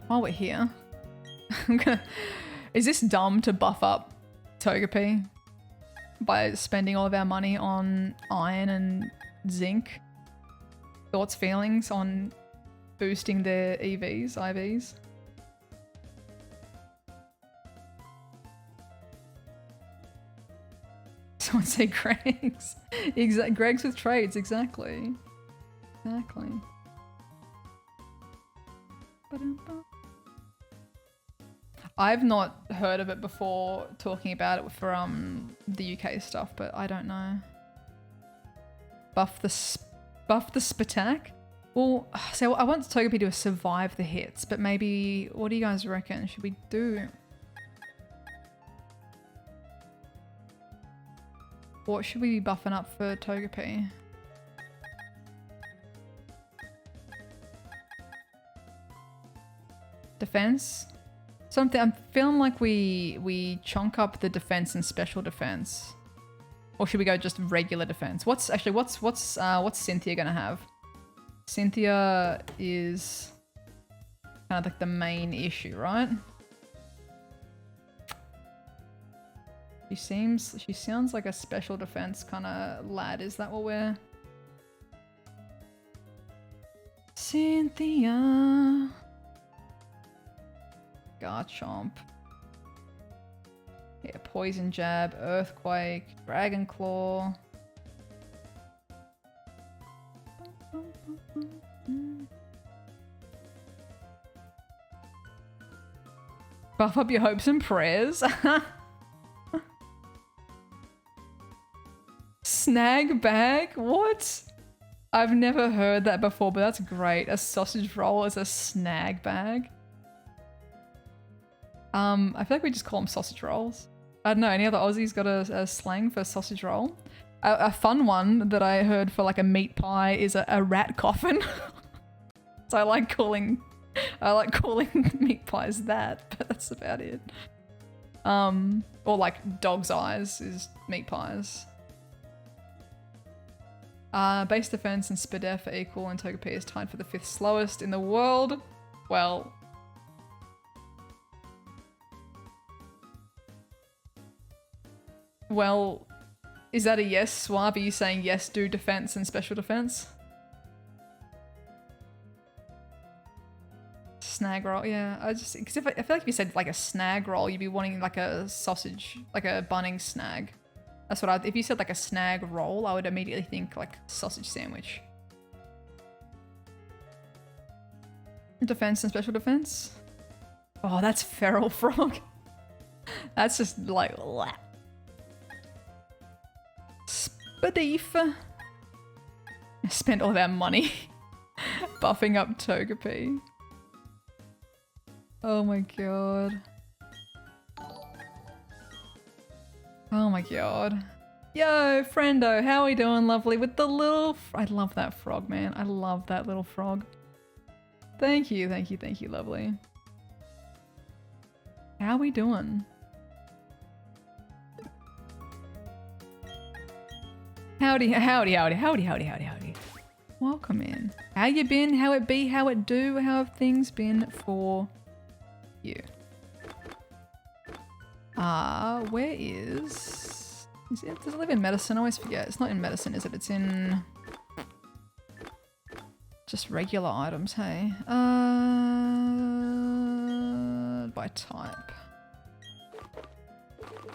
while we're here, is this dumb to buff up Togepi by spending all of our money on iron and zinc? Thoughts, feelings on boosting their EVs, IVs? Someone say Greg's. Greg's with trades, exactly. Exactly. I've not heard of it before talking about it for the UK stuff, but I don't know. Buff the Spatak? Well, so I want Togepi to survive the hits, but maybe, what do you guys reckon? Should we do? What should we be buffing up for Togepi? Defense? Something I'm feeling like we chunk up the defense and special defense. Or should we go just regular defense? What's Cynthia gonna have? Cynthia is kind of like the main issue, right? She sounds like a special defense kind of lad. Is that what we're... Cynthia. Garchomp. Yeah, Poison Jab, Earthquake, Dragon Claw. Buff up your hopes and prayers. Snag bag? What? I've never heard that before, but that's great. A sausage roll as a snag bag. I feel like we just call them sausage rolls. I don't know, any other Aussies got a slang for sausage roll? A fun one that I heard for like a meat pie is a rat coffin. So I like calling meat pies that, but that's about it. Or like dog's eyes is meat pies. Base defense and Spadef are equal and Togepi is tied for the 5th slowest in the world. Well, is that a yes, Swab? Are you saying yes, do defense and special defense? Snag roll, yeah. Because I feel like if you said like a snag roll, you'd be wanting like a sausage, like a Bunnings snag. That's what if you said like a snag roll, I would immediately think like sausage sandwich. Defense and special defense? Oh, that's feral frog. That's just like... Spadif. I spent all of our money buffing up Togepi. Oh my god. Oh my god. Yo, friendo, how are we doing, lovely? With the little... I love that frog, man. I love that little frog. Thank you, thank you, thank you, lovely. How are we doing? Howdy, howdy, howdy, howdy, howdy, howdy, howdy. Welcome in. How you been? How it be? How it do? How have things been for you? Where is it? Does it live in medicine? I always forget. It's not in medicine, is it? It's in just regular items, hey? By type.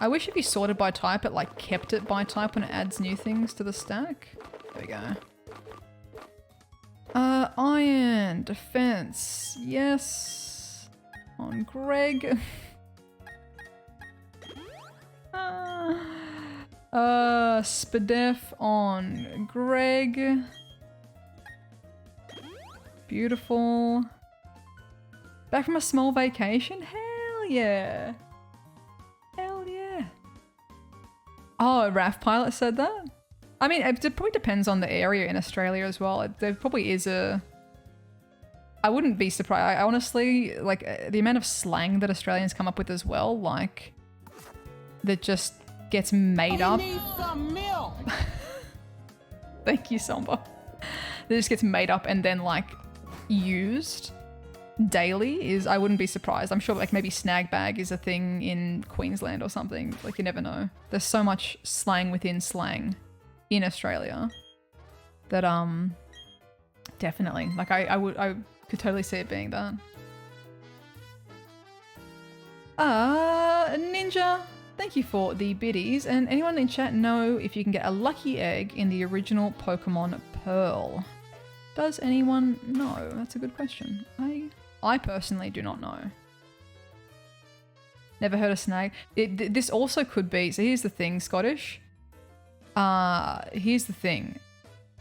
I wish if you sorted by type, it like kept it by type when it adds new things to the stack. There we go. Iron, defense, yes. On Greg. Spadef on Greg. Beautiful. Back from a small vacation? Hell yeah. Hell yeah. Oh, RAF Pilot said that? I mean, it probably depends on the area in Australia as well. There probably is a... I wouldn't be surprised. I honestly, like, the amount of slang that Australians come up with as well, like, that just gets made up. Need some milk. Thank you, Somba. That just gets made up and then, like, used. daily is, I wouldn't be surprised. I'm sure like maybe snag bag is a thing in Queensland or something. Like you never know. There's so much slang within slang in Australia that definitely, like I could totally see it being that. Ninja, thank you for the biddies. And anyone in chat know if you can get a lucky egg in the original Pokemon Pearl? Does anyone know? That's a good question. I personally do not know. Never heard of snag. This also could be, so here's the thing, Scottish. Here's the thing.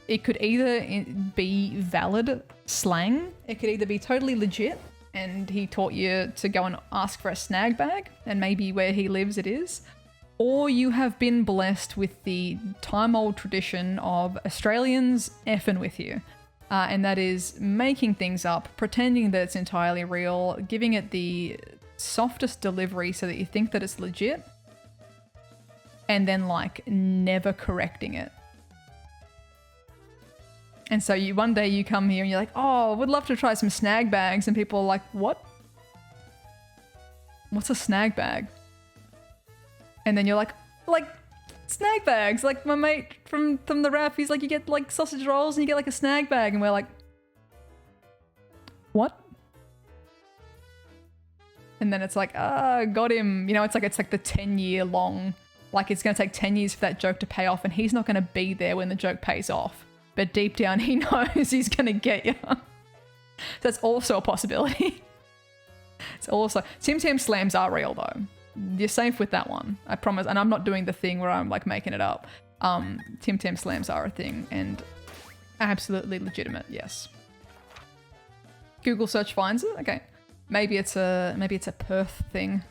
It could either be valid slang, it could either be totally legit, and he taught you to go and ask for a snag bag, and maybe where he lives it is, or you have been blessed with the time-old tradition of Australians effing with you. And that is making things up, pretending that it's entirely real, giving it the softest delivery so that you think that it's legit, and then like never correcting it. And so one day you come here and you're like, oh, would love to try some snag bags. And people are like, what? What's a snag bag? And then you're like snag bags. Like my mate from the rap, he's like, you get like sausage rolls and you get like a snag bag. And we're like, what? And then it's like, got him. You know, it's like the 10-year long, like it's going to take 10 years for that joke to pay off. And he's not going to be there when the joke pays off. But deep down, he knows he's going to get you. So that's also a possibility. It's also... Tim Tam slams are real, though. You're safe with that one. I promise. And I'm not doing the thing where I'm, like, making it up. Tim Tam slams are a thing. And absolutely legitimate, yes. Google search finds it? Okay. Maybe it's a Perth thing.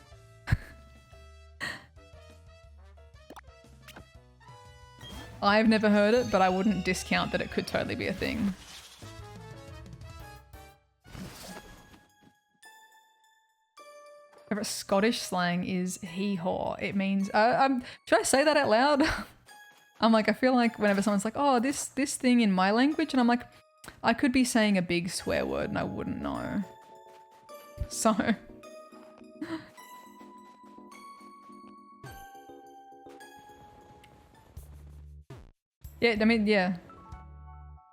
I've never heard it, but I wouldn't discount that it could totally be a thing. Favorite Scottish slang is hee-haw. It means, should I say that out loud? I'm like, I feel like whenever someone's like, oh, this thing in my language, and I'm like, I could be saying a big swear word and I wouldn't know. So... Yeah, I mean, yeah.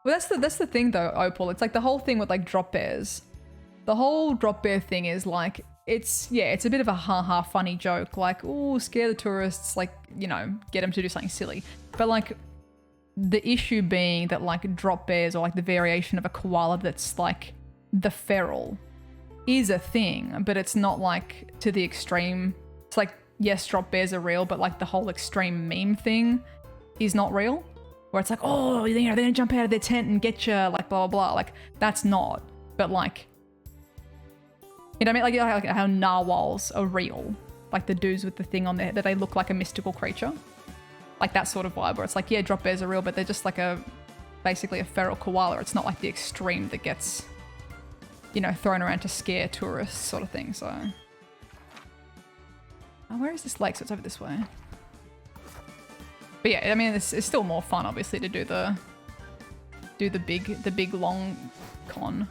Well, that's the thing though, Opal. It's like the whole thing with like drop bears. The whole drop bear thing is like, it's a bit of a ha-ha funny joke. Like, oh, scare the tourists, like, you know, get them to do something silly. But like, the issue being that like drop bears or like the variation of a koala that's like the feral is a thing, but it's not like to the extreme. It's like, yes, drop bears are real, but like the whole extreme meme thing is not real. Where it's like, oh, you know, they're gonna jump out of their tent and get you, like, blah, blah, blah. Like, that's not. But, like, you know what I mean? Like how narwhals are real. Like, the dudes with the thing on their head, that they look like a mystical creature. Like, that sort of vibe where it's like, yeah, drop bears are real, but they're just like basically a feral koala. It's not like the extreme that gets, you know, thrown around to scare tourists sort of thing, so. Oh, where is this lake? So it's over this way. But yeah, I mean, it's still more fun, obviously, to do the big long con.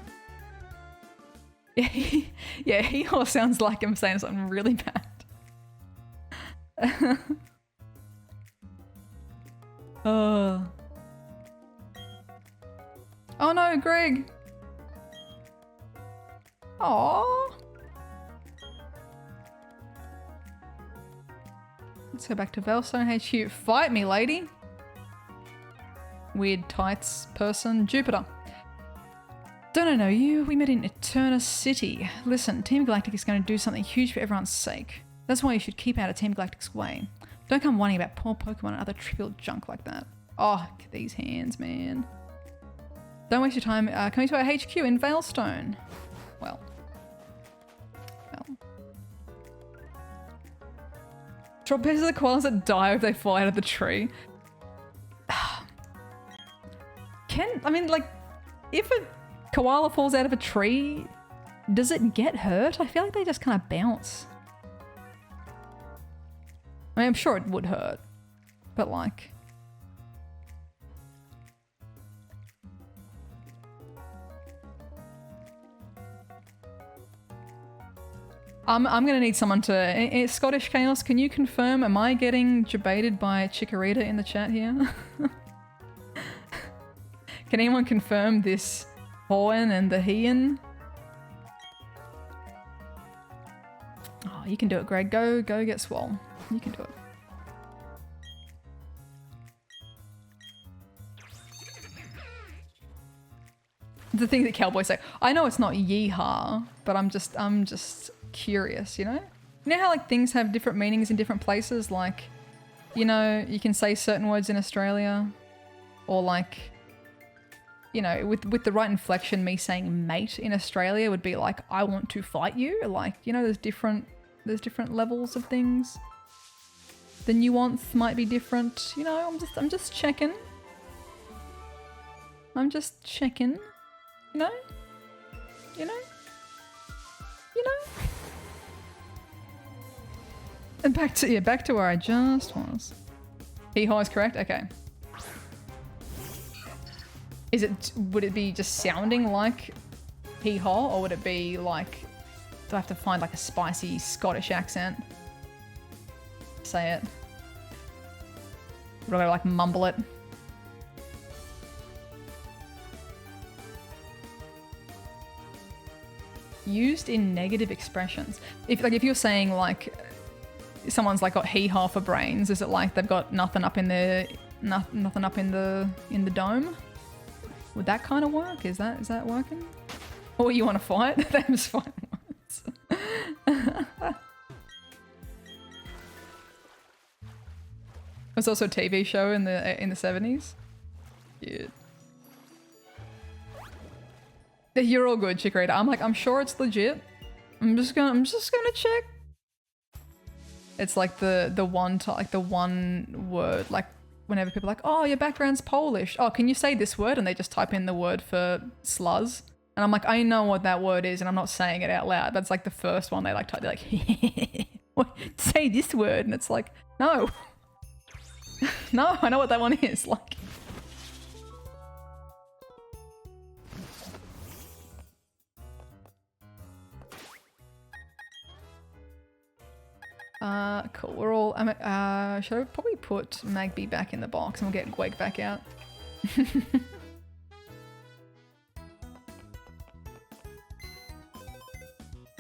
Yeah, he all sounds like I'm saying something really bad. Oh no, Greg. Aww. Let's go back to Velstone HQ. Fight me, lady. Weird tights person. Jupiter. Don't I know you? We met in Eterna City. Listen, Team Galactic is going to do something huge for everyone's sake. That's why you should keep out of Team Galactic's way. Don't come whining about poor Pokemon and other trivial junk like that. Oh, these hands, man. Don't waste your time coming to our HQ in Veilstone. Well. Drop bears are the koalas that die if they fall out of the tree. I mean, like, if a koala falls out of a tree, does it get hurt? I feel like they just kind of bounce. I mean, I'm sure it would hurt, but like... I'm gonna need someone to... Scottish Chaos, can you confirm, am I getting debated by Chikorita in the chat here? Can anyone confirm this Hoen and the Heian? Oh, you can do it, Greg. Go get swole. You can do it. The thing that cowboys say. I know it's not yeehaw, but I'm just curious, you know? You know how like things have different meanings in different places? Like, you know, you can say certain words in Australia, or like, you know, with the right inflection, me saying mate in Australia would be like, I want to fight you. Like, you know, there's different levels of things. The nuance might be different. You know, I'm just checking. I'm just checking. You know? You know? You know? And back to where I just was. Hee-haw is correct? Okay. Would it be just sounding like hee-haw, or would it be like, do I have to find like a spicy Scottish accent? Say it. Would I like mumble it? Used in negative expressions. If you're saying like someone's like got hee-haw for brains, is it like they've got nothing up in the dome? Would that kind of work? Is that working? Or you want to fight? Them's fighting once. There's also a TV show in the 70s. Yeah. You're all good, Chikorita. I'm sure it's legit. I'm just gonna check. It's like the one word, like whenever people are like, oh, your background's Polish. Oh, can you say this word? And they just type in the word for sluz. And I'm like, I know what that word is, and I'm not saying it out loud. That's like the first one they like type. They're like, say this word, and it's like, no, no, I know what that one is. Like. Cool. We're all. Should I probably put Magby back in the box and we'll get Gweg back out?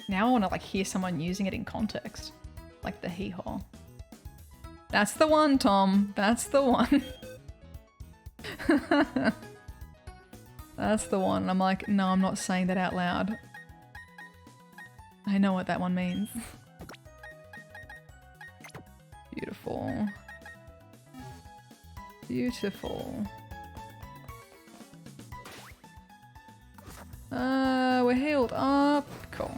Now I want to like hear someone using it in context, like the hee-haw. That's the one, Tom. That's the one. That's the one. I'm like, no, I'm not saying that out loud. I know what that one means. Beautiful. Beautiful. We're healed up. Cool.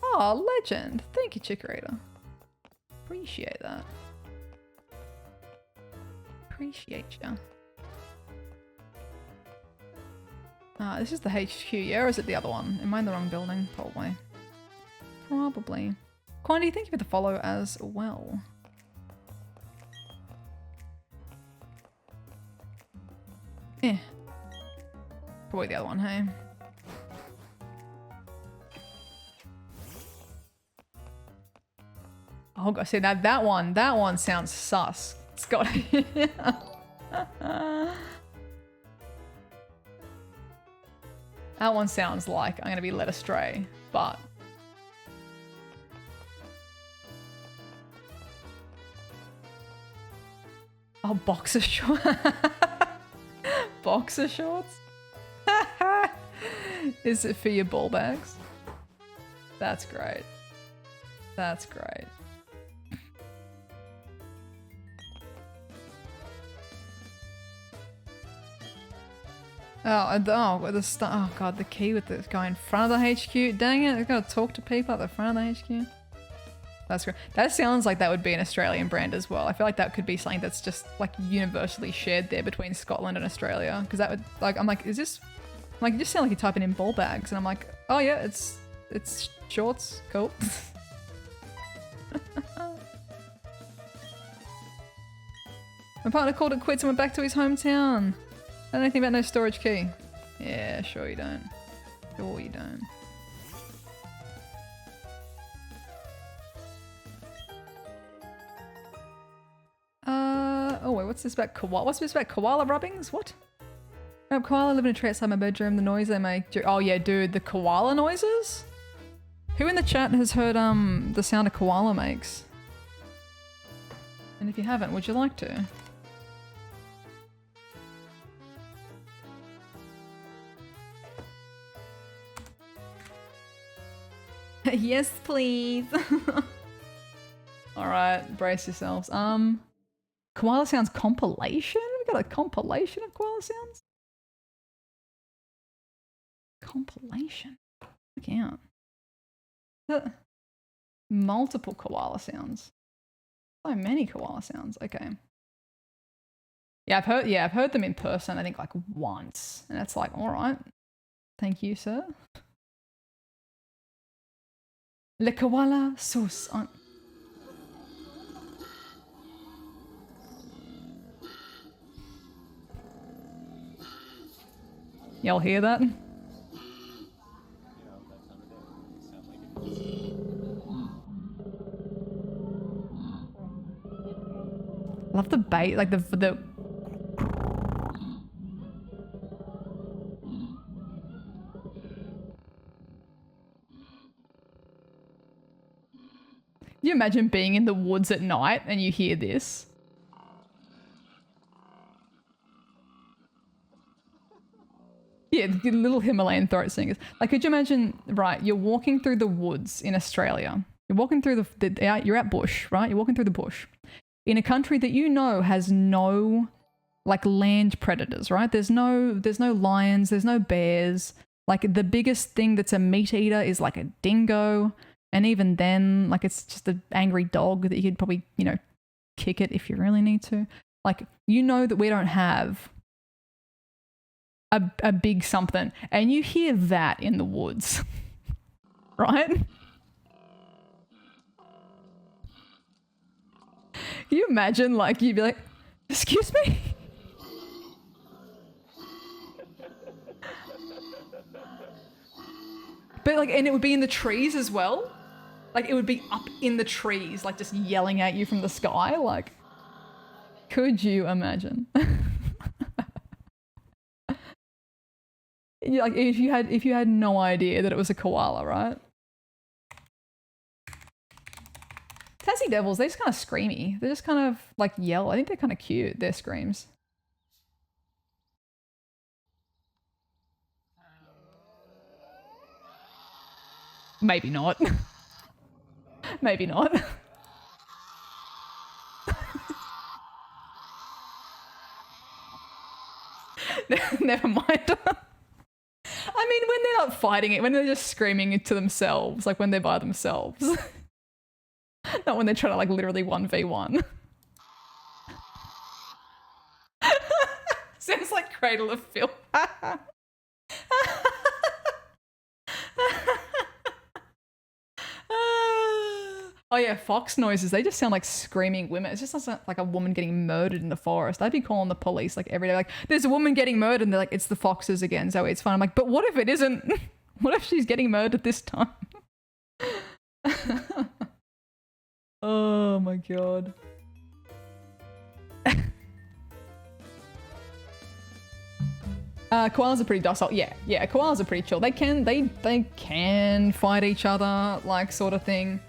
Oh, legend. Thank you, Chikorita. Appreciate that. Appreciate ya. This is the HQ, yeah? Or is it the other one? Am I in the wrong building? Probably. Probably. Quandy, thank you for the follow as well. Eh. Probably the other one, hey? Oh, God, see that one sounds sus. It's got that one sounds like I'm gonna be led astray, but oh, boxer shorts. Boxer shorts? Is it for your ball bags? That's great. That's great. Oh, oh God, the key with the guy in front of the HQ. Dang it, I've got to talk to people at the front of the HQ. That's great. That sounds like that would be an Australian brand as well. I feel like that could be something that's just like universally shared there between Scotland and Australia. Because that would, like, I'm like, is this, like, you just sound like you're typing in ball bags. And I'm like, oh yeah, it's shorts. Cool. My partner called it quits and went back to his hometown. I don't know anything about no storage key. Yeah, sure you don't. Sure you don't. What's this about koala? What's this about koala rubbings? What? No, koala live in a tree outside my bedroom. The noise they make. Oh yeah, dude, the koala noises? Who in the chat has heard the sound a koala makes? And if you haven't, would you like to? Yes, please. All right, brace yourselves. Koala sounds compilation? We got a compilation of koala sounds? Compilation. Look out. Multiple koala sounds. So many koala sounds. Okay. Yeah, I've heard them in person, I think like once. And it's like, all right. Thank you, sir. Le koala sauce on. Y'all hear that? Love the bait, like the Can you imagine being in the woods at night and you hear this? Yeah, the little Himalayan throat singers. Like, could you imagine, right, you're walking through the woods in Australia. You're walking through you're at bush, right? You're walking through the bush. In a country that you know has no, like, land predators, right? There's no lions, there's no bears. Like, the biggest thing that's a meat eater is, like, a dingo. And even then, like, it's just an angry dog that you could probably, you know, kick it if you really need to. Like, you know that we don't have a big something. And you hear that in the woods, right? Can you imagine, like, you'd be like, excuse me? But, like, and it would be in the trees as well. Like, it would be up in the trees, like, just yelling at you from the sky. Like, could you imagine? Like, if you had no idea that it was a koala, right? Tassie devils, they're just kind of screamy. They're just kind of, like, yell. I think they're kind of cute, their screams. Maybe not. Maybe not. Never mind. I mean, when they're not fighting it, when they're just screaming it to themselves, like when they're by themselves. Not when they're trying to, like, literally 1v1. Sounds like Cradle of Filth. Oh yeah, fox noises. They just sound like screaming women. It just sounds like a woman getting murdered in the forest. I'd be calling the police like every day. Like, there's a woman getting murdered, and they're like, it's the foxes again, Zoe, it's fine. I'm like, but what if it isn't? What if she's getting murdered this time? Oh my god. Koalas are pretty docile. Yeah, koalas are pretty chill. They can fight each other, like, sort of thing.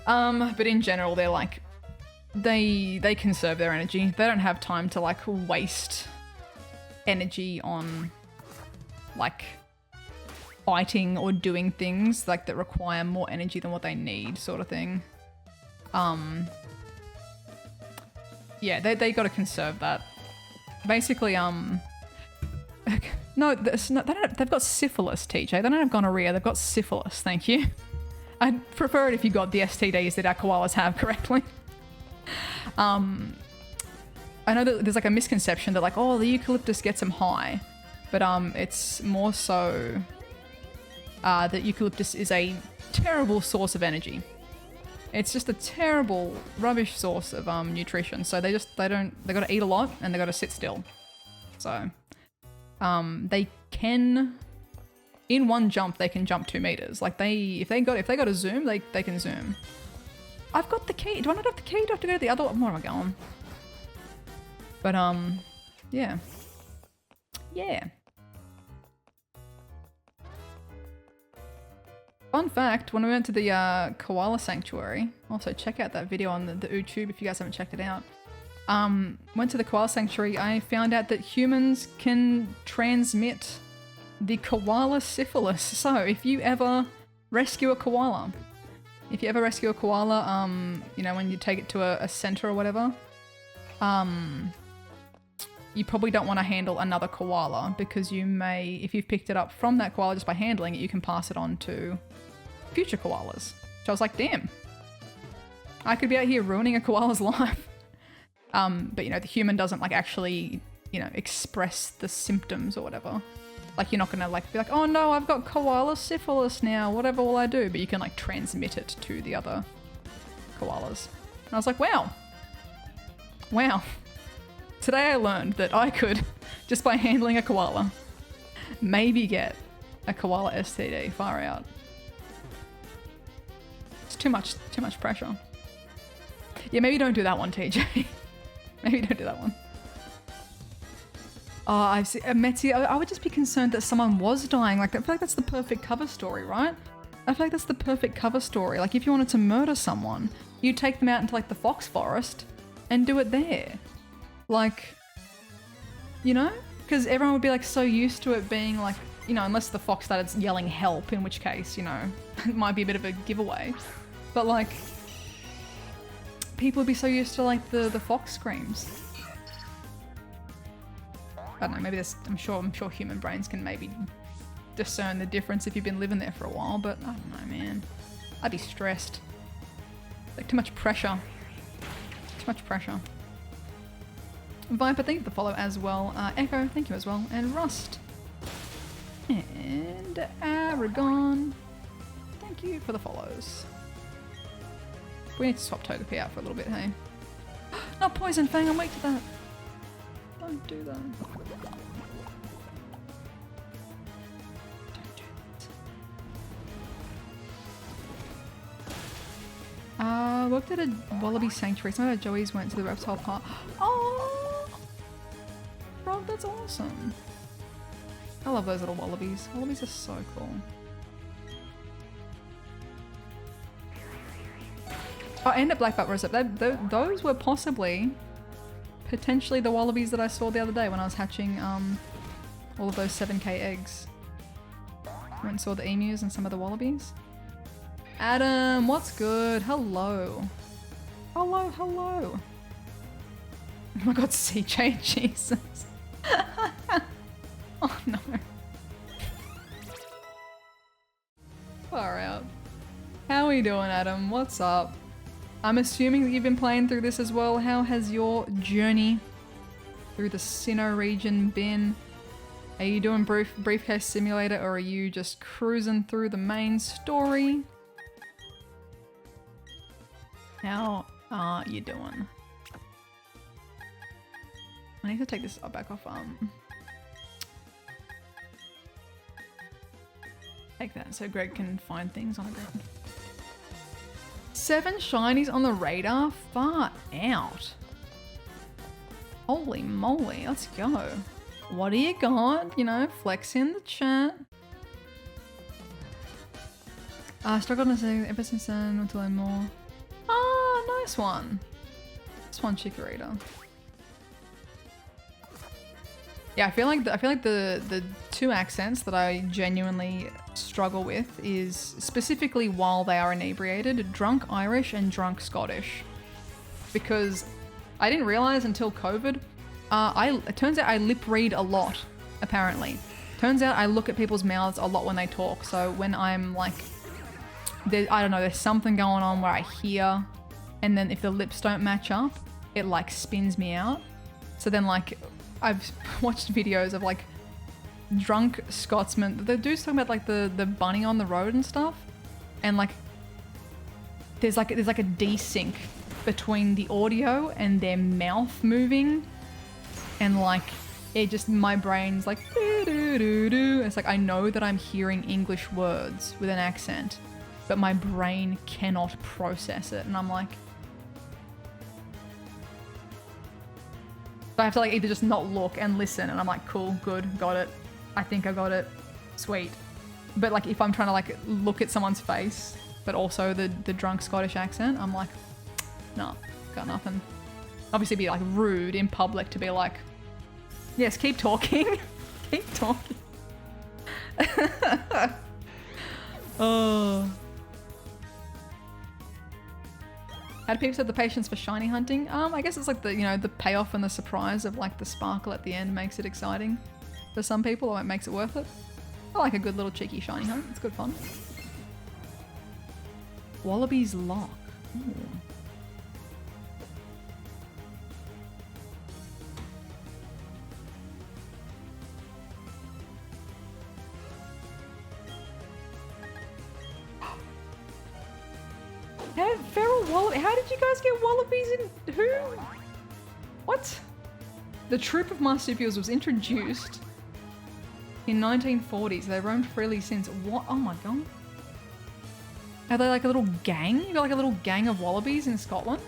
But in general, they're like, they conserve their energy. They don't have time to, like, waste energy on, like, fighting or doing things, like, that require more energy than what they need, sort of thing. Yeah, they got to conserve that. Basically, no, they've got syphilis, TJ. They don't have gonorrhea, they've got syphilis, thank you. I'd prefer it if you got the STDs that our koalas have correctly. I know that there's, like, a misconception that, like, oh, the eucalyptus gets them high. But it's more so that eucalyptus is a terrible source of energy. It's just a terrible, rubbish source of nutrition. So they got to eat a lot and they got to sit still. So they can, in one jump, they can jump 2 meters. Like, if they got to zoom, they can zoom. I've got the key. Do I not have the key? Do I have to go to the other one? Where am I going? But yeah. Yeah. Fun fact, when we went to the koala sanctuary, also check out that video on the YouTube if you guys haven't checked it out. Went to the koala sanctuary, I found out that humans can transmit the koala syphilis. So if you ever rescue a koala, you know, when you take it to a center or whatever, you probably don't want to handle another koala because you may, if you've picked it up from that koala just by handling it, you can pass it on to future koalas. So I was like, damn, I could be out here ruining a koala's life. But you know, the human doesn't like actually, you know, express the symptoms or whatever. Like you're not gonna like be like, oh no, I've got koala syphilis now, whatever will I do? But you can like transmit it to the other koalas. And I was like, wow. Today I learned that I could, just by handling a koala, maybe get a koala STD. Far out. It's too much pressure. Yeah, maybe don't do that one, TJ. Maybe don't do that one. Oh, I've seen Metzi. I would just be concerned that someone was dying. Like, I feel like that's the perfect cover story, right? I feel like that's the perfect cover story. Like, if you wanted to murder someone, you take them out into like the fox forest and do it there. Like, you know? Because everyone would be like so used to it being like, you know, unless the fox started yelling help, in which case, you know, it might be a bit of a giveaway. But like, people would be so used to like the fox screams. I don't know, maybe there's, I'm sure human brains can maybe discern the difference if you've been living there for a while, but I don't know, man. I'd be stressed. Like too much pressure. Too much pressure. Viper, thank you for the follow as well. Echo, thank you as well. And Rust. And Aragon, thank you for the follows. We need to swap Togepi out for a little bit, hey? Not Poison Fang, I'm weak to that. Don't do that. Don't do that. Worked at a wallaby sanctuary. Some of our Joeys went to the reptile park. Oh! Bro, that's awesome. I love those little wallabies. Wallabies are so cool. Oh, and at Black Butt Reserve. Those were potentially the wallabies that I saw the other day when I was hatching all of those 7k eggs. Went and saw the emus and some of the wallabies. Adam, what's good? Hello. Hello. Oh my god, CJ, Jesus. Oh no. Far out. How are we doing, Adam? What's up? I'm assuming that you've been playing through this as well. How has your journey through the Sinnoh region been? Are you doing Briefcase Simulator or are you just cruising through the main story? How are you doing? I need to take this back off. Take that so Greg can find things on a grid. 7 shinies on the radar? Far out. Holy moly, let's go. What do you got? You know, flex in the chat. Struggled to say ever since then, want to learn more. Ah, nice one. This one, Chikorita. Yeah, I feel like the two accents that I genuinely struggle with is specifically while they are inebriated, drunk Irish and drunk Scottish. Because I didn't realize until COVID, it turns out I lip read a lot, apparently. Turns out I look at people's mouths a lot when they talk, so when I'm like, I don't know, there's something going on where I hear, and then if the lips don't match up, it like spins me out. So then like, I've watched videos of like drunk Scotsmen. The dude's talking about like the bunny on the road and stuff, and like there's like a desync between the audio and their mouth moving, and like it just, my brain's like doo-doo-doo-doo. It's like I know that I'm hearing English words with an accent, but my brain cannot process it, and I'm like, So I have to like either just not look and listen, and I'm like, cool, good, got it. I think I got it, sweet. But like if I'm trying to like look at someone's face, but also the drunk Scottish accent, I'm like, nah, got nothing. Obviously be like rude in public to be like, yes, keep talking, keep talking. Oh. How do people set the patience for shiny hunting? I guess it's like the, you know, the payoff and the surprise of like the sparkle at the end makes it exciting for some people, or it makes it worth it. I like a good little cheeky shiny hunt. It's good fun. Wallaby's Lock. Ooh. Feral wallaby. How did you guys get wallabies in who? What? The troop of marsupials was introduced in 1940s. They roamed freely since. What? Oh my god. Are they like a little gang? You got like a little gang of wallabies in Scotland?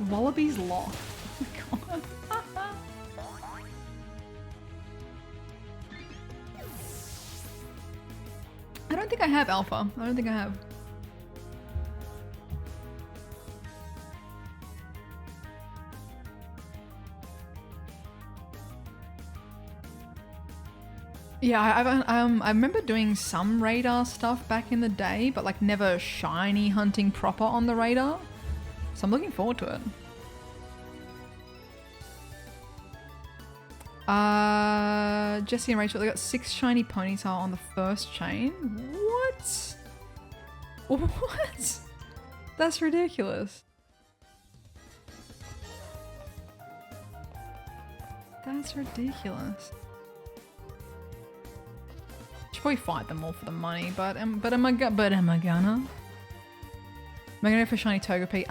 Wallabies Lock. Oh my god. I don't think I have Alpha. I don't think I have. Yeah, I remember doing some radar stuff back in the day, but like never shiny hunting proper on the radar. So I'm looking forward to it. Jesse and Rachel, they got 6 shiny ponytail on the first chain. What? What? That's ridiculous. That's ridiculous. Should probably fight them all for the money, but am I gonna? Am I gonna go for shiny Togepi?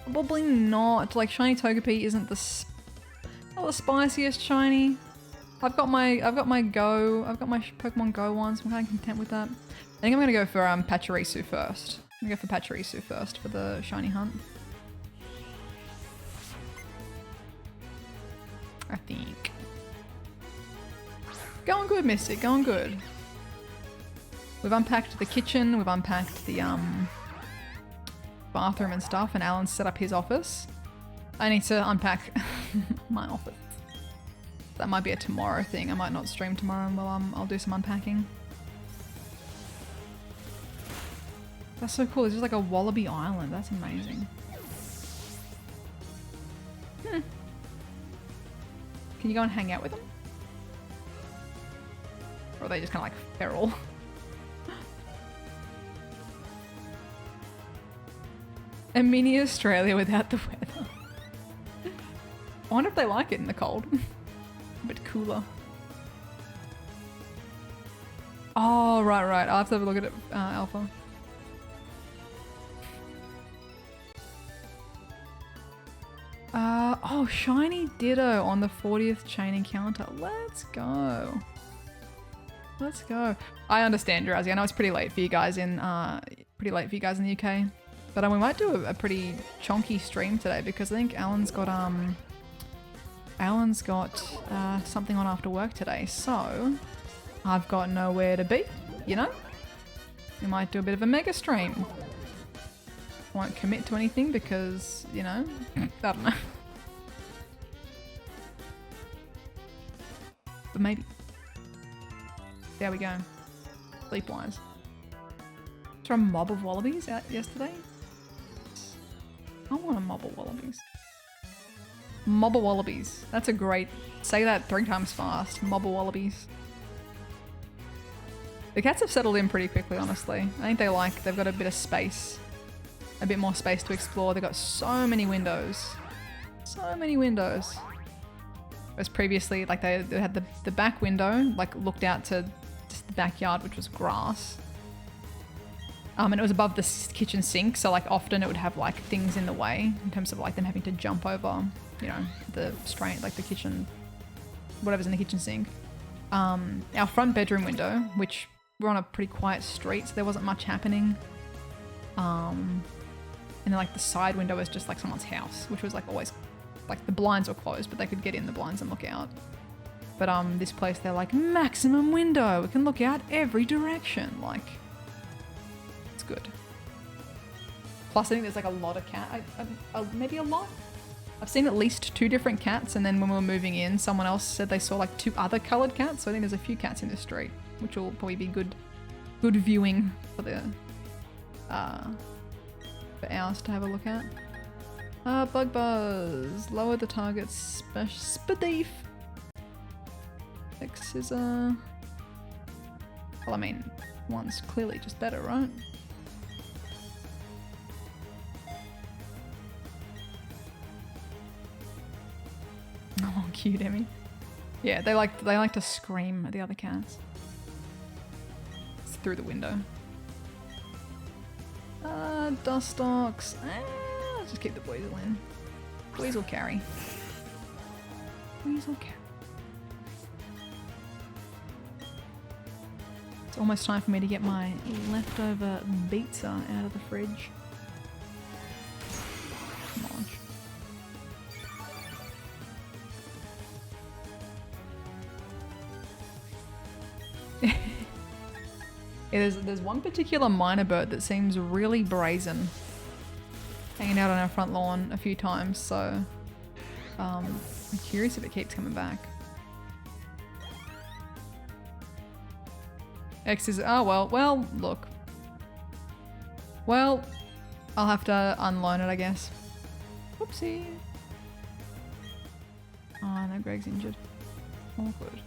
Probably not. Like shiny Togepi isn't not the spiciest shiny. I've got my Pokemon Go ones. I'm kind of content with that. I think I'm gonna go for Pachirisu first. I'm gonna go for Pachirisu first for the shiny hunt. I think. Going good, Mystic. Going good. We've unpacked the kitchen, we've unpacked the bathroom and stuff, and Alan's set up his office. I need to unpack my office. That might be a tomorrow thing. I might not stream tomorrow, and I'll do some unpacking. That's so cool. It's just like a wallaby island. That's amazing. Can you go and hang out with them? Or are they just kind of like feral? A mini Australia without the weather. I wonder if they like it in the cold. A bit cooler. Oh, right. I'll have to have a look at it, Alpha. Oh, shiny Ditto on the 40th chain encounter. Let's go. Let's go. I understand, Jurazi. I know it's pretty late for you guys in the UK. But we might do a pretty chonky stream today because I think Alan's got something on after work today, so I've got nowhere to be, you know? We might do a bit of a mega stream. Won't commit to anything because, you know, I don't know. But maybe. There we go. Sleepwise. Throw a mob of wallabies out yesterday. I want a mob of wallabies. Mob of wallabies. That's a great... Say that 3 times fast. Mob of wallabies. The cats have settled in pretty quickly, honestly. I think they've got a bit of space. A bit more space to explore. They've got so many windows. So many windows. Whereas previously, like they had the back window, like looked out to just the backyard, which was grass. And it was above the kitchen sink, so like often it would have like things in the way in terms of like them having to jump over, you know, the like the kitchen, whatever's in the kitchen sink. Our front bedroom window, which we're on a pretty quiet street, so there wasn't much happening. And then like the side window was just like someone's house, which was like always like the blinds were closed, but they could get in the blinds and look out. But this place, they're like, maximum window. We can look out every direction. Like, it's good. Plus, I think there's like a lot of maybe a lot. I've seen at least 2 different cats, and then when we were moving in, someone else said they saw like 2 other coloured cats. So I think there's a few cats in the street, which will probably be good viewing for the for ours to have a look at. Bug buzz. Lower the target's speed. X is well, I mean, one's clearly just better, right? Oh, cute, Emmy. Yeah, they like to scream at the other cats. It's through the window. Dust stalks. Let's just keep the weasel in. Weasel carry. Weasel carry. It's almost time for me to get my leftover pizza out of the fridge. Come on. Yeah, there's one particular minor bird that seems really brazen, hanging out on our front lawn a few times, so I'm curious if it keeps coming back. X is, oh well, look. Well, I'll have to unloan it, I guess. Whoopsie. Oh no, Greg's injured. Awkward.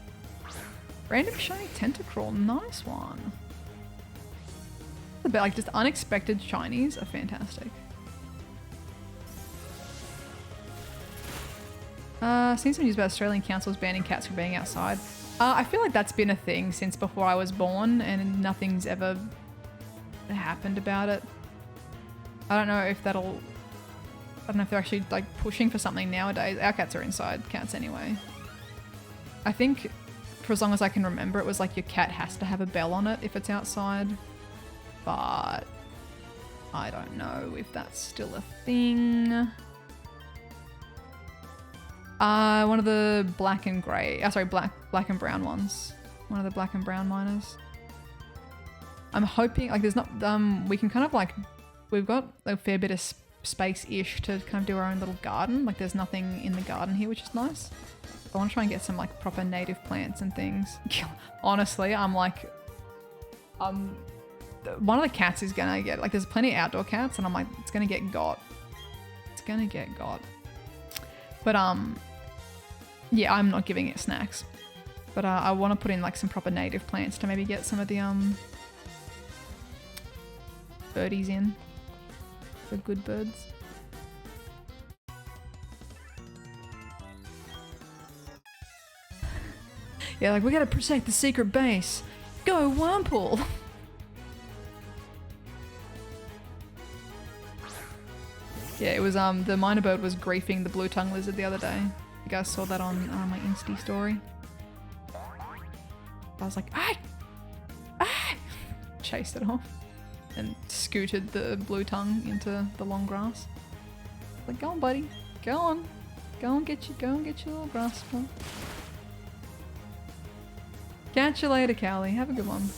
Random shiny Tentacruel, nice one. But like just unexpected shinies are fantastic. Seen some news about Australian councils banning cats from being outside. I feel like that's been a thing since before I was born and nothing's ever happened about it. I don't know if they're actually like pushing for something nowadays. Our cats are inside cats anyway. I think for as long as I can remember, it was like your cat has to have a bell on it if it's outside. But I don't know if that's still a thing. One of the black and grey, black and brown ones. One of the black and brown miners. I'm hoping, like there's not, we can kind of like, we've got a fair bit of space-ish to kind of do our own little garden. Like there's nothing in the garden here, which is nice. I want to try and get some like proper native plants and things. Honestly, I'm like, one of the cats is gonna get, like there's plenty of outdoor cats and I'm like, it's gonna get got. It's gonna get got. But yeah, I'm not giving it snacks. But I want to put in like some proper native plants to maybe get some of the birdies in. The good birds. Yeah, like we gotta protect the secret base. Go Wurmple! Yeah, it was the minor bird was griefing the blue tongue lizard the other day. You guys saw that on my Insta story. I was like, ah! Ah! Chased it off and scooted the blue tongue into the long grass. Like, go on, buddy. Go on. Go and get your little grass. Catch you later, Callie. Have a good one.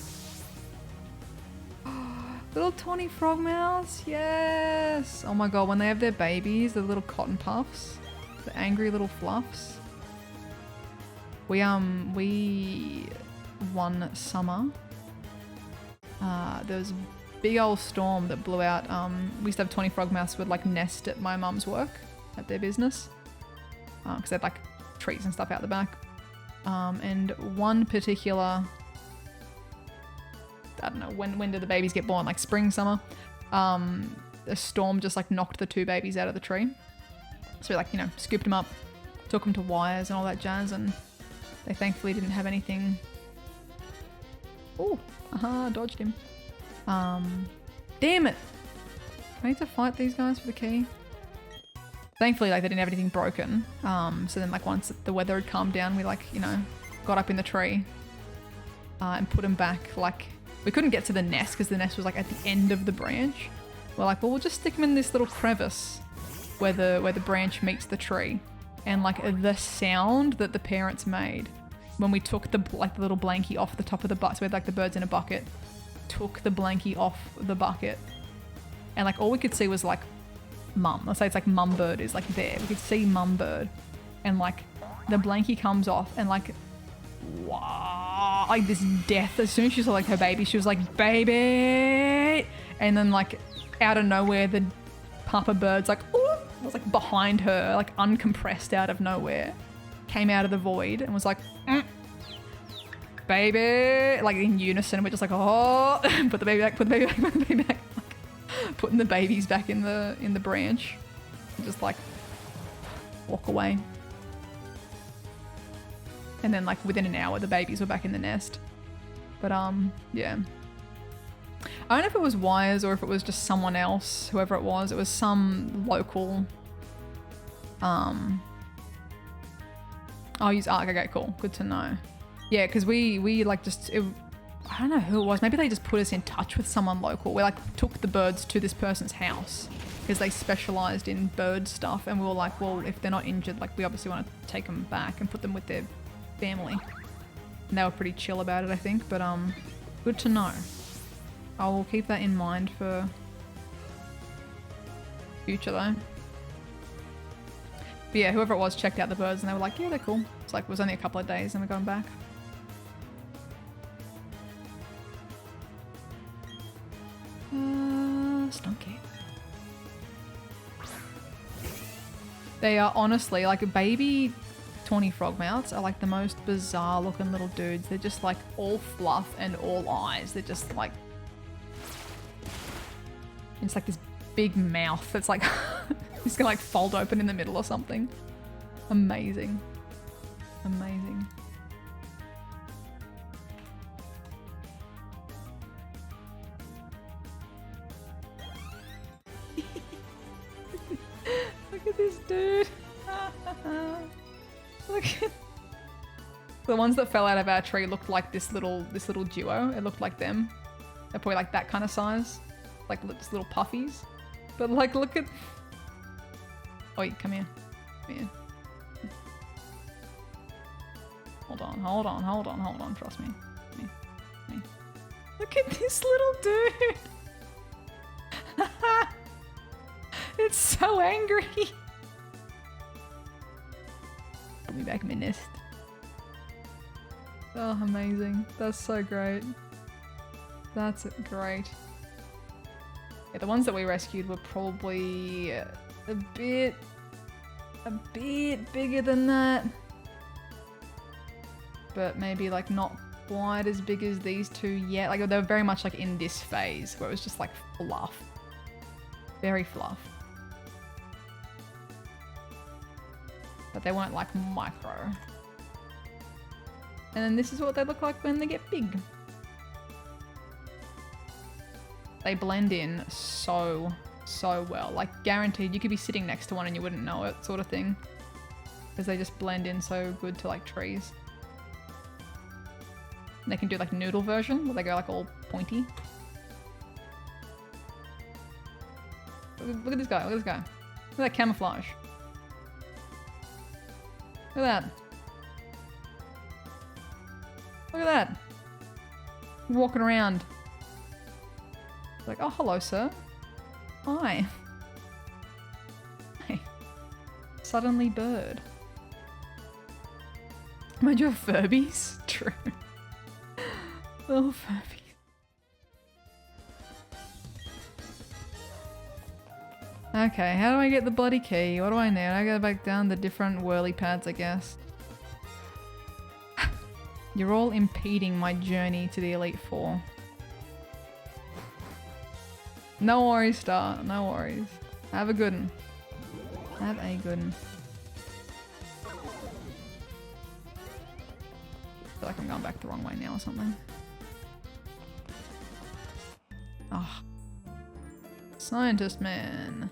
Little tawny frogmouths, yes! Oh my god, when they have their babies, the little cotton puffs, the angry little fluffs. We one summer, there was a big old storm that blew out. We used to have 20 frogmouths would like nest at my mum's work, at their business, because they had like trees and stuff out the back. And one particular, I don't know, when did the babies get born? Like spring, summer? A storm just like knocked the 2 babies out of the tree. So we like, you know, scooped them up, took them to wires and all that jazz, and they thankfully didn't have anything. Oh, dodged him. Damn it! I need to fight these guys for the key. Thankfully, like they didn't have anything broken. So then like once the weather had calmed down, we like, you know, got up in the tree and put them back. Like we couldn't get to the nest because the nest was like at the end of the branch. We're like, well, we'll just stick them in this little crevice where the branch meets the tree, and like the sound that the parents made when we took the little blankie off the top of the bucket, so we had like the birds in a bucket, took the blankie off the bucket, and like all we could see was like mum. Let's say it's like mum bird is like there. We could see mum bird, and like the blankie comes off, and like wow, like this death. As soon as she saw like her baby, she was like, baby, and then like out of nowhere the papa bird's like, ooh, was like behind her, like uncompressed out of nowhere, came out of the void and was like, baby, like in unison. We're just like, oh, put the baby back, put the baby back, put the baby back, like, putting the babies back in the branch, and just like walk away. And then like within an hour the babies were back in the nest. But yeah, I don't know if it was Wires or if it was just someone else, whoever it was some local I'll use Arc. Okay, cool, good to know. Yeah, because we like just I don't know who it was, maybe they just put us in touch with someone local. We like took the birds to this person's house because they specialized in bird stuff, and we were like, well, if they're not injured, like we obviously want to take them back and put them with their family. And they were pretty chill about it, I think, but good to know. I will keep that in mind for future though. But yeah, whoever it was checked out the birds and they were like, yeah, they're cool. It's like, it was only a couple of days and we got them back. Stunky. They are honestly, like, baby tawny frogmouths are like the most bizarre looking little dudes. They're just like all fluff and all eyes. They're just like, it's like this big mouth that's like it's gonna like fold open in the middle or something. Amazing. Amazing. Look at this dude. Look at the ones that fell out of our tree looked like this little duo. It looked like them. They're probably like that kind of size, like just little puffies. But like, look at. Oh, come here. Come here. Hold on, hold on, hold on, hold on. Trust me. Me. Look at this little dude. It's so angry. Put me back in my nest. Oh, amazing. That's so great. That's great. Yeah, the ones that we rescued were probably a bit bigger than that. But maybe like not quite as big as these two yet. Like they were very much like in this phase where it was just like fluff. Very fluff. But they weren't like micro. And then this is what they look like when they get big. They blend in so well. Like guaranteed you could be sitting next to one and you wouldn't know it, sort of thing. Because they just blend in so good to like trees. And they can do like noodle version where they go like all pointy. Look at this guy, look at this guy. Look at that camouflage. Look at that. Look at that. Walking around. Like, oh, hello, sir. Hi. Hey. Suddenly bird. Mind you have Furbies? True. Little Furbies. Okay, how do I get the bloody key? What do I need? I go back down the different whirly pads, I guess. You're all impeding my journey to the Elite Four. No worries, Star. No worries. Have a good one. Have a good one. I feel like I'm going back the wrong way now or something. Oh. Scientist man.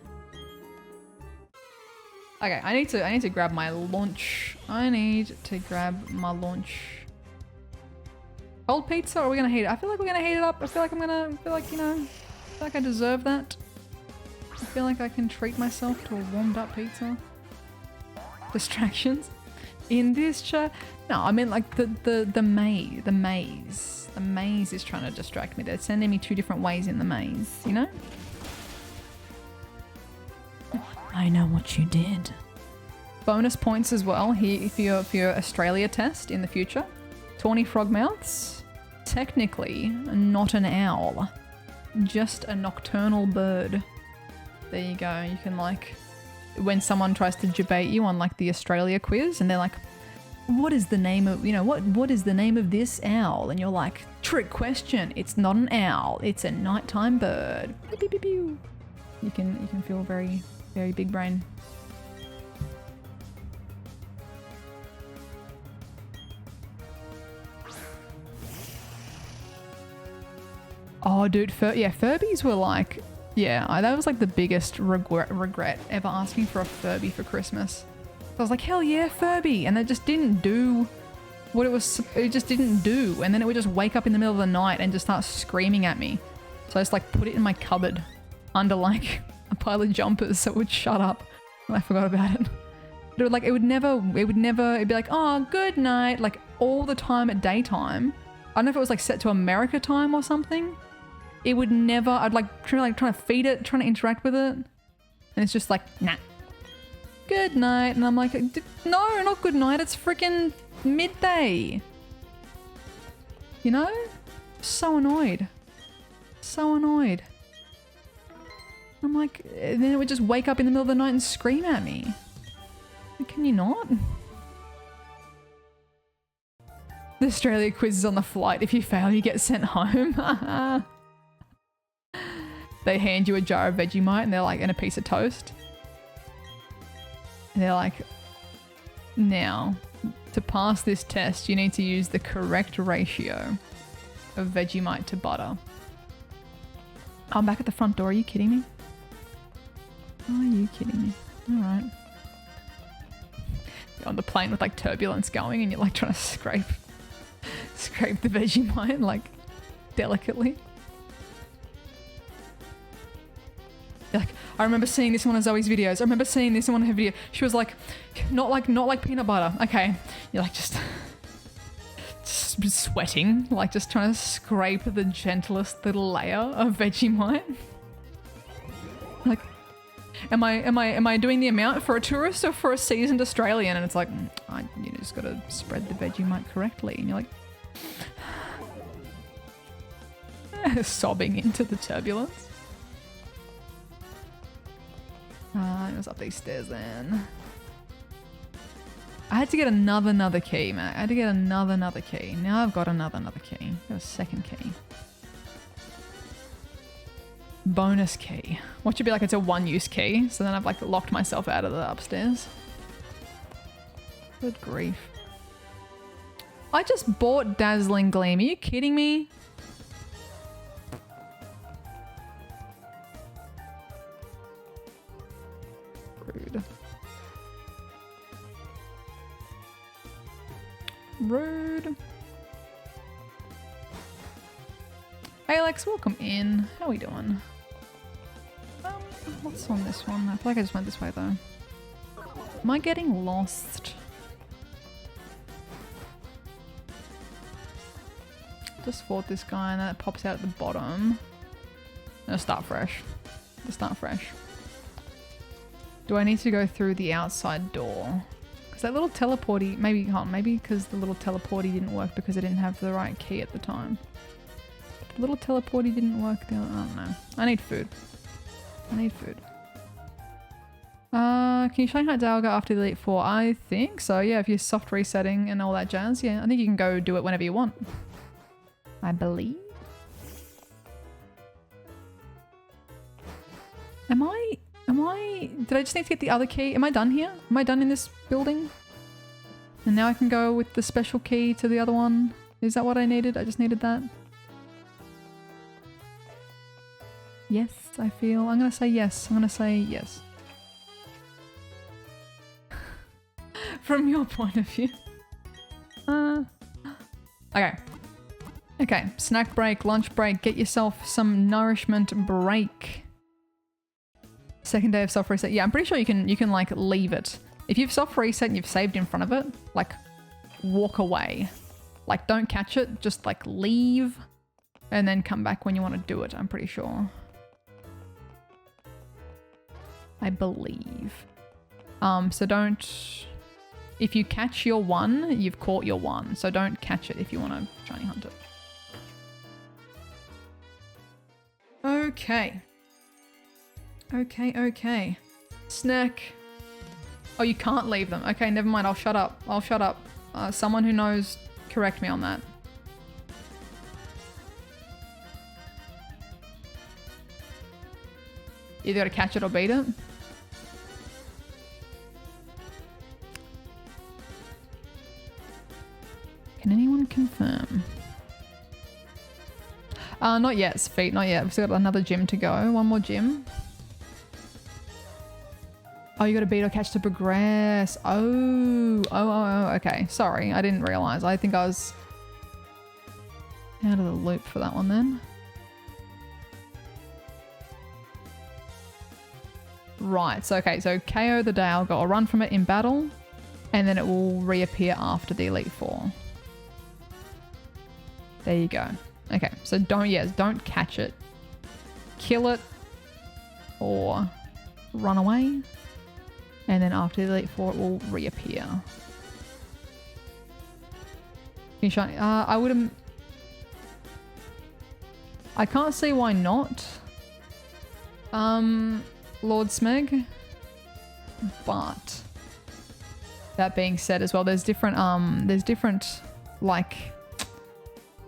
Okay, I need to grab my launch. I need to grab my launch. Cold pizza, or are we gonna heat it? I feel like we're gonna heat it up. I feel like you know, I feel like I deserve that. I feel like I can treat myself to a warmed up pizza. Distractions? In this chat? No, I mean like the maze. The maze is trying to distract me. They're sending me 2 different ways in the maze, you know? I know what you did. Bonus points as well here for your Australia test in the future. Tawny frogmouths, technically not an owl, just a nocturnal bird. There you go. You can like, when someone tries to debate you on like the Australia quiz and they're like, what is the name of, you know, what is the name of this owl? And you're like, trick question. It's not an owl. It's a nighttime bird. Pew, pew, pew, pew. You can feel very, very big brain. Oh, dude, Furbies were like, yeah, that was like the biggest regret ever asking for a Furby for Christmas. I was like, hell yeah, Furby, and it just didn't do what it just didn't do, and then it would just wake up in the middle of the night and just start screaming at me. So I just like put it in my cupboard under like a pile of jumpers so it would shut up, and I forgot about it. But it would never, it'd be like, oh, good night, like all the time at daytime. I don't know if it was like set to America time or something. It would never, I'd like trying to feed it, trying to interact with it. And it's just like, nah. Good night. And I'm like, no, not good night. It's freaking midday. You know? So annoyed. So annoyed. I'm like, and then it would just wake up in the middle of the night and scream at me. Can you not? The Australia quiz is on the flight. If you fail, you get sent home. They hand you a jar of Vegemite and they're like, and a piece of toast. And they're like, now, to pass this test, you need to use the correct ratio of Vegemite to butter. I'm back at the front door. Are you kidding me? Are you kidding me? All right. You're on the plane with like turbulence going and you're like trying to scrape the Vegemite like delicately. You're like, I remember seeing this in one of Zoe's videos. I remember seeing this in one of her videos. She was like, not like peanut butter. Okay. You're like just sweating, like just trying to scrape the gentlest little layer of Vegemite. Like, am I doing the amount for a tourist or for a seasoned Australian? And it's like, you just got to spread the Vegemite correctly. And you're like sobbing into the turbulence. It was up these stairs then. I had to get another key, man. I had to get another key. Now I've got another key. Got a second key. Bonus key. What should be like it's a one-use key, so then I've like locked myself out of the upstairs. Good grief. I just bought Dazzling Gleam. Are you kidding me? Rude. Rude. Hey Alex, welcome in. How are we doing? What's on this one? I feel like I just went this way though. Am I getting lost? Just fought this guy and then it pops out at the bottom. Let's start fresh. Let's start fresh. Do I need to go through the outside door? Because that little teleporty, maybe you can't, maybe because the little teleporty didn't work because I didn't have the right key at the time. The little teleporty didn't work. I don't know. I need food. I need food. Can you shine out Dialga after the Elite 4? I think so, yeah, if you're soft resetting and all that jazz, yeah. I think you can go do it whenever you want. I believe. Did I just need to get the other key? Am I done here? Am I done in this building? And now I can go with the special key to the other one? Is that what I needed? I just needed that. Yes, I feel. I'm gonna say yes. I'm gonna say yes. From your point of view. Okay. Okay, snack break, lunch break, get yourself some nourishment break. Second day of soft reset. Yeah, I'm pretty sure you can like leave it. If you've soft reset and you've saved in front of it, like walk away. Like don't catch it, just like leave and then come back when you want to do it, I'm pretty sure. I believe. So don't, if you catch your one, you've caught your one. So don't catch it if you want to shiny hunt it. Okay. Okay. Snack. Oh, you can't leave them. Okay, never mind. I'll shut up. Someone who knows, correct me on that. You either gotta catch it or beat it. Can anyone confirm? Not yet, Sfeet, not yet. We've still got another gym to go. One more gym. Oh, you gotta beat or catch to progress. Oh, okay. Sorry, I didn't realize. I think I was out of the loop for that one then. Right, so okay, so KO the Dialga or run from it in battle, and then it will reappear after the Elite Four. There you go. Okay, so don't catch it. Kill it or run away. And then after the Elite Four, it will reappear. Can you shiny? I wouldn't. I can't see why not. Lord Smeg. But that being said as well, there's different like,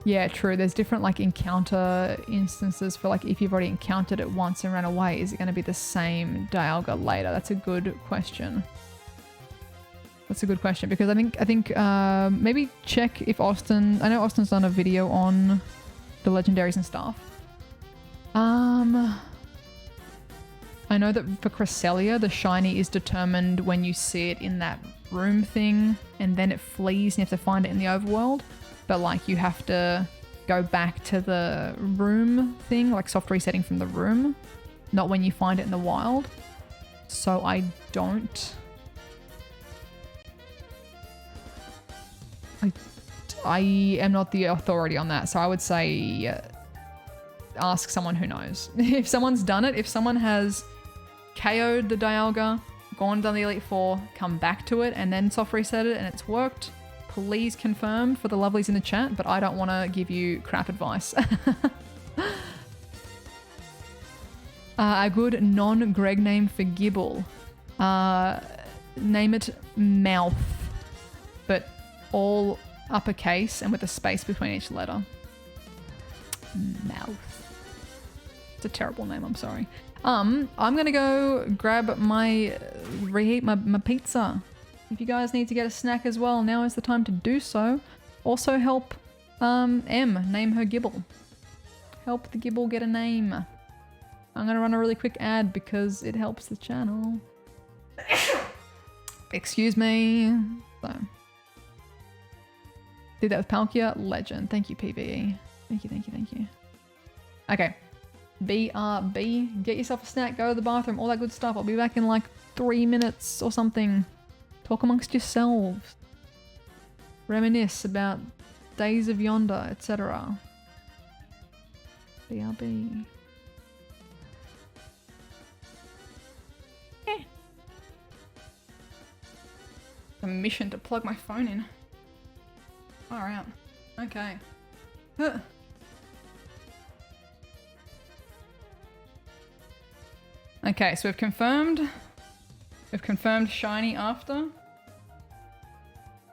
yeah, true. There's different like encounter instances for like if you've already encountered it once and ran away, is it going to be the same Dialga later? That's a good question. That's a good question because I think maybe check if Austin. I know Austin's done a video on the legendaries and stuff. I know that for Cresselia, the shiny is determined when you see it in that room thing, and then it flees and you have to find it in the overworld. But like you have to go back to the room thing, like soft resetting from the room, not when you find it in the wild. So I am not the authority on that. So I would say ask someone who knows. If someone's done it, if someone has KO'd the Dialga, gone down the Elite Four, come back to it, and then soft reset it and it's worked, please confirm for the lovelies in the chat, but I don't want to give you crap advice. A good non-Greg name for Gibble. Name it Mouth, but all uppercase and with a space between each letter. Mouth. It's a terrible name, I'm sorry. I'm gonna go grab reheat my pizza. If you guys need to get a snack as well, now is the time to do so. Also help M name her Gibble. Help the Gibble get a name. I'm gonna run a really quick ad because it helps the channel. Excuse me. So did that with Palkia. Legend. Thank you, PvE. Thank you. Okay. BRB. Get yourself a snack, go to the bathroom, all that good stuff. I'll be back in like 3 minutes or something. Talk amongst yourselves. Reminisce about days of yonder, etc. BRB. Yeah. A mission to plug my phone in. Far out. Okay. Huh. Okay, so we've confirmed shiny after.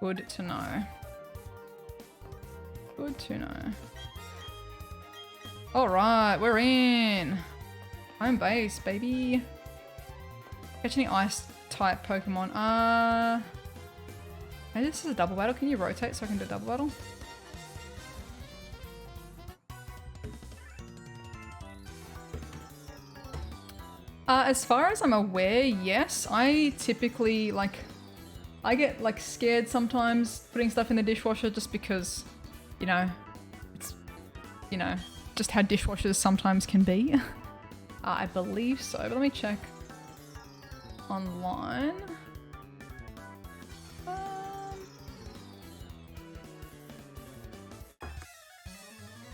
Good to know. Good to know. Alright, we're in. Home base, baby. Catch any ice type Pokemon. Maybe this is a double battle. Can you rotate so I can do a double battle? As far as I'm aware, yes. I typically, I get, scared sometimes putting stuff in the dishwasher just because, it's, just how dishwashers sometimes can be. I believe so, but let me check. online.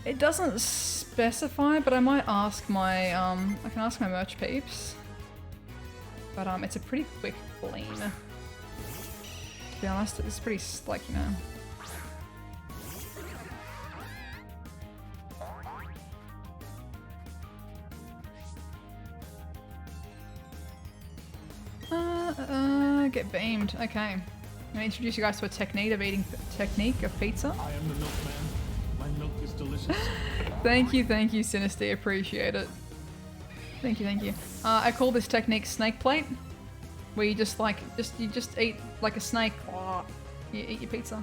It doesn't specify, but I might ask my, I can ask my merch peeps. But it's a pretty quick clean. To be honest, it's pretty, like, you know. Get beamed. Okay. I'm gonna introduce you guys to a technique of eating pizza. I am the milkman. My milk is delicious. Thank you, Sinister. Appreciate it. Thank you. I call this technique snake plate, where you just like you just eat like a snake. You eat your pizza.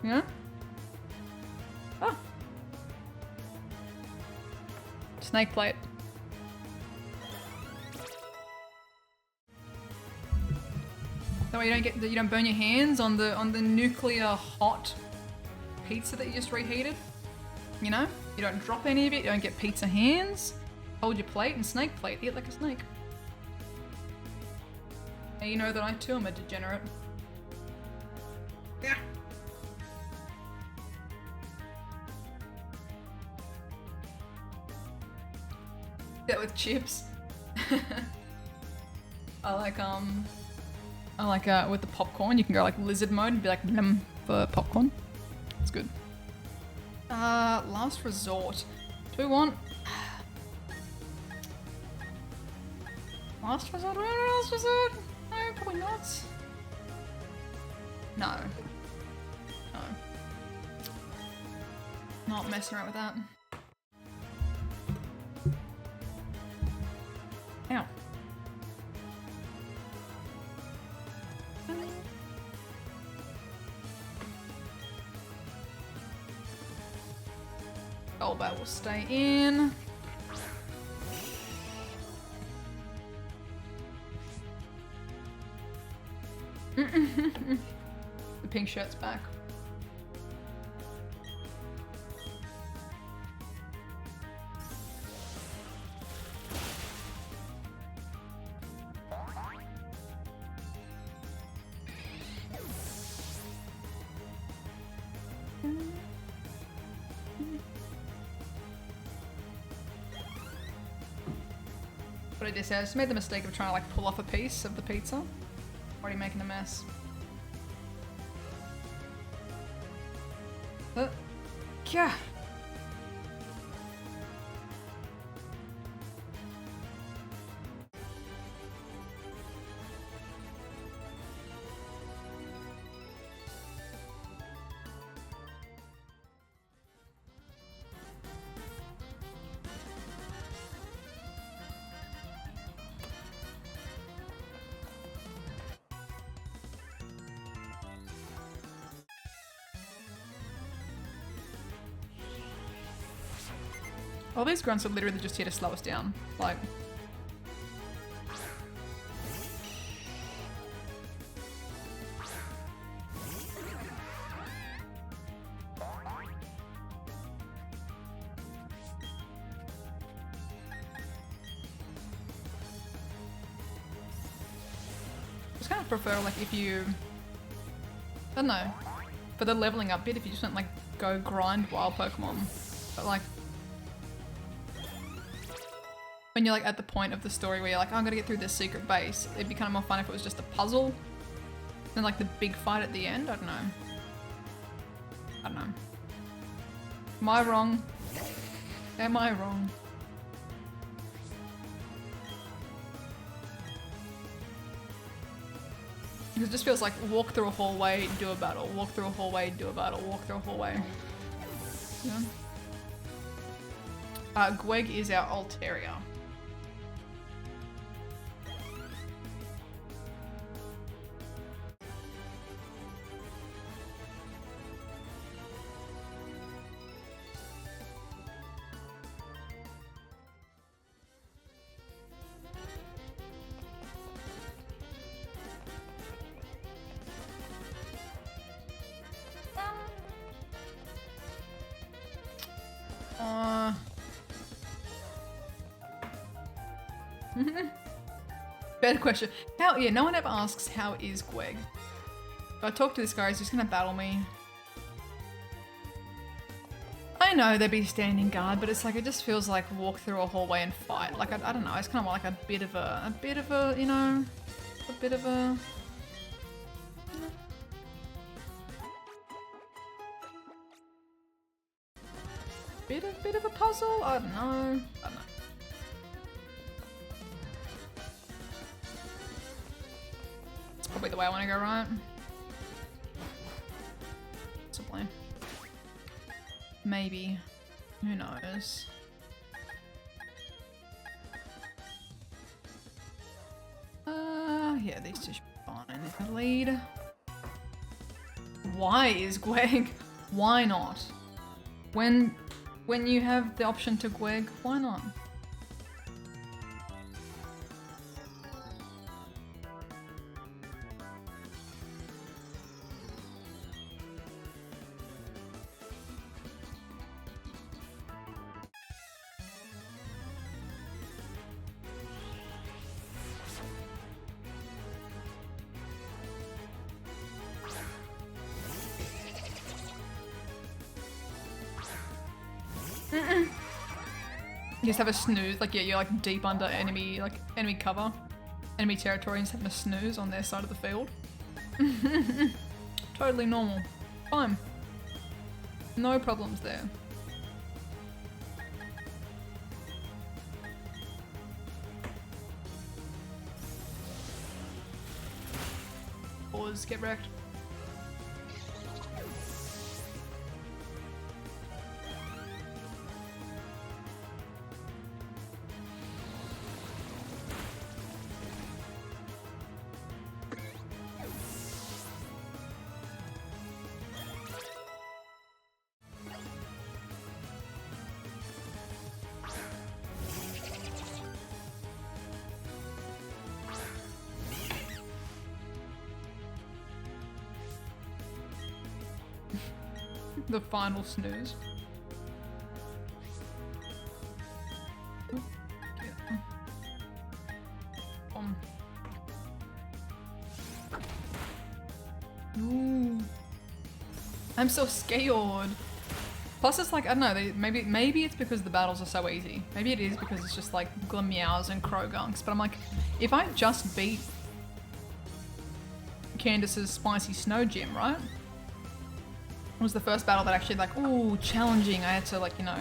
Yeah. Oh. Snake plate. That way you don't burn your hands on the nuclear hot pizza that you just reheated. You know? You don't drop any of it, you don't get pizza hands. Hold your plate and snake plate, eat like a snake. And you know that I too am a degenerate. Yeah. That with chips. I like with the popcorn, you can go like lizard mode and be like blum for popcorn. It's good. Last resort. Do we want last resort? Last resort? No, probably not. No. No. Not messing around with that. Ow. Gold bat will stay in. The pink shirt's back. What I did say, I just made the mistake of trying to like pull off a piece of the pizza. Already making a mess. Yeah. All these grunts are literally just here to slow us down. Like, I just kind of prefer like if you, I don't know, for the leveling up bit, if you just don't like go grind wild Pokemon, but like when you're like at the point of the story where you're like, oh, I'm gonna get through this secret base, it'd be kind of more fun if it was just a puzzle than like the big fight at the end. I don't know. I don't know. Am I wrong? Am I wrong? Because it just feels like walk through a hallway, do a battle, walk through a hallway, do a battle, walk through a hallway. Yeah. Gweg is our Altaria. Better question. How? Yeah, no one ever asks how is Gweg. If I talk to this guy, he's just gonna battle me. I know they'd be standing guard, but it's like it just feels like walk through a hallway and fight. Like I don't know. It's kind of like a bit of a, you know, a bit of a. Bit of a puzzle. I don't know. It's probably the way I want to go, right? Possibly. Maybe. Who knows? Yeah, these two should be fine if I lead. Why is Gweg? Why not? When you have the option to Gweg, why not? You just have a snooze, like yeah, you're like deep under enemy cover, enemy territory, and just having a snooze on their side of the field. Totally normal. Fine. No problems there. Pause, get wrecked. The final snooze. Ooh. I'm so scared. Plus it's like, I don't know, maybe it's because the battles are so easy. Maybe it is because it's just like Glemeows and Krogunks, but I'm like, if I just beat Candace's Spicy Snow Gym, right? It was the first battle that actually like, ooh, challenging. I had to like, you know,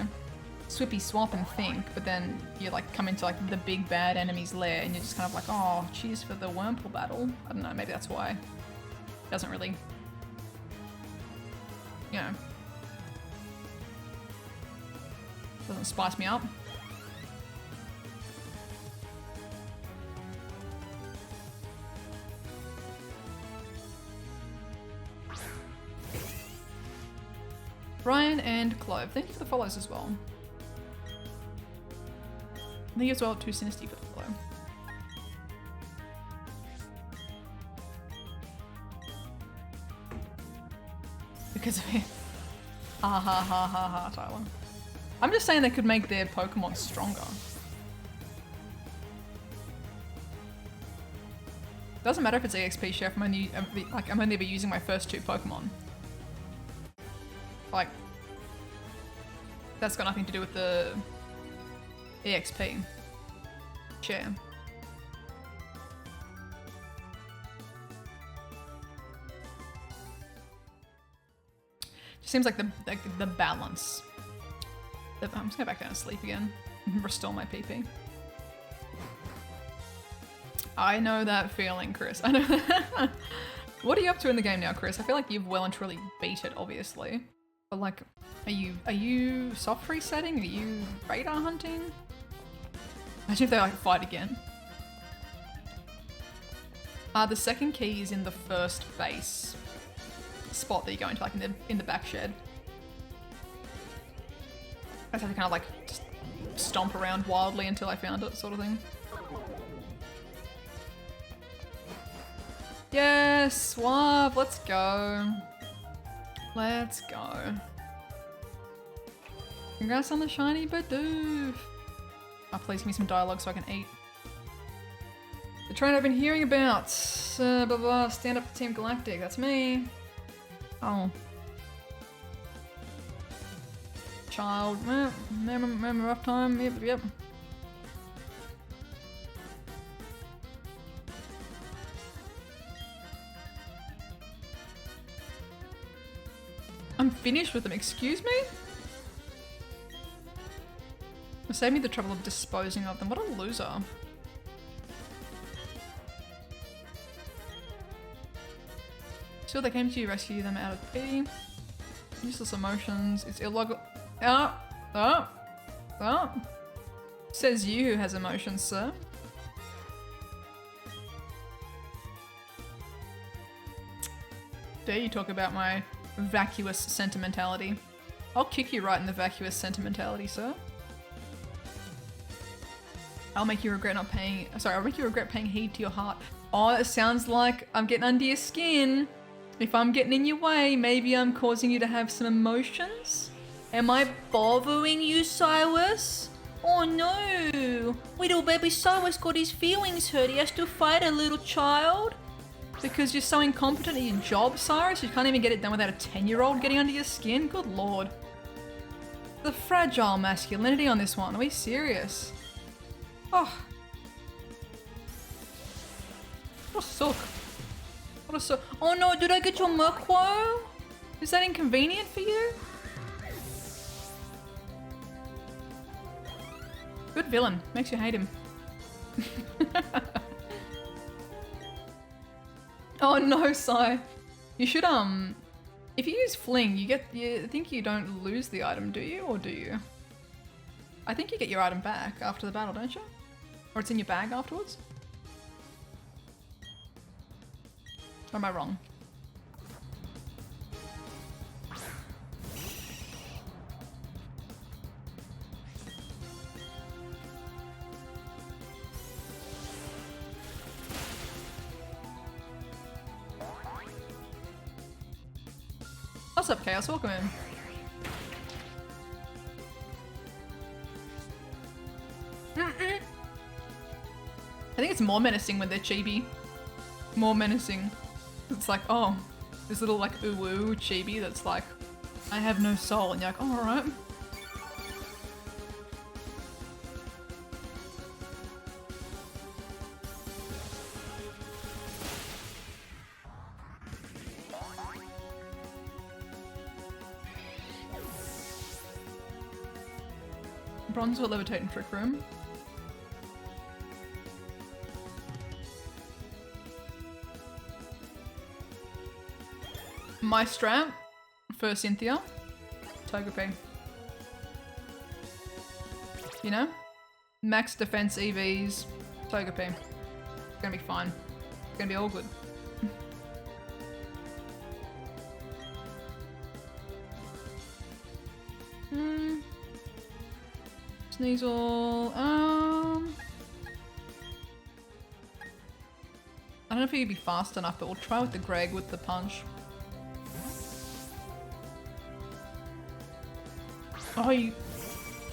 swippy swap and think, but then you like come into like the big bad enemy's lair and you're just kind of like, oh, cheers for the Wurmple battle. I don't know, maybe that's why. It doesn't really, you know, doesn't spice me up. Ryan and Clove, thank you for the follows as well. Thank you as well to Sinisty for the follow. Because of it. Ha ha ha ha ha, Tyler. I'm just saying they could make their Pokemon stronger. Doesn't matter if it's EXP Chef, I'm only ever using my first two Pokemon. Like, that's got nothing to do with the EXP share. Just seems like the balance. I'm just gonna go back down to sleep again and restore my PP. I know that feeling, Chris. I know that. What are you up to in the game now, Chris? I feel like you've well and truly beat it, obviously. But like, are you soft resetting? Are you radar hunting? Imagine if they like fight again. The second key is in the first base spot that you go into, like in the back shed. I just have to kind of like just stomp around wildly until I found it, sort of thing. Yes, Suave, let's go. Let's go. Congrats on the shiny Bidoof. Oh, please give me some dialogue so I can eat. The train I've been hearing about. Blah, blah, blah. Stand up to Team Galactic. That's me. Oh. Child. Remember rough time? Yep, yep. I'm finished with them. Excuse me? Save me the trouble of disposing of them. What a loser. So they came to you, rescue them out of pity. Useless emotions. It's illogical. Says you who has emotions, sir. Dare you talk about my vacuous sentimentality. I'll kick you right in the vacuous sentimentality, sir. I'll make you regret not paying- sorry, I'll make you regret paying heed to your heart. Oh, it sounds like I'm getting under your skin. If I'm getting in your way, maybe I'm causing you to have some emotions? Am I bothering you, Cyrus? Oh no! Little baby Cyrus got his feelings hurt. He has to fight a little child? Because you're so incompetent at your job, Cyrus? You can't even get it done without a 10-year-old getting under your skin? Good lord. The fragile masculinity on this one. Are we serious? Oh. What a suck. What a suck. Oh no, did I get your Murkrow? Is that inconvenient for you? Good villain. Makes you hate him. Oh no, Sai. You should, if you use Fling, I think you don't lose the item, do you? Or do you? I think you get your item back after the battle, don't you? Or it's in your bag afterwards? Or am I wrong? What's up, Chaos? Welcome in. I think it's more menacing when they're chibi. More menacing. It's like, oh, this little like ooh chibi that's like, I have no soul, and you're like, oh, alright. Bronze will levitate in Trick Room. My strat for Cynthia, Togepi. You know? Max defense EVs, Togepi. It's gonna be fine. It's gonna be all good. Sneasel, I don't know if he'd be fast enough, but we'll try with the Greg with the punch. Oh, you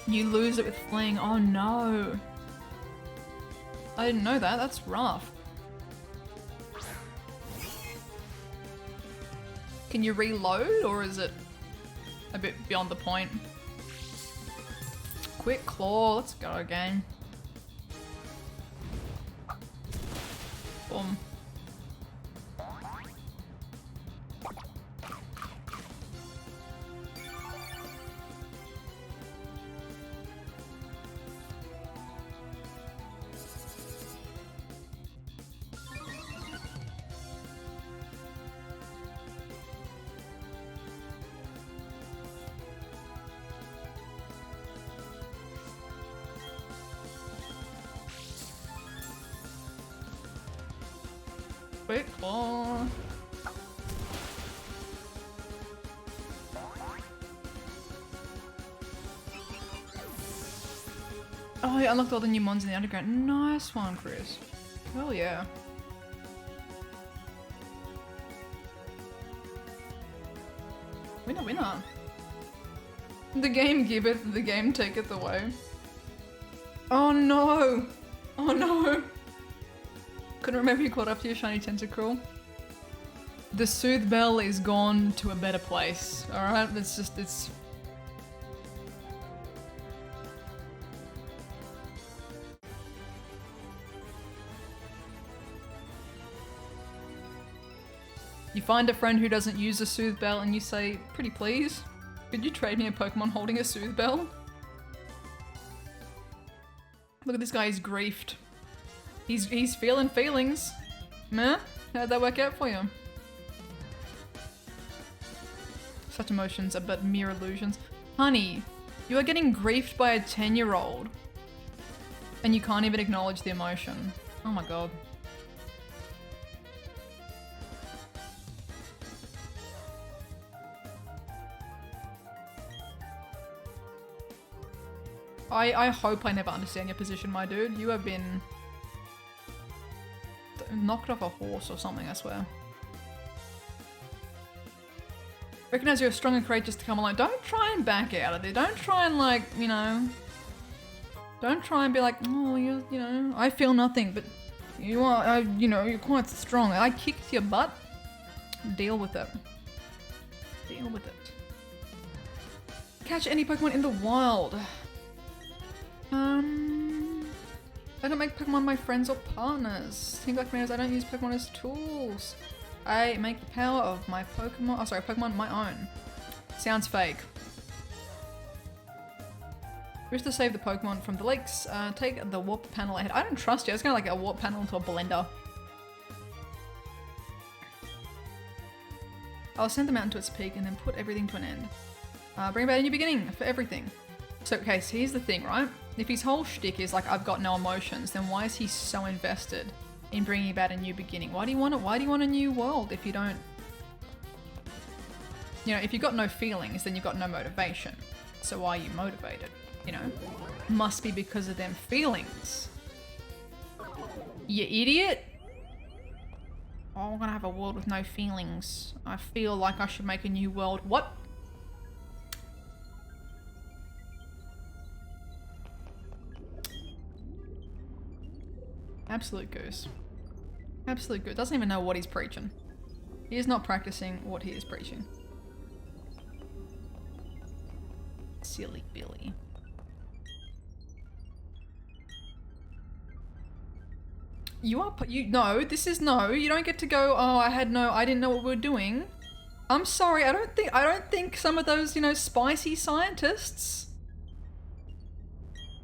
lose it with Fling. Oh no. I didn't know that. That's rough. Can you reload, or is it a bit beyond the point? Quick Claw. Let's go again. Boom. Quick Claw. Oh, I unlocked all the new mons in the underground. Nice one, Chris. Hell yeah. Winner, winner. The game giveth, the game taketh away. Oh no! Oh no! Couldn't remember you caught up to your shiny Tentacruel. The Soothe Bell is gone to a better place, alright? It's... You find a friend who doesn't use a Soothe Bell and you say, pretty please, could you trade me a Pokemon holding a Soothe Bell? Look at this guy, he's griefed. He's feeling feelings. Meh? How'd that work out for you? Such emotions are but mere illusions. Honey, you are getting griefed by a 10-year-old. And you can't even acknowledge the emotion. Oh my god. I hope I never understand your position, my dude. You have been knocked off a horse or something, I swear. Recognize you're strong and courageous to come along. Don't try and back out of there. Don't try and, like, you know... Don't try and be like, oh, you know, I feel nothing, but you are, you know, you're quite strong. I kicked your butt. Deal with it. Deal with it. Catch any Pokemon in the wild. I don't make Pokemon my friends or partners. Think like me, I don't use Pokemon as tools. I make the power of my Pokemon, Pokemon my own. Sounds fake. Wish to save the Pokemon from the lakes. Take the warp panel ahead. I don't trust you. It's kind of like a warp panel into a blender. I'll send them out into its peak and then put everything to an end. Bring about a new beginning for everything. So, okay, so here's the thing, right? If his whole shtick is like, I've got no emotions, then why is he so invested in bringing about a new beginning? Why do you want it? Why do you want a new world if you don't... You know, if you've got no feelings, then you've got no motivation. So why are you motivated? You know? Must be because of them feelings. You idiot! Oh, we're gonna have a world with no feelings. I feel like I should make a new world. What? Absolute goose. Absolute goose. Doesn't even know what he's preaching. He is not practicing what he is preaching. Silly Billy. No, this is no. You don't get to go, oh, I didn't know what we were doing. I'm sorry, I don't think some of those, you know, spicy scientists,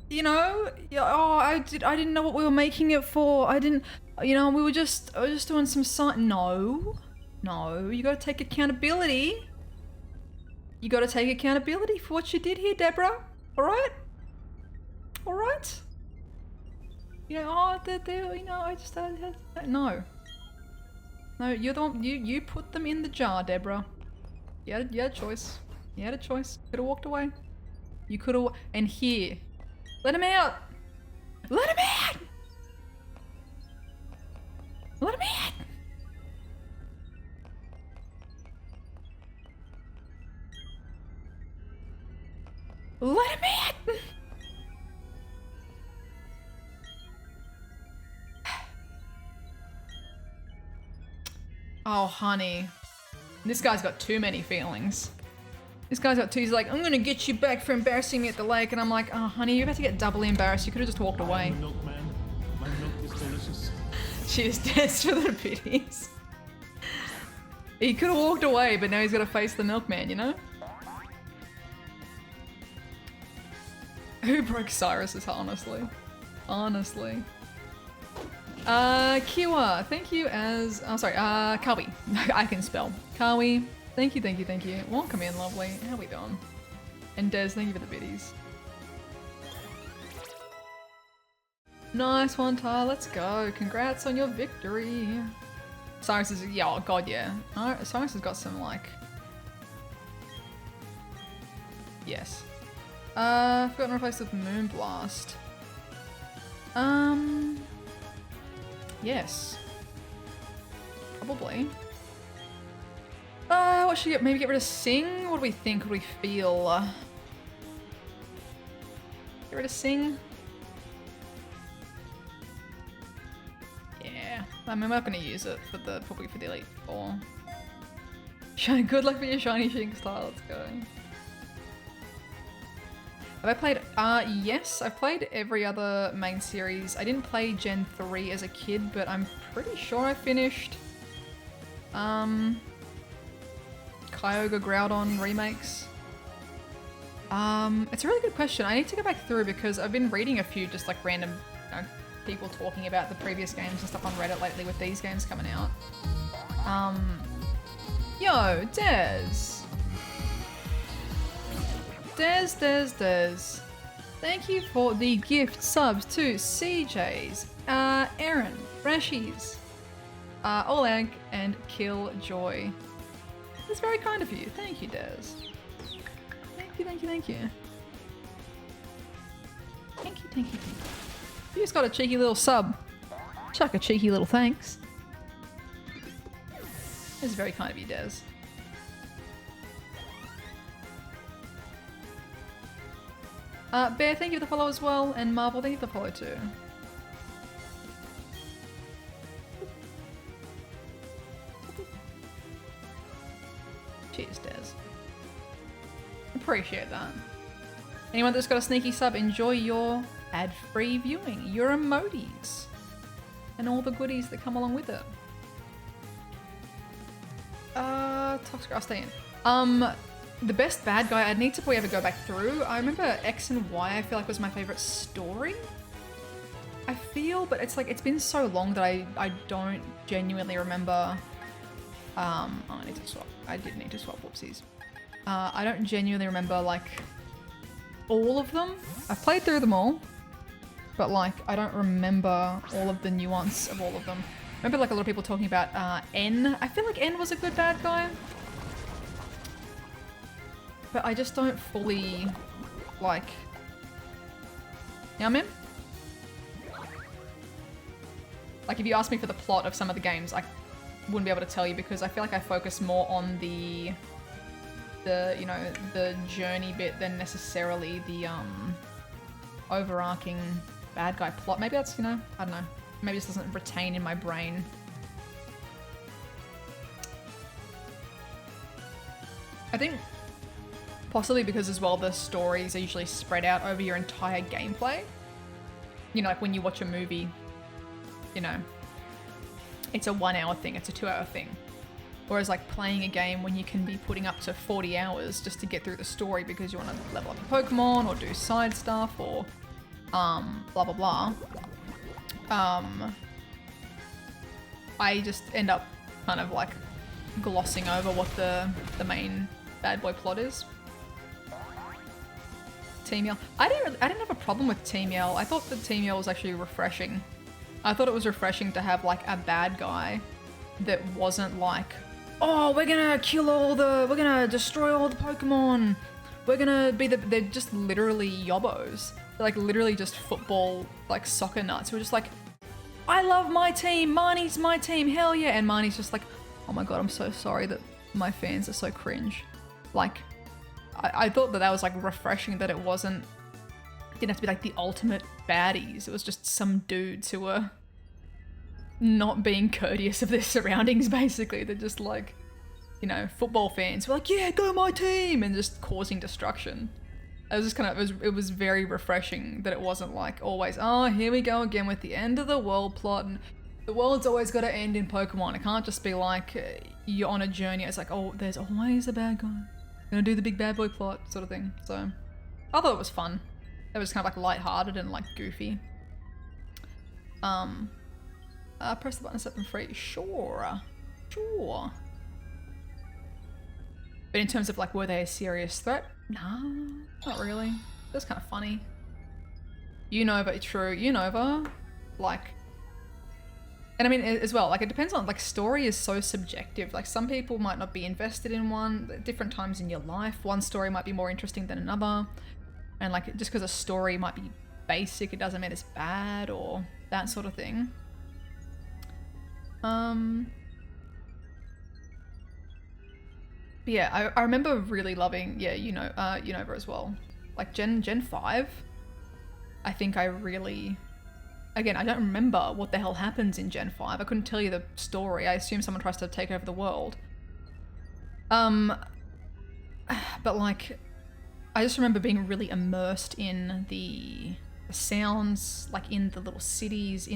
you know, oh, I didn't know what we were making it for. I didn't, you know, we were just doing some science. No, you gotta take accountability. You gotta take accountability for what you did here, Deborah. Alright? Alright? You know, oh, they're, you know, I just, no. No, you're the one, you put them in the jar, Deborah. You had a choice. You had a choice. Could have walked away. You could have, and here. Let him out! Let him out! Let him out! Let him out! Oh, honey. This guy's got too many feelings. This guy's got two. He's like, I'm gonna get you back for embarrassing me at the lake. And I'm like, oh, honey, you're about to get doubly embarrassed. You could have just walked away. I'm a milkman. My milk is delicious. She is desperate for the pities. He could have walked away, but now he's got to face the milkman, you know? Who broke Cyrus's, honestly? Honestly. Kiwa, thank you as... Oh, sorry, Kawi. I can spell. Kawi, thank you. Welcome in, lovely. How we doing? And Des, thank you for the biddies. Nice one, Ty. Let's go. Congrats on your victory. Cyrus is... Yeah, oh god, yeah. Cyrus has got some, like... Yes. Forgotten to replace with Moonblast. Yes. Probably. What should we get? Maybe get rid of Sing? What do we think? What do we feel? Get rid of Sing? Yeah. I mean, we're not going to use it for the probably for the Elite Four. Shiny, good luck for your shiny Shinx style. Let's go. Have I played? Yes, I've played every other main series. I didn't play Gen 3 as a kid, but I'm pretty sure I finished. Kyogre Groudon remakes. It's a really good question. I need to go back through because I've been reading a few just like random, you know, people talking about the previous games and stuff on Reddit lately with these games coming out. Yo, Des. Thank you for the gift subs to CJ's, Aaron, Rashies, Oleg, and Killjoy. That's very kind of you. Thank you, Des. Thank you. You just got a cheeky little sub. Chuck a cheeky little thanks. It's very kind of you, Des. Bear, thank you for the follow as well, and Marvel, thank you for the follow too. Cheers, Des. Appreciate that. Anyone that's got a sneaky sub, enjoy your ad-free viewing, your emotes, and all the goodies that come along with it. Toxic, I'll stay in. The best bad guy, I'd need to probably ever go back through. I remember X and Y, I feel like was my favorite story. I feel, but it's like, it's been so long that I don't genuinely remember. Oh, I need to swap. I did need to swap, whoopsies. I don't genuinely remember like all of them. I've played through them all, but like I don't remember all of the nuance of all of them. I remember like a lot of people talking about N. I feel like N was a good bad guy. But I just don't fully, like, you know what I mean? Like, if you ask me for the plot of some of the games, I wouldn't be able to tell you because I feel like I focus more on the you know, the journey bit than necessarily the, overarching bad guy plot. Maybe that's, you know, I don't know. Maybe this doesn't retain in my brain. I think possibly because as well the stories are usually spread out over your entire gameplay. You know, like when you watch a movie, you know, it's a 1 hour thing, it's a 2 hour thing. Whereas like playing a game when you can be putting up to 40 hours just to get through the story because you want to level up your Pokemon or do side stuff or blah blah blah. I just end up kind of like glossing over what the main bad boy plot is. Team Yell. I didn't have a problem with Team Yell. I thought the Team Yell was actually refreshing. I thought it was refreshing to have like a bad guy that wasn't like, oh, we're gonna destroy all the Pokemon. We're gonna be they're just literally yobbos. They're like literally just football, like soccer nuts who are just like, I love my team, Marnie's my team, hell yeah. And Marnie's just like, oh my god, I'm so sorry that my fans are so cringe. Like, I thought that was like refreshing that it didn't have to be like the ultimate baddies. It was just some dudes who were not being courteous of their surroundings, basically. They're just like, you know, football fans who are like, yeah, go my team, and just causing destruction. It was just kind of, it was very refreshing that it wasn't like always, oh, here we go again with the end of the world plot, and the world's always got to end in Pokemon. It can't just be like you're on a journey. It's like, oh, there's always a bad guy. Gonna do the big bad boy plot sort of thing. So I thought it was fun. It was kind of like lighthearted and like goofy. Press the button to set them free. Sure. But in terms of like, were they a serious threat? No, not really. It was kind of funny. Unova, true. Unova, like, and I mean as well, like it depends on, like story is so subjective. Like some people might not be invested in one at different times in your life. One story might be more interesting than another. And like just because a story might be basic, it doesn't mean it's bad or that sort of thing. But yeah, I remember really loving, yeah, Unova as well. Like Gen 5, I think I really again, I don't remember what the hell happens in Gen 5. I couldn't tell you the story. I assume someone tries to take over the world. But like, I just remember being really immersed in the sounds, like in the little cities,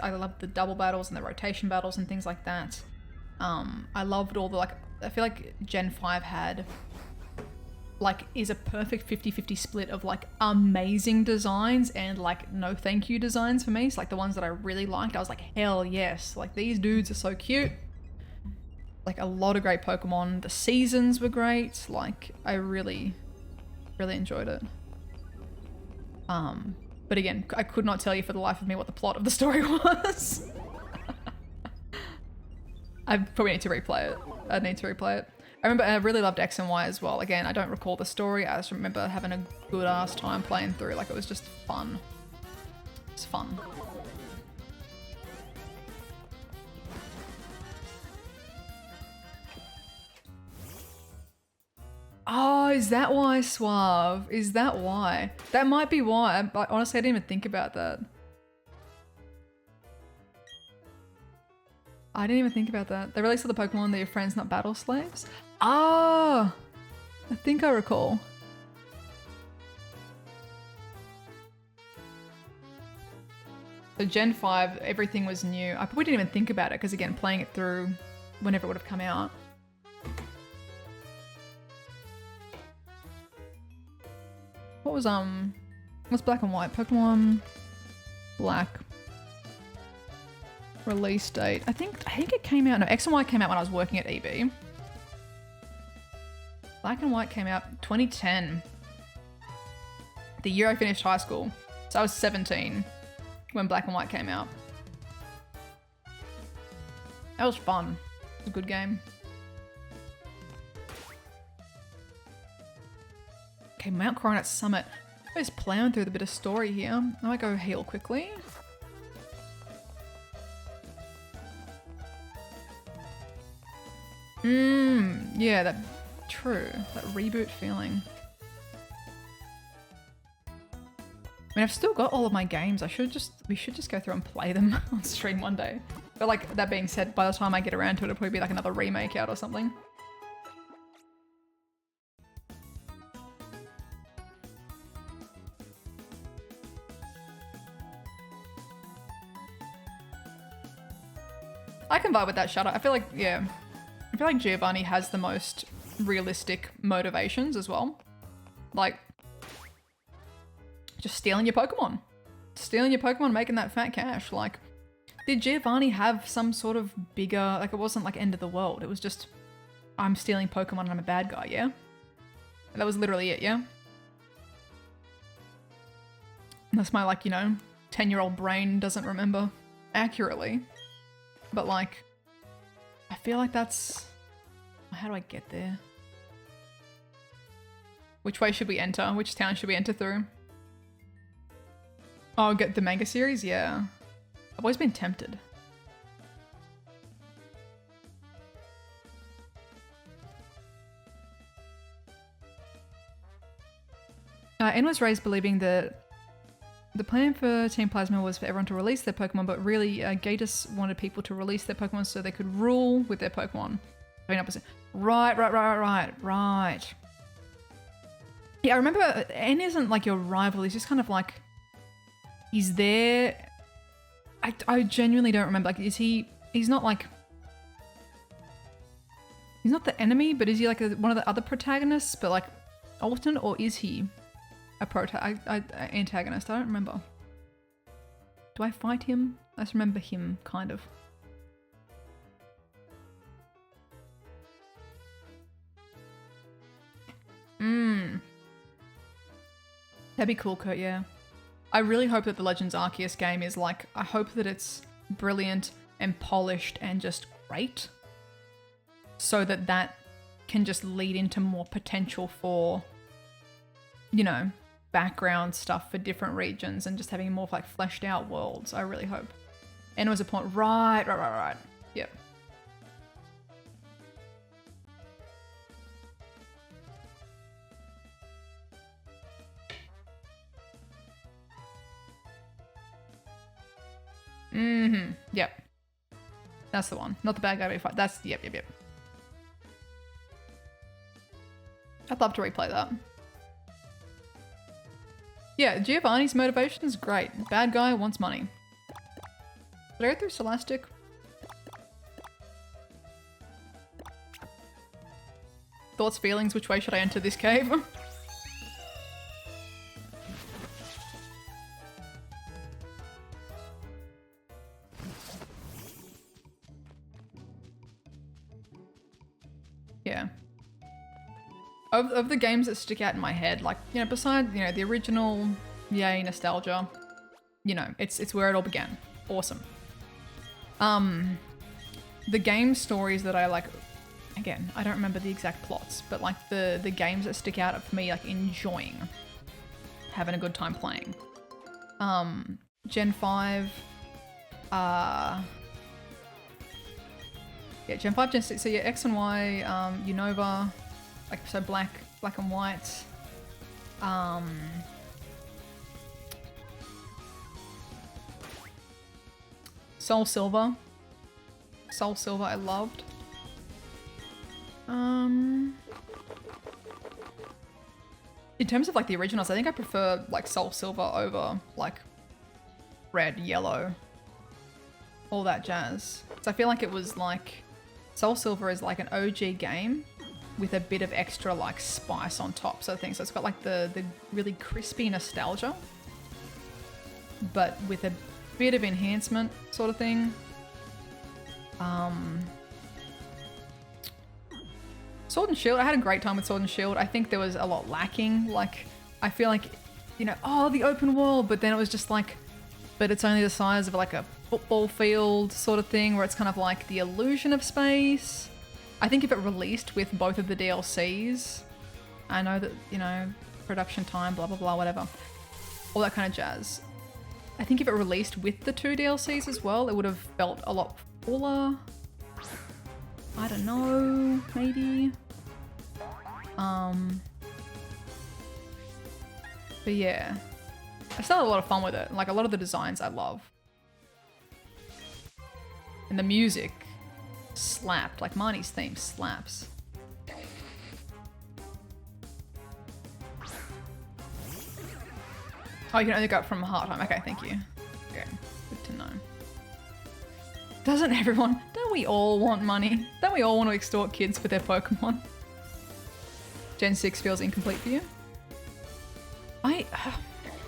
I loved the double battles and the rotation battles and things like that. I loved all the, like, I feel like Gen 5 had, like, is a perfect 50-50 split of like amazing designs and like no thank you designs for me. So like the ones that I really liked, I was like, hell yes, like these dudes are so cute. Like a lot of great Pokemon. The seasons were great. Like I really enjoyed it. But again, I could not tell you for the life of me what the plot of the story was. I probably need to replay it. I need to replay it. I remember I really loved X and Y as well. Again, I don't recall the story. I just remember having a good ass time playing through. Like it was just fun. It's fun. Oh, is that why, Suave? Is that why? That might be why. Honestly, I didn't even think about that. I didn't even think about that. They released all the Pokemon that your friends, not battle slaves? Ah! I think I recall. So Gen 5, everything was new. I probably didn't even think about it because again, playing it through whenever it would have come out. What was what's Black and White? Pokemon Black release date. I think it came out. No, X and Y came out when I was working at EB. Black and White came out 2010. The year I finished high school. So I was 17 when Black and White came out. That was fun. It was a good game. Okay, Mount Coronet Summit. I'm just plowing through the bit of story here. I might go heal quickly. Yeah, that true. That reboot feeling. I mean, I've still got all of my games. We should just go through and play them on stream one day. But like, that being said, by the time I get around to it, it'll probably be like another remake out or something. I can vibe with that Shadow. I feel like, yeah. I feel like Giovanni has the most realistic motivations as well. Like, just stealing your Pokemon. Stealing your Pokemon, making that fat cash. Like, did Giovanni have some sort of bigger, like it wasn't like end of the world. It was just, I'm stealing Pokemon and I'm a bad guy, yeah? That was literally it, yeah? Unless my, like, you know, 10-year-old brain doesn't remember accurately. But like, I feel like that's, how do I get there? Which way should we enter? Which town should we enter through? Oh, get the manga series? Yeah. I've always been tempted. N was raised believing that the plan for Team Plasma was for everyone to release their Pokemon, but really Gatus wanted people to release their Pokemon so they could rule with their Pokemon. Right. Yeah, I remember N isn't like your rival, he's just kind of like, he's there. I genuinely don't remember, like he's not like, he's not the enemy, but is he like one of the other protagonists, but like alternate, or is he a antagonist? I don't remember. Do I fight him? I just remember him, kind of. That'd be cool, Kurt, yeah. I really hope that the Legends Arceus game is like, I hope that it's brilliant and polished and just great. So that that can just lead into more potential for, you know, background stuff for different regions and just having more like fleshed out worlds. I really hope. And it was a point. Right. Yep. Mm-hmm. Yep. That's the one. Not the bad guy we fight. That's yep. I'd love to replay that. Yeah, Giovanni's motivation is great. Bad guy wants money. Did I go through Scholastic? Thoughts, feelings, which way should I enter this cave? Yeah. Of the games that stick out in my head, like, you know, besides, you know, the original, yay, nostalgia, you know, it's where it all began. Awesome. The game stories that I like, again, I don't remember the exact plots, but like the games that stick out for me, like enjoying, having a good time playing. Gen 5, yeah, Gen 5, Gen 6, so yeah, X and Y, Unova, like, so black and white. Soul Silver I loved. In terms of like the originals, I think I prefer like Soul Silver over like Red, Yellow, all that jazz. So I feel like it was like Soul Silver is like an OG game with a bit of extra like spice on top sort of thing. So it's got like the really crispy nostalgia, but with a bit of enhancement sort of thing. Sword and Shield, I had a great time with Sword and Shield. I think there was a lot lacking. Like, I feel like, you know, oh, the open world, but then it was just like, but it's only the size of like a football field sort of thing, where it's kind of like the illusion of space. I think if it released with both of the DLCs, I know that, you know, production time, blah, blah, blah, whatever, all that kind of jazz. I think if it released with the 2 DLCs as well, it would have felt a lot fuller. I don't know, maybe. But yeah, I still had a lot of fun with it. Like, a lot of the designs I love. And the music slapped. Like, Marnie's theme slaps. Oh, you can only go up from heart time. Okay, thank you. Okay, good to know. Doesn't everyone? Don't we all want money? Don't we all want to extort kids with their Pokemon? Gen 6 feels incomplete for you?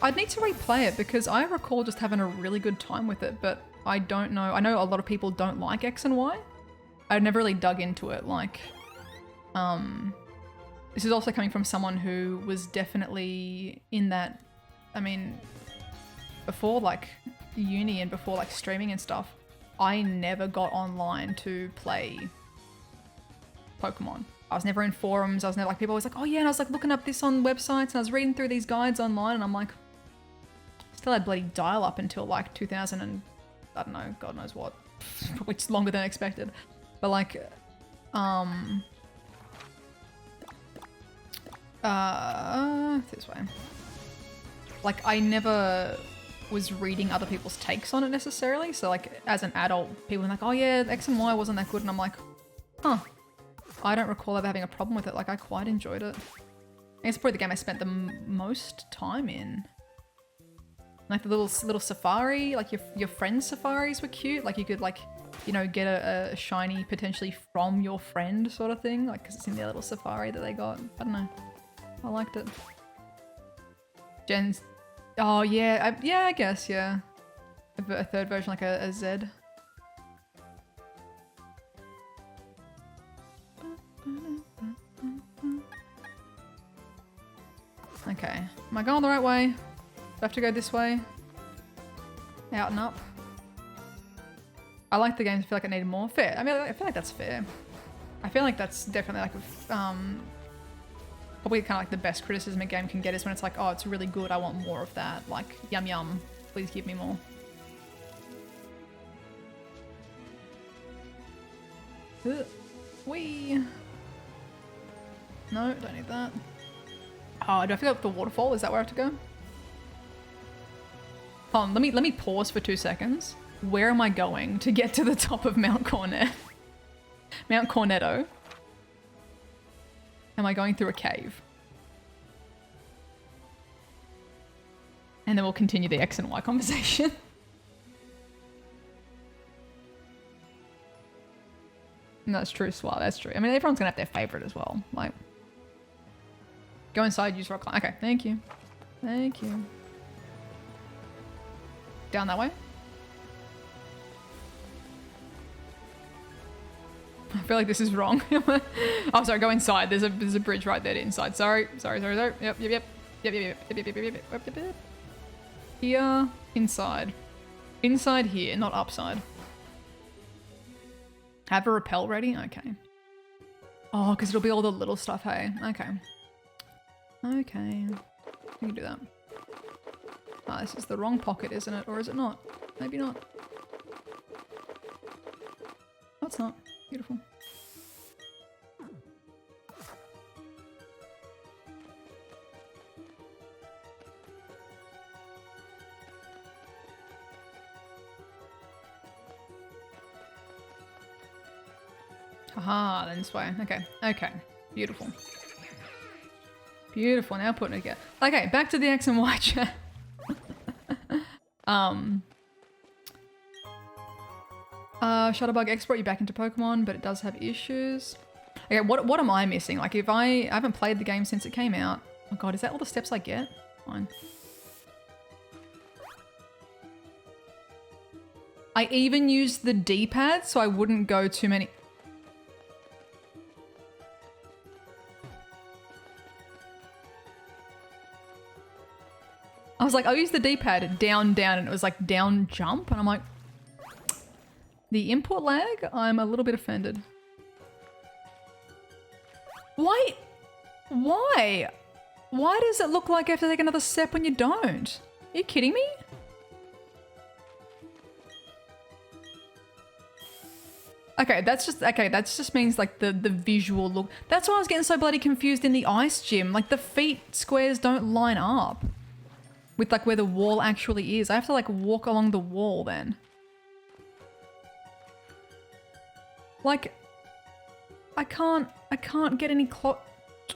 I'd need to replay it because I recall just having a really good time with it, but I don't know. I know a lot of people don't like X and Y. I've never really dug into it. Like, this is also coming from someone who was definitely in that, I mean, before like uni and before like streaming and stuff, I never got online to play Pokemon. I was never in forums. I was never like, people always like, oh yeah, and I was like looking up this on websites and I was reading through these guides online and I'm like, still had bloody dial up until like 2000 and I don't know, God knows what, probably longer than expected. But like, this way. Like, I never was reading other people's takes on it necessarily. So like, as an adult, people were like, oh yeah, X and Y wasn't that good. And I'm like, huh. I don't recall ever having a problem with it. Like, I quite enjoyed it. I think it's probably the game I spent the most time in. Like the little safari, like your friend's safaris were cute. Like you could like, you know, get a shiny potentially from your friend sort of thing. Like, cause it's in their little safari that they got. I don't know. I liked it. Jen's, oh yeah, I guess, yeah. A third version, like a Z. Okay, am I going the right way? Do I have to go this way? Out and up? I like the games, I feel like I needed more. Fair, I mean, I feel like that's fair. I feel like that's definitely like, probably kind of like the best criticism a game can get is when it's like, oh, it's really good, I want more of that. Like, yum yum, please give me more. Whee! No, don't need that. Oh, do I have to go up the waterfall? Is that where I have to go? Hold on, let me pause for 2 seconds Where am I going to get to the top of Mount Cornet? Mount Cornetto. Am I going through a cave? And then we'll continue the X and Y conversation. No, that's true, Swell. That's true. I mean, everyone's gonna have their favorite as well. Like, go inside, use rock climb. Okay, thank you. Thank you. Down that way? I feel like this is wrong. Oh, sorry, go inside. There's a bridge right there to inside. Sorry. Yep. Here, inside. Inside here, not upside. Have a rappel ready? Okay. Oh, because it'll be all the little stuff, hey? Okay. Okay. We can do that. Ah, this is the wrong pocket, isn't it? Or is it not? Maybe not. No, it's not. Beautiful. Aha, then this way. Okay. Okay. Beautiful. Beautiful. Now putting it together. Okay, back to the X and Y chat. Shutterbug X brought you back into Pokemon, but it does have issues. Okay, what am I missing? Like, if I haven't played the game since it came out. Oh god, is that all the steps I get? Fine. I even used the D-pad so I wouldn't go too many... I was like, I'll use the D-pad down, down, and it was like down, jump, and I'm like, the input lag? I'm a little bit offended. Why? Why? Why does it look like you have to take another step when you don't? Are you kidding me? Okay, that just means like the visual look. That's why I was getting so bloody confused in the ice gym. Like the feet squares don't line up with like where the wall actually is. I have to like walk along the wall then. Like, I can't get any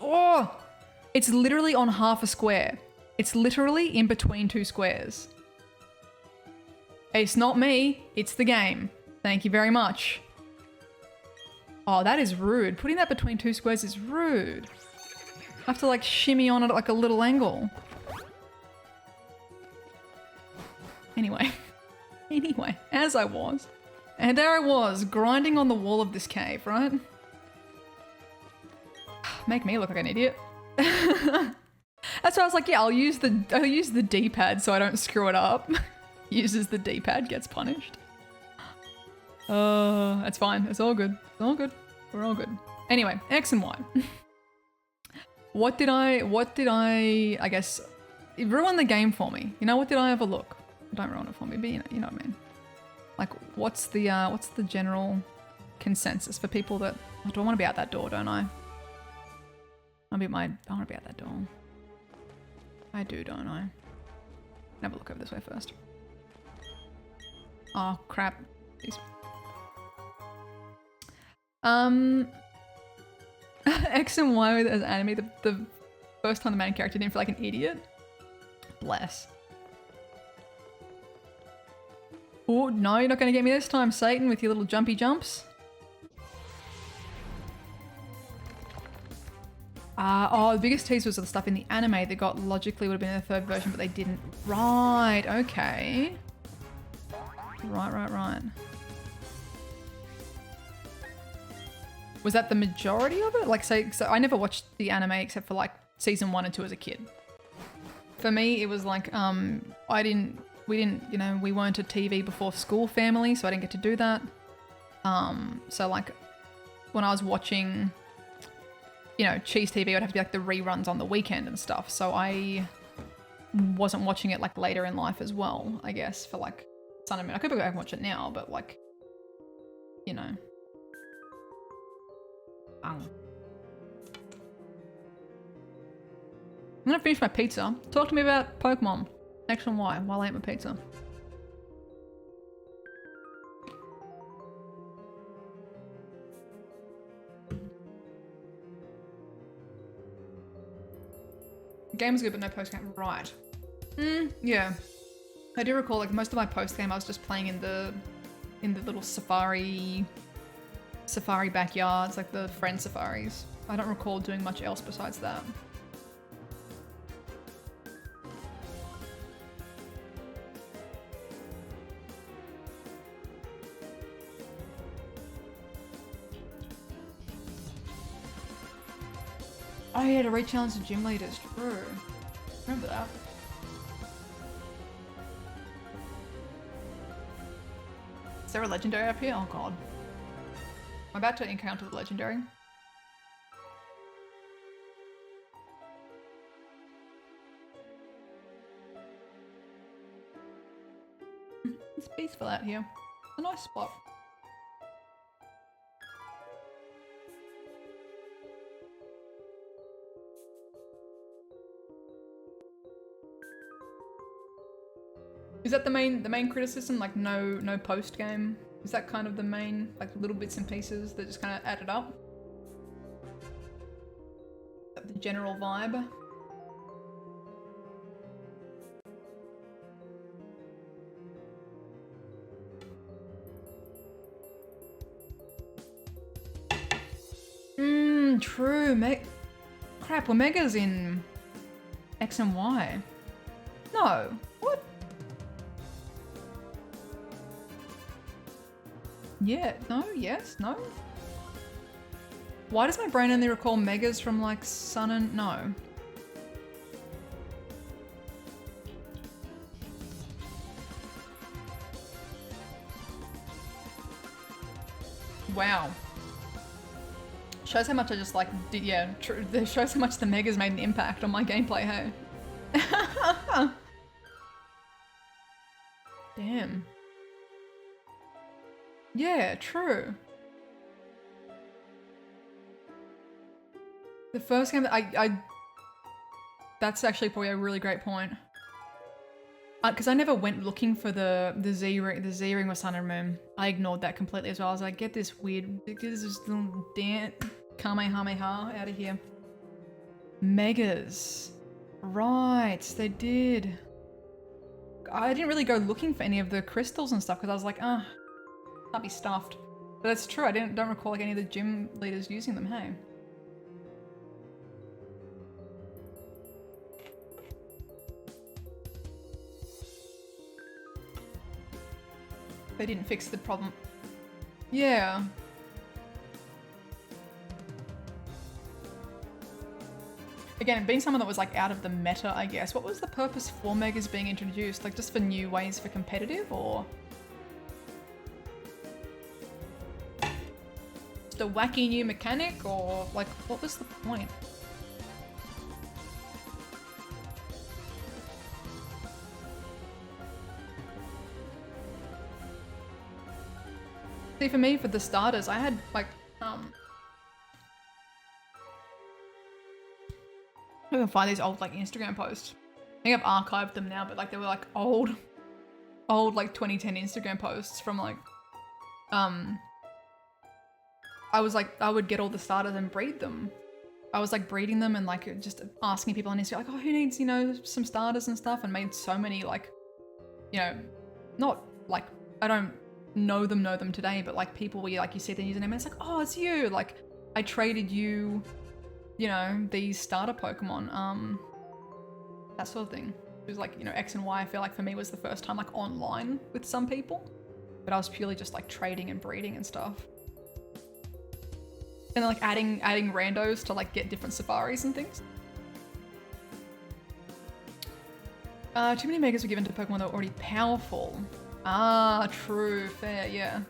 oh! It's literally on half a square. It's literally in between two squares. It's not me, it's the game. Thank you very much. Oh, that is rude. Putting that between two squares is rude. I have to like shimmy on it at like a little angle. Anyway. Anyway, as I was. And there I was, grinding on the wall of this cave, right? Make me look like an idiot. That's why I was like, yeah, I'll use the D-pad so I don't screw it up. Uses the D-pad, gets punished. That's fine. It's all good. It's all good. We're all good. Anyway, X and Y. What did I guess, it ruined the game for me. You know, what did I overlook? Don't ruin it for me, but you know what I mean. Like, what's the general consensus for people that, oh, do I want to be out that door, don't I? I want to be out that door. I do, don't I? Have a look over this way first. Oh, crap. Jeez. X and Y as anime, the first time the main character didn't feel like an idiot. Bless. Oh, no, you're not going to get me this time, Satan, with your little jumpy jumps. Oh, the biggest tease was the stuff in the anime that got logically would have been in the third version, but they didn't. Right, okay. Right. Was that the majority of it? Like, so I never watched the anime except for like season 1 and 2 as a kid. For me, it was like, we weren't a TV before school family, so I didn't get to do that. So like when I was watching, Cheese TV, I'd have to be like the reruns on the weekend and stuff. So I wasn't watching it like later in life as well, I guess, for like Sun and Moon. I could go back and watch it now, but like, I'm gonna finish my pizza. Talk to me about Pokemon X and Y while I eat my pizza. Game was good, but no post-game. Right. Yeah. I do recall, like, most of my post-game I was just playing in the little safari backyards, like the friend safaris. I don't recall doing much else besides that. Oh yeah, to re-challenge the gym leaders, true. Remember that. Is there a legendary up here? Oh god. I'm about to encounter the legendary. It's peaceful out here. It's a nice spot. Is that the main criticism? Like no post game? Is that kind of the main, like, little bits and pieces that just kind of added up? The general vibe? True. Crap, were Megas in X and Y? No. What? Yeah, no, yes, no? Why does my brain only recall Megas from, like, Sun and... No. Wow. Shows how much I just, like, did, yeah, true. It shows how much the Megas made an impact on my gameplay, hey? Damn. Yeah, true. The first game that that's actually probably a really great point. Because I never went looking for the Z-ring with Sun and Moon. I ignored that completely as well. I was like, get this weird, get this little dance, Kamehameha out of here. Megas. Right, they did. I didn't really go looking for any of the crystals and stuff because I was like, ah, can't be stuffed. But that's true, I don't recall like any of the gym leaders using them, hey? They didn't fix the problem. Yeah. Again, being someone that was like out of the meta, I guess, what was the purpose for Megas being introduced? Like just for new ways for competitive, or? Just a wacky new mechanic, or like what was the point? See, for me, for the starters, I had like, I can find these old like Instagram posts. I think I've archived them now, but like they were like old like 2010 Instagram posts from like, I would get all the starters and breed them. I was like breeding them and like just asking people on Instagram like, oh, who needs, you know, some starters and stuff, and made so many like, you know, not like, I don't know them today, but like people where you like you see their username and it's like, oh, it's you, like I traded you, you know, these starter Pokemon, that sort of thing. It was like, you know, X and Y, I feel like for me was the first time like online with some people, but I was purely just like trading and breeding and stuff, and then like adding randos to like get different safaris and things. Too many Megas were given to Pokemon that were already powerful. Ah, true, fair, yeah.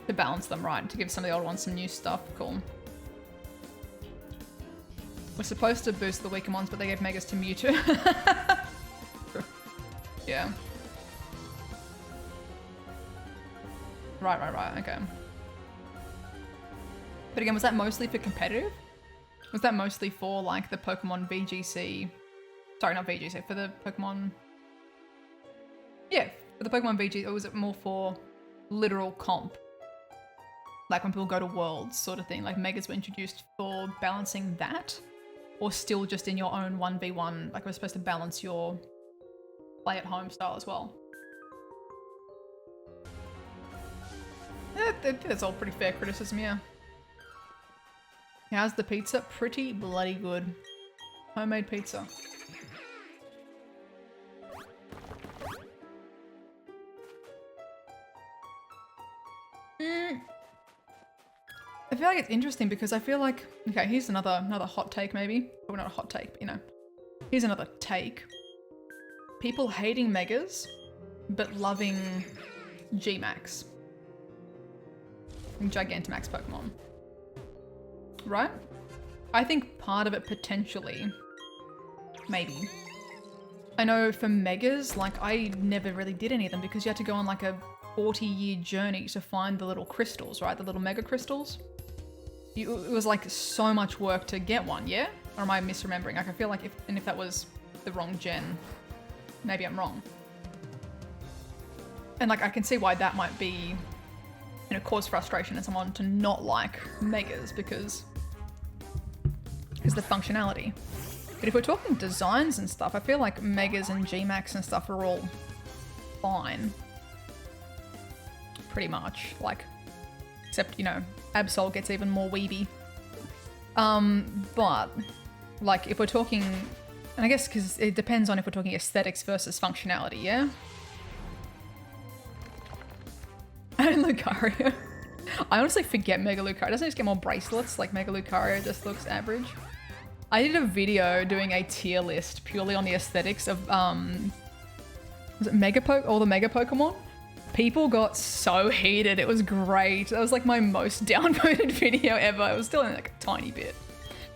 To balance them, right, to give some of the old ones some new stuff, cool. We're supposed to boost the weaker ones, but they gave Megas to Mewtwo. Yeah. Right, okay. But again, was that mostly for competitive? Was that mostly for like the Pokemon VGC? Sorry, not VGC, for the Pokemon... Yeah, for the Pokemon VGC, or was it more for literal comp? Like when people go to Worlds sort of thing, like Megas were introduced for balancing that, or still just in your own 1v1, like we're supposed to balance your play at home style as well. Yeah, that's all pretty fair criticism, yeah. How's the pizza? Pretty bloody good. Homemade pizza. I feel like it's interesting because I feel like, okay, here's another hot take maybe. Well, not a hot take, but you know. Here's another take. People hating Megas, but loving G-Max. Gigantamax Pokemon. Right? I think part of it potentially, maybe. I know for Megas, like I never really did any of them because you had to go on like a 40-year journey to find the little crystals, right? The little Mega Crystals. It was like so much work to get one, yeah? Or am I misremembering? Like I feel like if that was the wrong gen, maybe I'm wrong. And like I can see why that might be, you know, cause frustration in someone to not like Megas because the functionality. But if we're talking designs and stuff, I feel like Megas and G-Max and stuff are all fine. Pretty much, like, except, you know, Absol gets even more weeby. But, like, if we're talking, and I guess because it depends on if we're talking aesthetics versus functionality, yeah? And Lucario. I honestly forget Mega Lucario. Doesn't it just get more bracelets? Like, Mega Lucario just looks average. I did a video doing a tier list purely on the aesthetics of, was it all the Mega Pokemon? People got so heated. It was great. That was like my most downvoted video ever. It was still in like a tiny bit,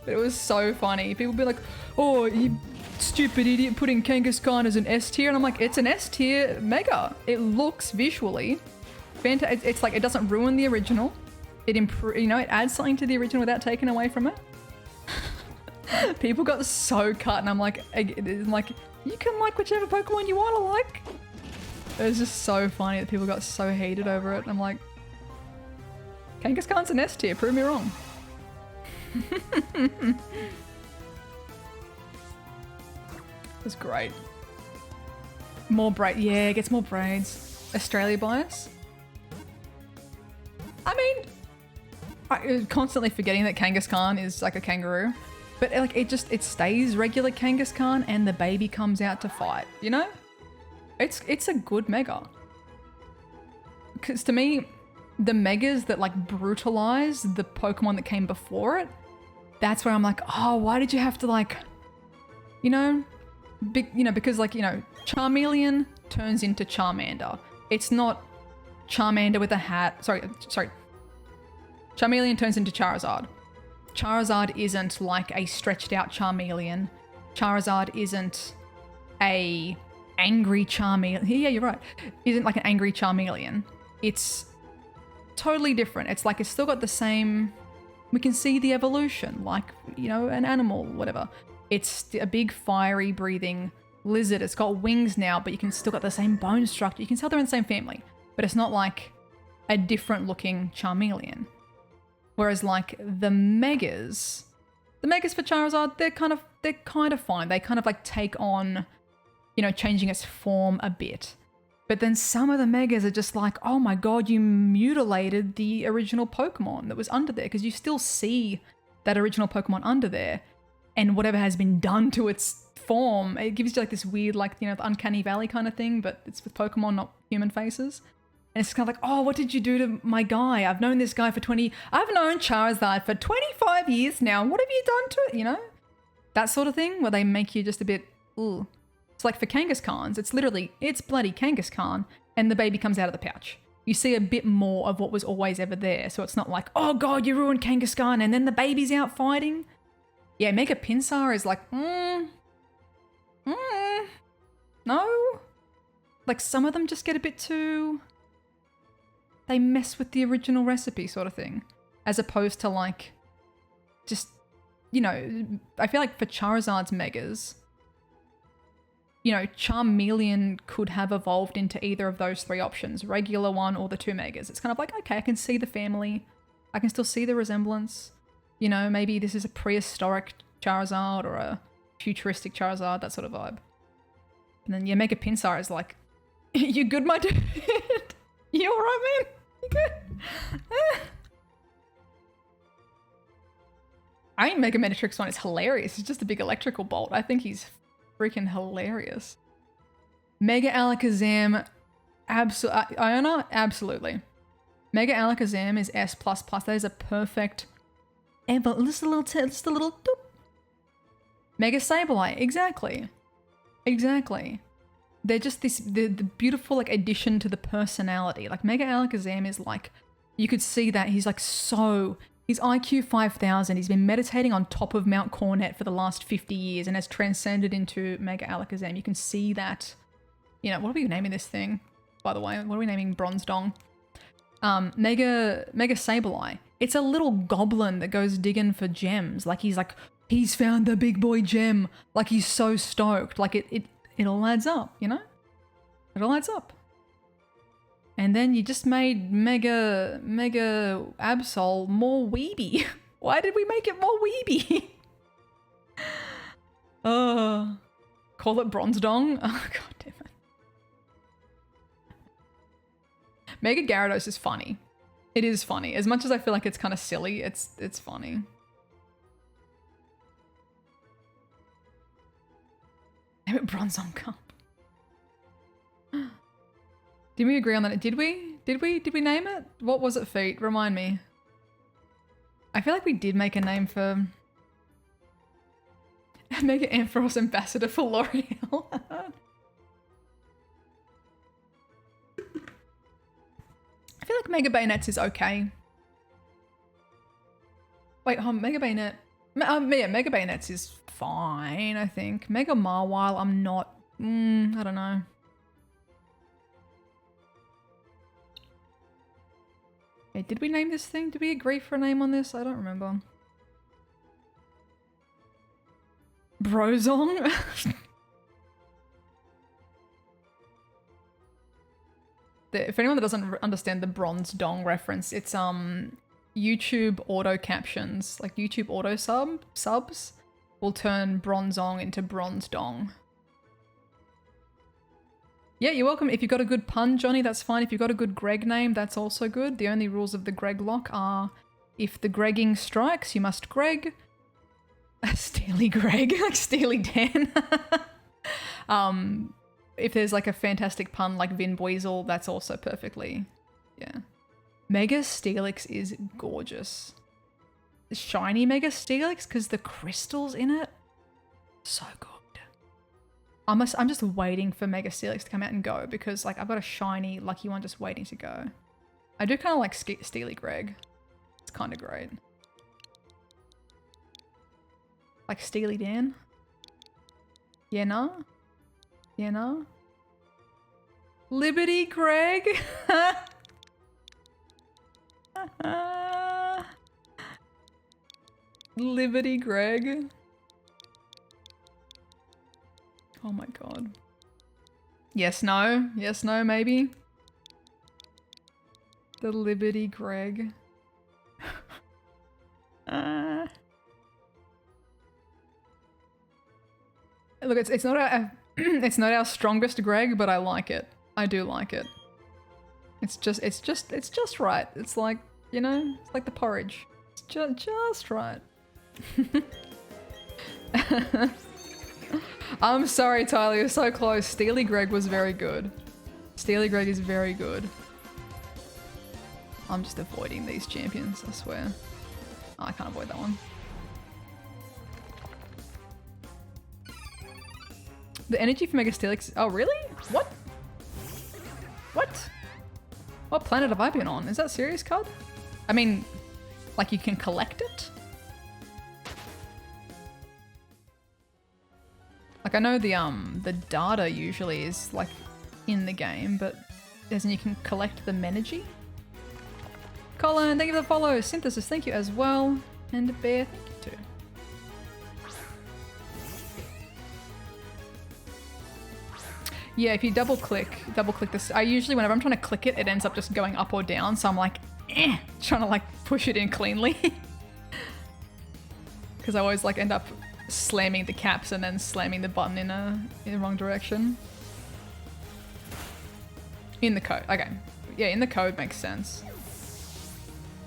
but it was so funny. People be like, oh, you stupid idiot putting Kangaskhan as an S tier. And I'm like, it's an S tier Mega. It looks visually fantastic. It's like, it doesn't ruin the original. It you know, it adds something to the original without taking away from it. People got so cut and I'm like, you can like whichever Pokemon you want to like. It was just so funny that people got so heated over it. And I'm like, Kangaskhan's an S tier, prove me wrong. It was great. More braid, yeah, it gets more braids. Australia bias. I mean, I'm constantly forgetting that Kangaskhan is like a kangaroo. But like it stays regular Kangaskhan and the baby comes out to fight, you know? It's a good Mega. Because to me, the Megas that like brutalize the Pokemon that came before it, that's where I'm like, oh, why did you have to like, you know, because like, you know, Charmeleon turns into Charmander. It's not Charmander with a hat. Sorry. Charmeleon turns into Charizard. Charizard isn't like a stretched out Charmeleon. Charizard isn't a angry Charmeleon. Yeah, you're right. Isn't like an angry Charmeleon. It's totally different. It's like it's still got the same, we can see the evolution, like, you know, an animal, whatever. It's a big fiery breathing lizard. It's got wings now, but you can still got the same bone structure. You can tell they're in the same family, but it's not like a different looking Charmeleon. Whereas like the Megas for Charizard, they're kind of fine. They kind of like take on, you know, changing its form a bit. But then some of the Megas are just like, oh my god, you mutilated the original Pokemon that was under there, because you still see that original Pokemon under there, and whatever has been done to its form, it gives you like this weird, like, you know, the uncanny valley kind of thing, but it's with Pokemon, not human faces. And it's kind of like, oh, what did you do to my guy? I've known this guy for I've known Charizard for 25 years now. What have you done to it? You know? That sort of thing where they make you just a bit, ooh. It's like for Kangaskhan's, it's bloody Kangaskhan, and the baby comes out of the pouch. You see a bit more of what was always ever there. So it's not like, oh god, you ruined Kangaskhan and then the baby's out fighting. Yeah, Mega Pinsir is like, no. Like some of them just get a bit too, they mess with the original recipe sort of thing. As opposed to like, just, you know, I feel like for Charizard's Megas, you know, Charmeleon could have evolved into either of those three options, regular one or the two Megas. It's kind of like, okay, I can see the family I can still see the resemblance. You know, maybe this is a prehistoric Charizard or a futuristic Charizard, that sort of vibe. And then yeah, Mega Pinsir is like, you good, my dude? You alright, man? You good? I think Mega Metatrix one is hilarious. He's just a big electrical bolt. I think he's freaking hilarious. Mega Alakazam, Iona, absolutely. Mega Alakazam is S++. That is a perfect, just a little doop. Mega Sableye, exactly. Exactly. They're just the beautiful like addition to the personality. Like Mega Alakazam is like, you could see that he's like he's IQ 5000. He's been meditating on top of Mount Cornet for the last 50 years and has transcended into Mega Alakazam. You can see that, you know, what are we naming this thing? By the way, what are we naming Bronze Dong? Mega Sableye. It's a little goblin that goes digging for gems. Like he's found the big boy gem. Like he's so stoked. Like it all adds up, you know? It all adds up. And then you just made Mega Absol more weeby. Why did we make it more weeby? Call it Bronze Dong? Oh, god damn it. Mega Gyarados is funny. It is funny. As much as I feel like it's kind of silly, it's funny. Name it Bronze Dong Cup. Did we agree on that? Did we name it? What was it, Feet? Remind me. I feel like we did make a name for Mega Ampharos Ambassador for L'Oreal. I feel like Mega Bayonets is okay. Wait, Mega Bayonet. Yeah, Mega Bayonets is fine, I think. Mega Mawile, I'm not. I don't know. Wait, did we name this thing? Did we agree for a name on this? I don't remember. Brozong? If anyone that doesn't understand the Bronze Dong reference, it's YouTube auto captions, like YouTube auto subs will turn Bronzong into Bronze Dong. Yeah, you're welcome. If you got a good pun, Johnny, that's fine. If you got a good Greg name, that's also good. The only rules of the Greg lock are if the Gregging strikes, you must Greg. Steely Greg, like Steely Dan. If there's like a fantastic pun like Vin Boisel, that's also perfectly, yeah. Mega Steelix is gorgeous. The shiny Mega Steelix, because the crystals in it, so good. I'm just waiting for Mega Steelix to come out and go because like I've got a shiny lucky one just waiting to go. I do kind of like Steely Greg. It's kind of great. Like Steely Dan. Yeah, no? Yeah, no? Liberty Greg? Liberty Greg? Oh my god. Yes, no? Yes, no, maybe? The Liberty Greg. Look, it's not it's not our strongest Greg, but I like it. I do like it. It's just right. It's like, you know, it's like the porridge. It's just right. I'm sorry, Tyler, you're so close. Steely Greg was very good. Steely Greg is very good. I'm just avoiding these champions, I swear. Oh, I can't avoid that one. The energy for Mega Steelix. Oh, really? What? What? What planet have I been on? Is that serious, Cud? I mean, like you can collect it? Like I know the data usually is like in the game, but as in you can collect the Menergy. Colin, thank you for the follow. Synthesis, thank you as well. And Bear, thank you too. Yeah, if you double click this, I usually, whenever I'm trying to click it, it ends up just going up or down. So I'm like, trying to like push it in cleanly. Because I always like end up slamming the caps and then slamming the button in the wrong direction. In the code, okay. Yeah, in the code makes sense.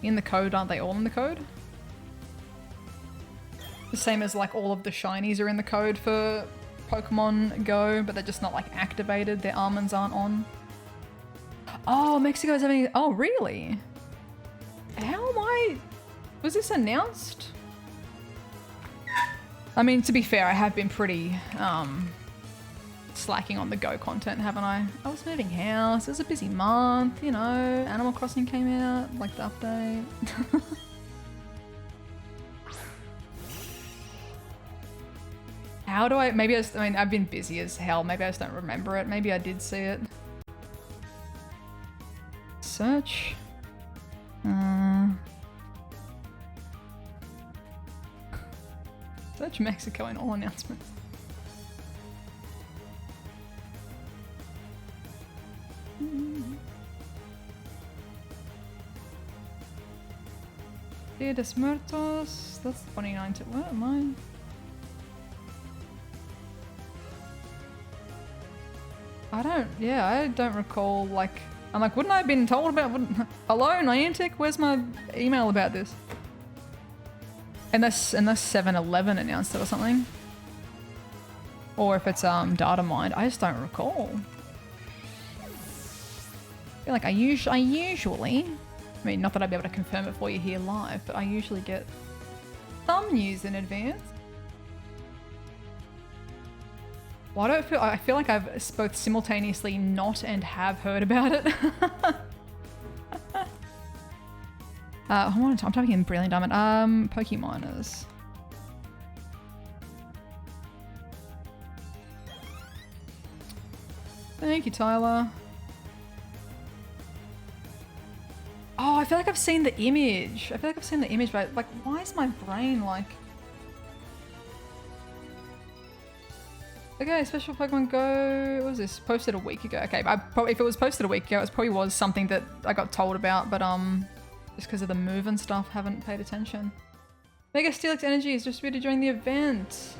In the code, aren't they all in the code? The same as like all of the shinies are in the code for Pokemon Go, but they're just not like activated. Their almonds aren't on. Oh, Mexico's having, oh really? How am I, was this announced? I mean, to be fair, I have been pretty slacking on the Go content, haven't I? I was moving house, it was a busy month, you know, Animal Crossing came out, like the update. How do I, maybe I mean, I've been busy as hell, maybe I just don't remember it, maybe I did see it. Search. Search Mexico in all announcements. Dia de Muertos, that's 29 to, what am I? I don't recall, like, I'm like, wouldn't I have been told about, hello Niantic, where's my email about this? Unless 7-Eleven announced it or something. Or if it's data mined, I just don't recall. I feel like I usually, I mean, not that I'd be able to confirm it for you here live, but I usually get some news in advance. Well, I feel like I've both simultaneously not and have heard about it. I'm typing in Brilliant Diamond. Pokemoners. Thank you, Tyler. Oh, I feel like I've seen the image. But like, why is my brain like... Okay, special Pokemon Go. What was this? Posted a week ago. Okay, if it was posted a week ago, it probably was something that I got told about, but just because of the move and stuff, haven't paid attention. Mega Steelix Energy is distributed during the event.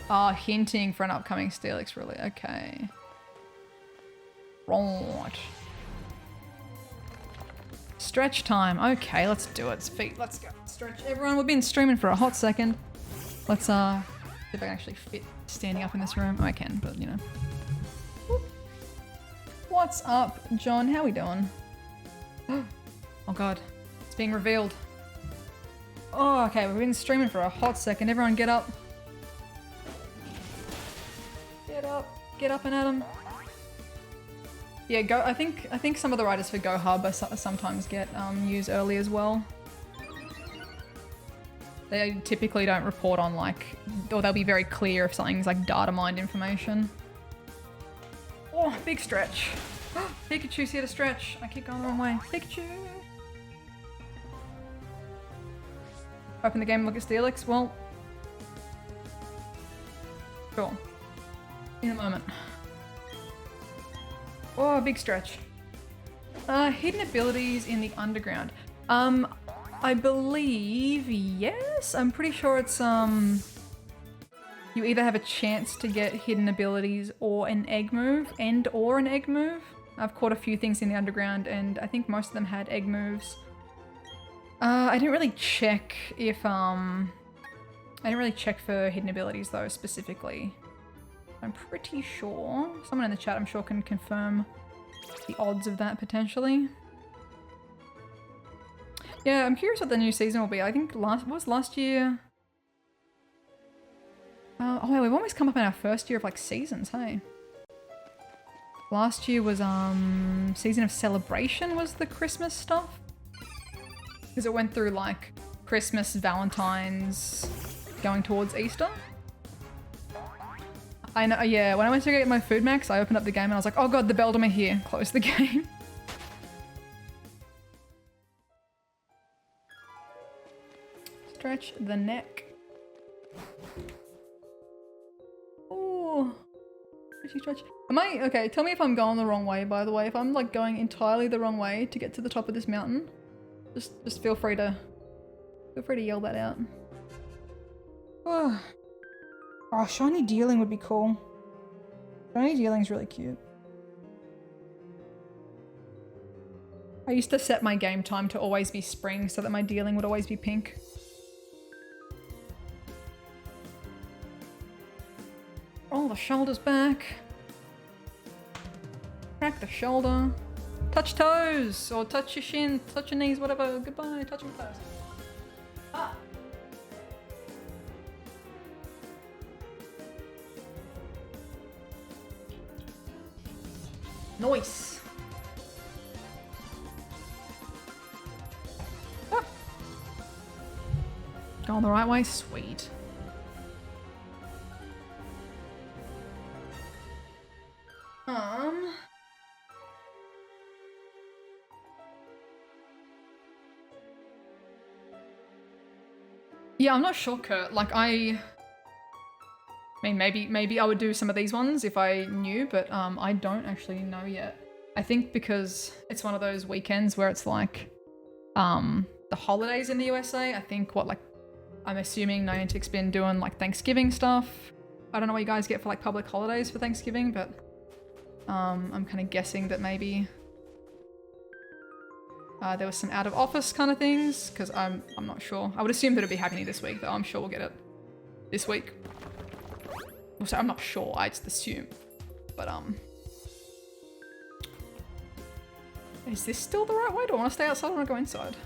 Ah, hinting for an upcoming Steelix release. Okay. Right. Stretch time. Okay, let's do it. Feet, let's go. Stretch. Everyone, we've been streaming for a hot second. Let's see if I can actually fit standing up in this room. Oh, I can, but you know. Whoop. What's up, John? How we doing? Oh god, it's being revealed. Oh, okay, we've been streaming for a hot second. Everyone get up. Get up and at 'em. Yeah, Go. I think some of the writers for Go Hub sometimes get used early as well. They typically don't report on like, or they'll be very clear if something's like data mined information. Oh, big stretch. Pikachu's here to stretch. I keep going the wrong way. Pikachu. Open the game and look at Steelix. Well, sure. In a moment. Oh, big stretch. Hidden abilities in the underground. I believe, yes. I'm pretty sure it's, you either have a chance to get hidden abilities or an egg move, or an egg move. I've caught a few things in the underground and I think most of them had egg moves. I didn't really check if, I didn't really check for hidden abilities though, specifically. I'm pretty sure, someone in the chat I'm sure can confirm the odds of that potentially. Yeah, I'm curious what the new season will be. I think last year? Oh yeah, we've almost come up in our first year of like seasons, hey? Last year was Season of Celebration was the Christmas stuff. Because it went through like Christmas, Valentine's, going towards Easter. I know, yeah, when I went to get my food max, I opened up the game and I was like, oh god, the Beldam are here. Close the game. Stretch the neck. Oh, stretch. Am I, okay, tell me if I'm going the wrong way, by the way. If I'm like going entirely the wrong way to get to the top of this mountain, Just feel free to yell that out. Oh, shiny dealing would be cool. Shiny dealing's really cute. I used to set my game time to always be spring so that my dealing would always be pink. Roll the shoulders back. Crack the shoulder. Touch toes! Or touch your shin, touch your knees, whatever. Goodbye, touch your toes. Ah! Nice! Ah. Going the right way? Sweet. Yeah, I'm not sure, Kurt. Like, I mean, maybe I would do some of these ones if I knew, but I don't actually know yet. I think because it's one of those weekends where it's like the holidays in the USA. I think I'm assuming Niantic's been doing like Thanksgiving stuff. I don't know what you guys get for like public holidays for Thanksgiving, but I'm kind of guessing that maybe there was some out of office kind of things, because I'm not sure. I would assume that it'd be happening this week, though. I'm sure we'll get it this week. Also, I'm not sure. I just assume. But is this still the right way? Do I want to stay outside or want to go inside?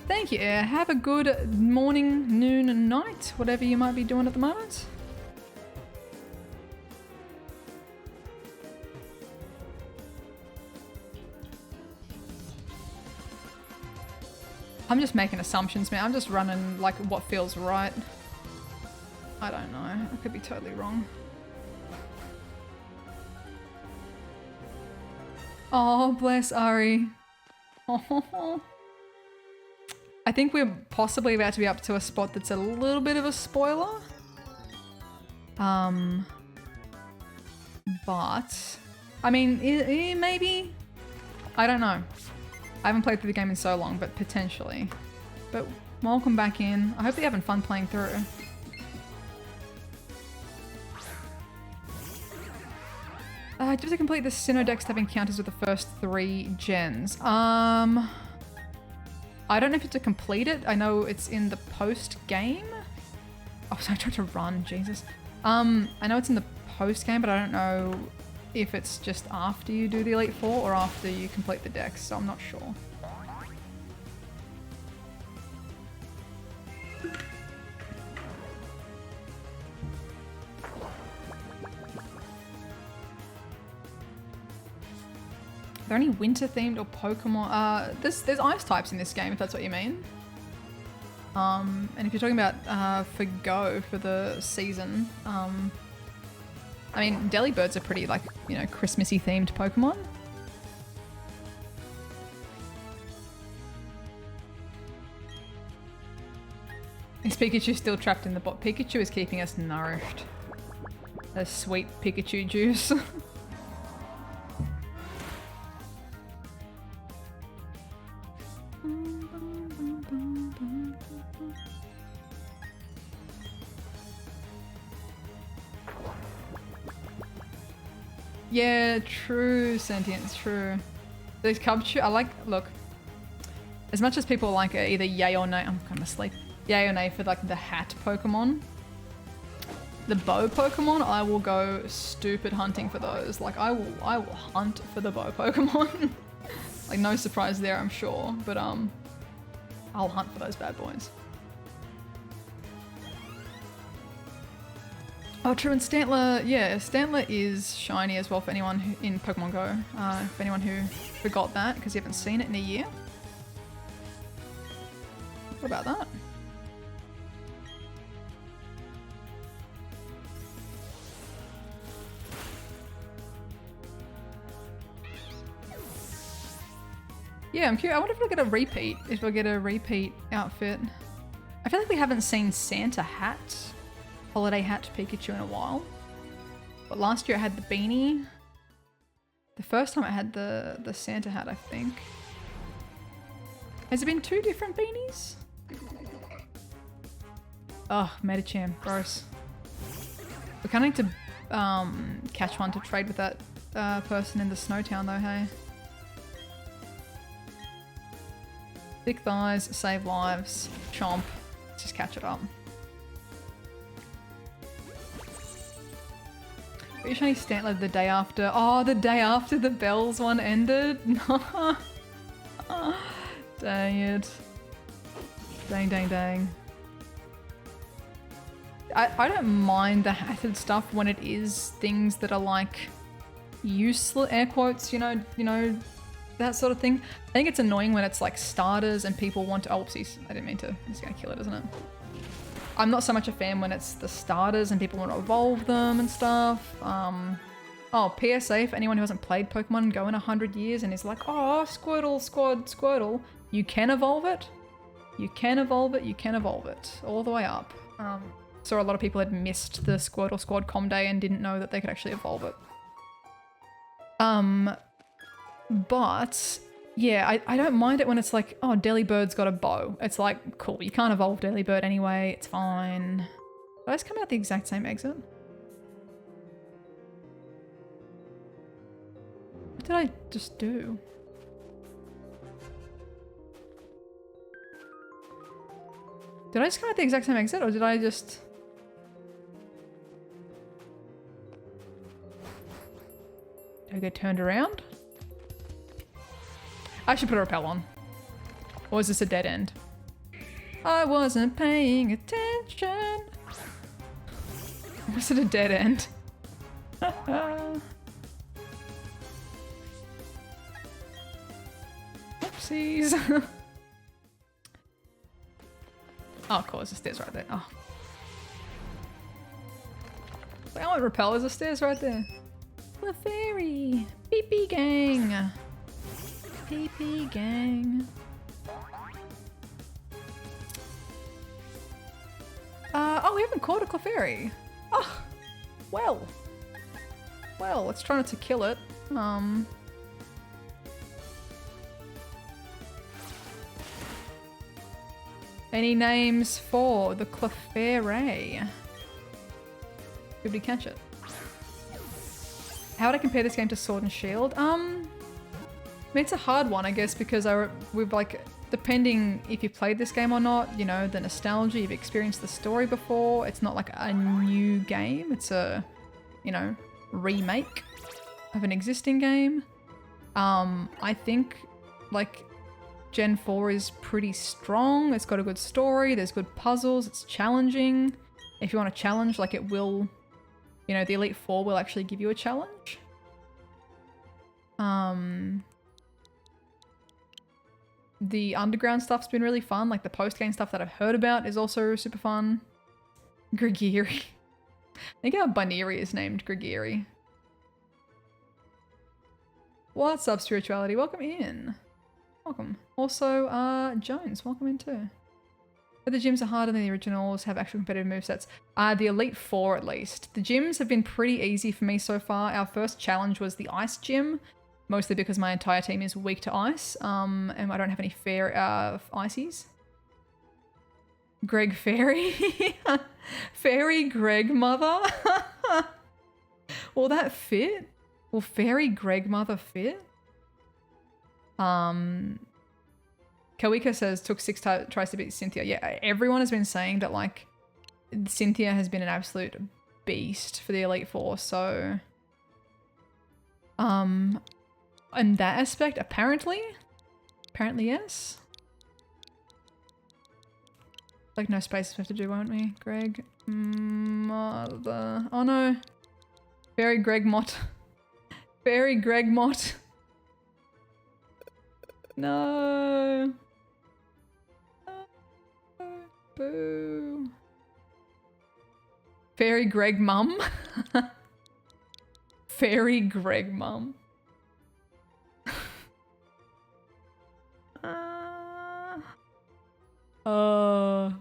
Thank you, Air. Have a good morning, noon, and night, whatever you might be doing at the moment. I'm just making assumptions, man. I'm just running like what feels right. I don't know. I could be totally wrong. Oh, bless Ari. Oh. I think we're possibly about to be up to a spot that's a little bit of a spoiler. But I mean, maybe. I don't know. I haven't played through the game in so long, but potentially. But welcome back in. I hope you're having fun playing through. Just to complete the Sinnoh have encounters with the first 3 gens. I don't know if you have to complete it. I know it's in the post-game. Oh, sorry, I tried to run, Jesus. I know it's in the post-game, but I don't know if it's just after you do the Elite Four or after you complete the decks, so I'm not sure. Are there any winter themed or Pokemon? There's ice types in this game, if that's what you mean. And if you're talking about for Go for the season, I mean, Delibirds are pretty, like, you know, Christmassy themed Pokemon. Is Pikachu still trapped in the bot? Pikachu is keeping us nourished. A sweet Pikachu juice. Yeah, true, Sentience, true. Those Cubchoo, I like, look, as much as people like either yay or nay, I'm kind of asleep, yay or nay for like the hat Pokemon, the bow Pokemon, I will go stupid hunting for those. Like I will hunt for the bow Pokemon. Like no surprise there, I'm sure, but I'll hunt for those bad boys. Oh, true, and Stantler, yeah, Stantler is shiny as well for anyone who, in Pokemon Go. For anyone who forgot that, because you haven't seen it in a year. What about that? Yeah, I'm curious. I wonder if we'll get a repeat. If we'll get a repeat outfit. I feel like we haven't seen Santa hat. Holiday hat Pikachu in a while. But last year it had the beanie. The first time I had the Santa hat, I think. Has it been 2 different beanies? Oh, Metacham, gross. We kind of need to catch one to trade with that person in the Snowtown though, hey? Thick thighs, save lives, chomp. Let's just catch it up. Are you shiny Stantler the day after? Oh, the day after the Bells one ended? Dang it. Dang, dang, dang. I don't mind the hatted stuff when it is things that are like useless, air quotes, you know, that sort of thing. I think it's annoying when it's like starters and people want to, oh, oopsies, I didn't mean to, it's gonna kill it, isn't it? I'm not so much a fan when it's the starters and people want to evolve them and stuff. Oh, PSA for anyone who hasn't played Pokemon Go in 100 years and is like, oh, Squirtle, Squirtle. You can evolve it. You can evolve it. You can evolve it. All the way up. Saw a lot of people had missed the Squirtle Squad Com Day and didn't know that they could actually evolve it. But yeah, I don't mind it when it's like, oh, Delibird's got a bow. It's like, cool, you can't evolve Delibird anyway, it's fine. Did I just come out the exact same exit? What did I just do? Did I just come out the exact same exit or did I just... Did I get turned around? I should put a rappel on. Or is this a dead end? I wasn't paying attention. Was it a dead end? Oopsies. Oh, cool, there's a stairs right there. Oh. Wait, I want repel, there's a stairs right there. Clefairy! Pee-pee gang! Pee-pee gang. Oh, we haven't caught a Clefairy. Oh, well. Well, let's try not to kill it. Any names for the Clefairy? Did we catch it? How would I compare this game to Sword and Shield? I mean, it's a hard one, I guess, because we've like, depending if you've played this game or not, you know, the nostalgia, you've experienced the story before. It's not like a new game. It's a, you know, remake of an existing game. I think like Gen 4 is pretty strong. It's got a good story. There's good puzzles. It's challenging. If you want to challenge, like it will, you know, the Elite Four will actually give you a challenge. The underground stuff's been really fun. Like the post-game stuff that I've heard about is also super fun. Gregiri. I think our Bunnery is named Gregiri. What's up, Spirituality? Welcome in. Welcome. Also, Jones, welcome in too. But the gyms are harder than the originals, have actual competitive movesets. The Elite Four at least. The gyms have been pretty easy for me so far. Our first challenge was the Ice Gym, mostly because my entire team is weak to ice, and I don't have any fair ices. Greg Fairy? Fairy Greg Mother? Will that fit? Will Fairy Greg Mother fit? Kawika says, took 6 tries to beat Cynthia. Yeah, everyone has been saying that, like, Cynthia has been an absolute beast for the Elite Four, so... in that aspect, apparently yes. Like, no spaces we have to do, won't we? Greg, mother... Oh no. Fairy Greg Mott. Fairy Greg Mott. No. Boo. Fairy Greg Mum. Fairy Greg Mum. Oh.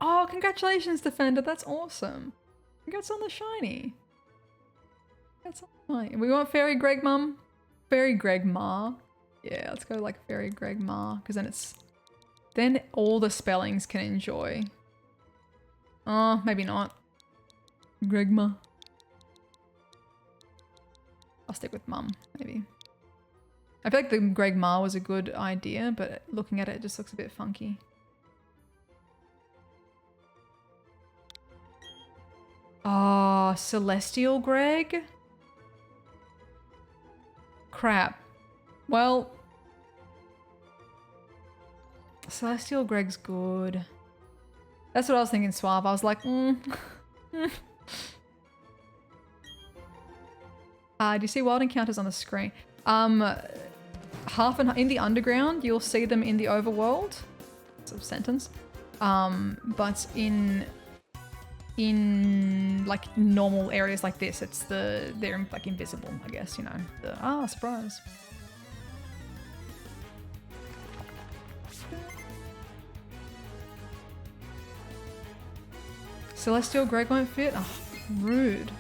Oh, congratulations, Defender. That's awesome. Congrats on the shiny. That's fine. We want Fairy Greg Mum. Fairy Greg Ma. Yeah, let's go like Fairy Greg Ma, because then all the spellings can enjoy. Oh, maybe not. Greg Ma. I'll stick with Mum, maybe. I feel like the Greg Ma was a good idea, but looking at it, it just looks a bit funky. Oh, Celestial Greg? Crap. Well, Celestial Greg's good. That's what I was thinking, Suave. I was like, Do you see wild encounters on the screen? Half and in the underground, you'll see them in the overworld. It's a sentence. But in like normal areas like this, they're like invisible, I guess, you know. Surprise. Celestial Greg won't fit? Oh, rude.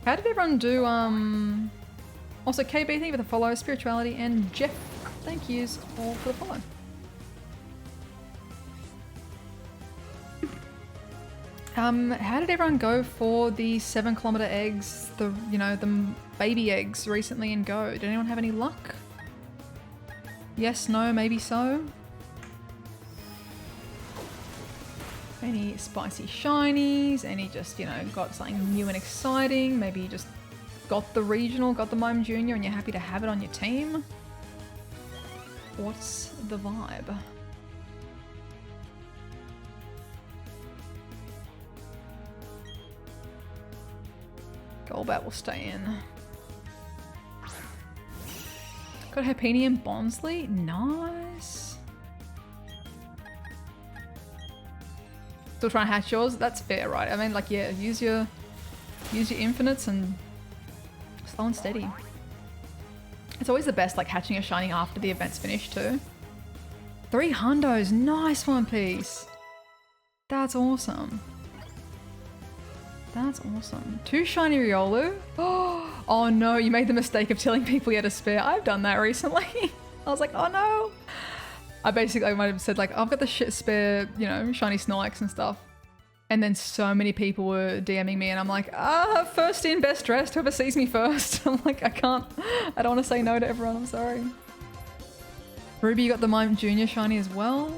How did everyone do, also KB, thank you for the follow, Spirituality, and Jeff, thank yous all for the follow. How did everyone go for the 7-kilometer eggs, the baby eggs recently in Go? Did anyone have any luck? Yes, no, maybe so? Any spicy shinies? Any just, got something new and exciting? Maybe you just got the regional, got the Mime Junior, and you're happy to have it on your team? What's the vibe? Golbat will stay in. Got Happiny and Bonsly? Nice. Still trying to hatch yours? That's fair, right? I mean, like, yeah, use your infinites and slow and steady. It's always the best, like, hatching a shiny after the event's finished, too. 3 hundos. Nice, One Piece. That's awesome. That's awesome. 2 shiny Riolu. Oh no, you made the mistake of telling people you had a spare. I've done that recently. I was like, oh no. I basically might have said like, I've got the shit spare, shiny Snorlax and stuff. And then so many people were DMing me and I'm like, first in, best dressed, whoever sees me first. I'm like, I don't want to say no to everyone, I'm sorry. Ruby, you got the Mime Junior shiny as well.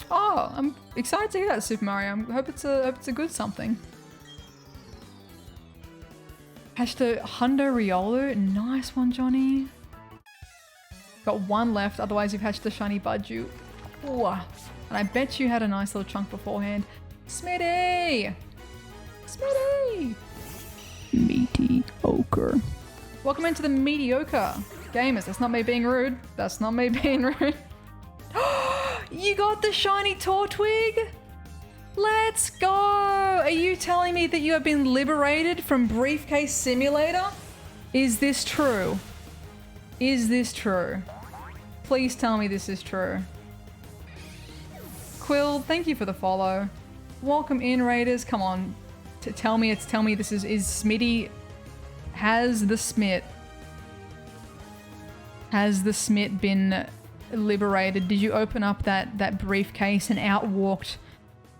Oh, I'm excited to hear that, Super Mario. I hope it's a good something. Hatched a Hundo Riolu. Nice one, Johnny. Got 1 left, otherwise you've hatched the shiny Budju. Ooh. And I bet you had a nice little chunk beforehand. Smitty! Smitty! Mediocre. Welcome into the mediocre. Gamers, that's not me being rude. That's not me being rude. You got the shiny Tortwig? Let's go! Are you telling me that you have been liberated from Briefcase Simulator? Is this true? Is this true? Please tell me this is true. Quill, thank you for the follow. Welcome in, Raiders. Come on. Tell me this is Smitty. Has the Smit been liberated? Did you open up that briefcase and out walked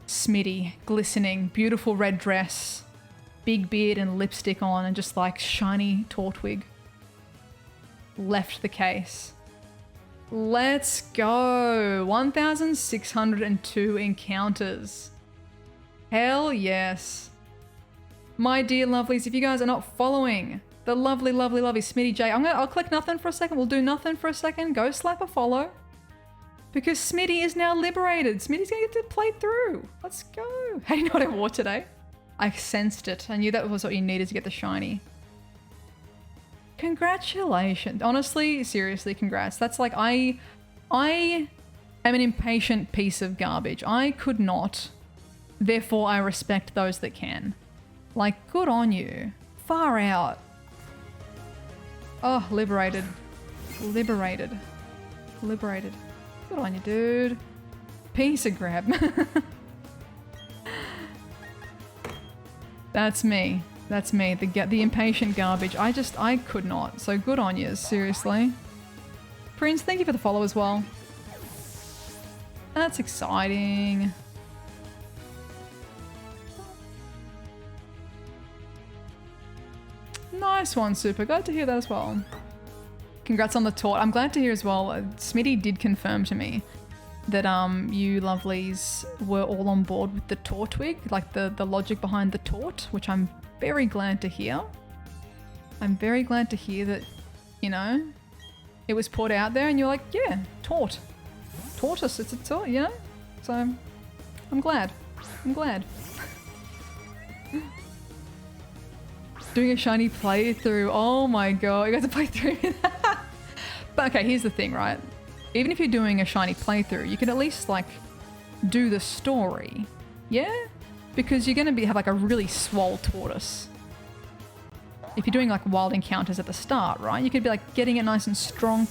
Smitty, glistening, beautiful red dress, big beard and lipstick on, and just like shiny Tortwig left the case? Let's go. 1,602 encounters. Hell yes. My dear lovelies, if you guys are not following the lovely Smitty J, I'll click nothing for a second. We'll do nothing for a second. Go slap a follow. Because Smitty is now liberated. Smitty's gonna get to play through. Let's go. How do you know what I wore today? I sensed it. I knew that was what you needed to get the shiny. Congratulations. Honestly, seriously, congrats. That's like, I am an impatient piece of garbage. I could not. Therefore, I respect those that can. Like, good on you. Far out. Oh, liberated. Liberated. Liberated. Good on you, dude. Piece of crap. That's me. That's me. The impatient garbage. I could not. So good on you, seriously. Prince, thank you for the follow as well. That's exciting. Nice one, Super. Glad to hear that as well. Congrats on the taunt. I'm glad to hear as well. Smitty did confirm to me that you lovelies were all on board with the taunt twig, like the logic behind the taunt, which I'm very glad to hear. I'm very glad to hear that, you know, it was put out there and you're like, yeah, taunt. Tortoise, it's a taunt, you know? So, I'm glad. I'm glad. Doing a shiny playthrough. Oh my god, you got to play through that. But okay, here's the thing, right? Even if you're doing a shiny playthrough, you can at least like do the story. Yeah? Because you're gonna have like a really swole tortoise. If you're doing like wild encounters at the start, right? You could be like getting it nice and strong.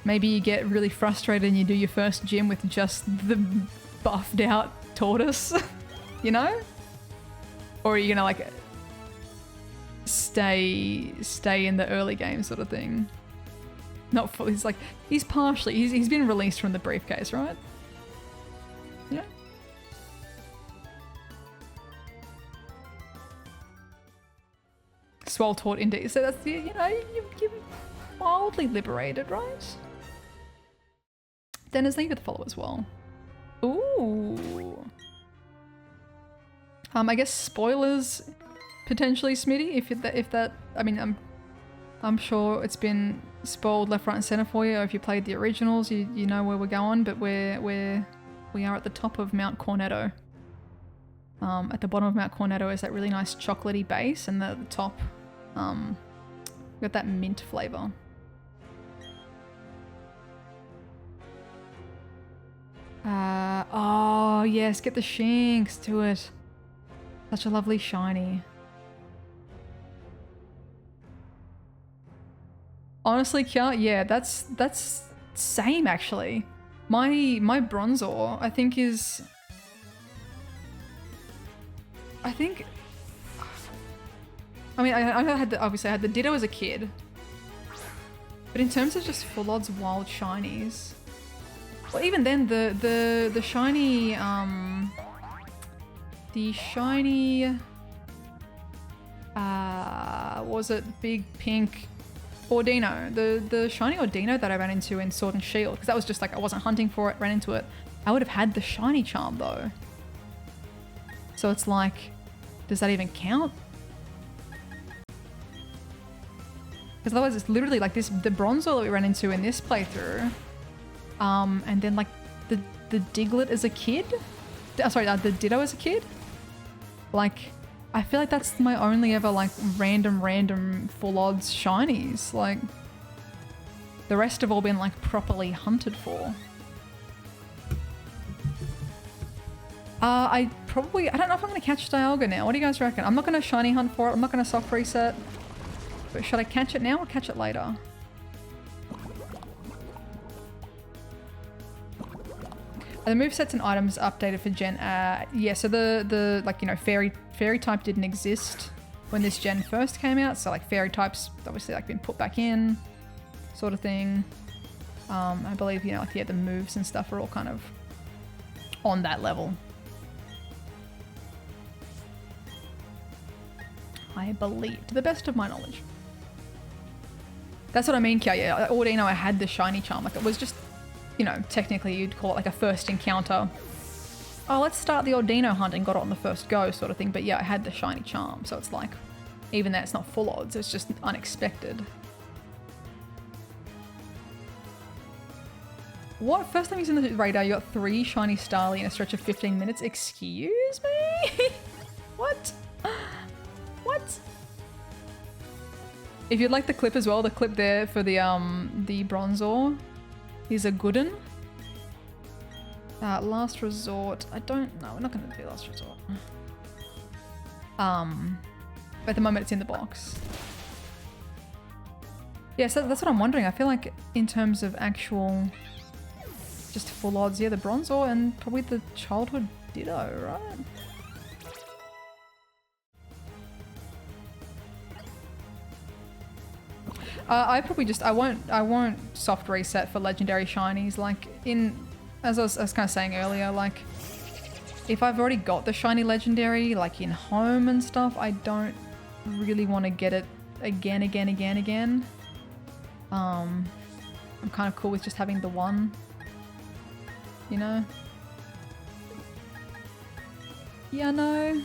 Maybe you get really frustrated and you do your first gym with just the buffed out tortoise, you know? Or are you gonna like stay in the early game sort of thing? Not fully. He's like, he's partially, he's been released from the briefcase, right? Yeah. Swole taught indeed. So that's the, you know, you're mildly liberated, right? Dennis, thank you for the follow as well. Ooh. I guess spoilers potentially, Smitty, if that I mean, I'm sure it's been spoiled left, right, and center for you. Or if you played the originals, you know where we're going. But we are at the top of Mount Cornetto. At the bottom of Mount Cornetto is that really nice chocolatey base, and the top, got that mint flavor. Oh yes, get the shinks to it. Such a lovely shiny. Honestly, Kia, yeah, that's same actually. My Bronzor, I think is, I mean, I had obviously I had the Ditto as a kid, but in terms of just full odds wild shinies, well, even then the shiny was it Big Pink Ordino, the shiny Ordino that I ran into in Sword and Shield, because that was just like, I wasn't hunting for it, ran into it. I would have had the shiny charm though. So it's like, does that even count? Because otherwise it's literally like this, the Bronzor that we ran into in this playthrough, and then like the Diglett as a kid, sorry, the Ditto as a kid. Like, I feel like that's my only ever like random full odds shinies. Like, the rest have all been like properly hunted for. I don't know if I'm gonna catch Dialga now. What do you guys reckon? I'm not gonna shiny hunt for it. I'm not gonna soft reset. But should I catch it now or catch it later? The movesets and items updated for Gen. Yeah, so the like, you know, fairy type didn't exist when this gen first came out. So like fairy types obviously like been put back in, sort of thing. I believe, you know, like, yeah, the moves and stuff are all kind of on that level. I believe, to the best of my knowledge. That's what I mean, Kia. Yeah, Ordino, I had the shiny charm. Like, it was just, you know, technically you'd call it like a first encounter. Oh, let's start the Ordino hunt and got it on the first go sort of thing. But yeah, I had the shiny charm. So it's like, even though it's not full odds, it's just unexpected. What? First time using the radar, you got 3 shiny Starly in a stretch of 15 minutes. Excuse me? What? What? If you'd like the clip as well, the clip there for the Bronzor is a good one. Last resort. I don't know. We're not going to do last resort. At the moment, it's in the box. Yeah, so that's what I'm wondering. I feel like in terms of actual, just full odds, yeah, the Bronzor and probably the Childhood Ditto, right? I probably just I won't soft reset for legendary shinies. Like as I was kind of saying earlier, like if I've already got the shiny legendary like in home and stuff, I don't really want to get it again. I'm kind of cool with just having the one, you know? Yeah, no.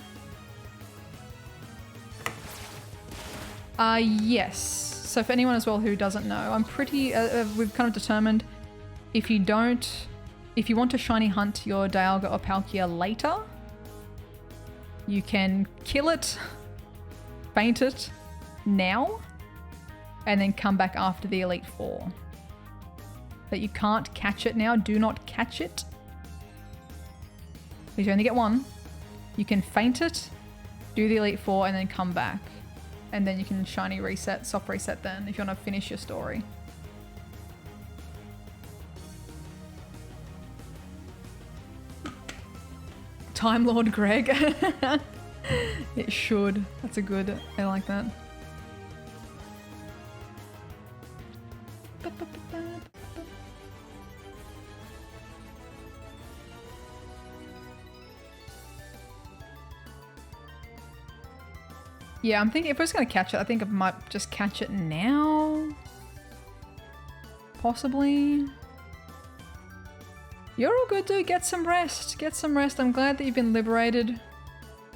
Yes. So for anyone as well who doesn't know, I'm pretty, we've kind of determined if you want to shiny hunt your Dialga or Palkia later, you can kill it, faint it now, and then come back after the Elite Four. But you can't catch it now. Do not catch it. Because you only get one. You can faint it, do the Elite Four, and then come back. And then you can shiny reset, soft reset then, if you want to finish your story. Time Lord Greg. It should. That's a good, I like that. Yeah, I'm thinking if I was going to catch it, I think I might just catch it now. Possibly. You're all good, dude. Get some rest. Get some rest. I'm glad that you've been liberated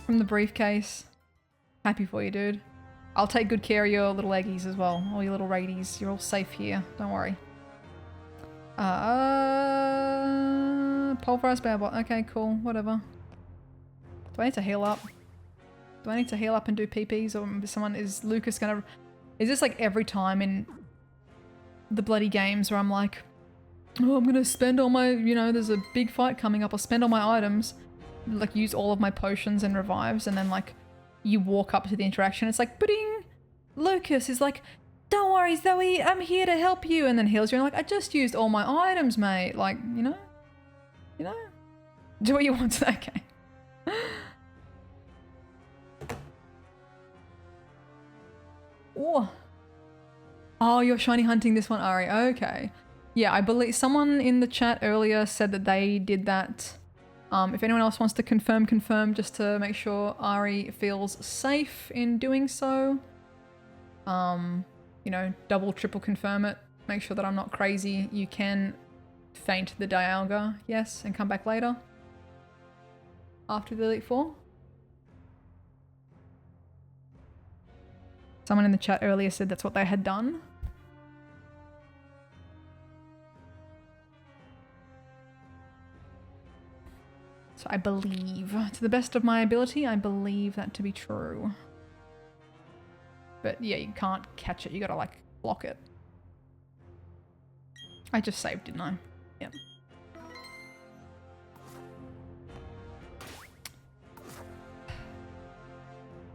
from the briefcase. Happy for you, dude. I'll take good care of your little eggies as well. All your little radies. You're all safe here. Don't worry. Pulverized Bearbot. Okay, cool. Whatever. Do I need to heal up? Do I need to heal up and do PPs, or is Lucas gonna... Is this like every time in the bloody games where I'm like, oh, I'm gonna spend all my, you know, there's a big fight coming up, I'll spend all my items, like use all of my potions and revives, and then like you walk up to the interaction, it's like, ba-ding! Lucas is like, don't worry Zoe, I'm here to help you, and then heals you, and like, I just used all my items, mate. Like, you know? Do what you want to that game. Oh, you're shiny hunting this one, Ari. Okay. Yeah, I believe someone in the chat earlier said that they did that. If anyone else wants to confirm just to make sure Ari feels safe in doing so. You know, double, triple confirm it. Make sure that I'm not crazy. You can faint the Dialga, yes, and come back later. After the Elite Four. Someone in the chat earlier said that's what they had done. So I believe, to the best of my ability, I believe that to be true. But yeah, you can't catch it. You gotta like block it. I just saved, didn't I? Yep.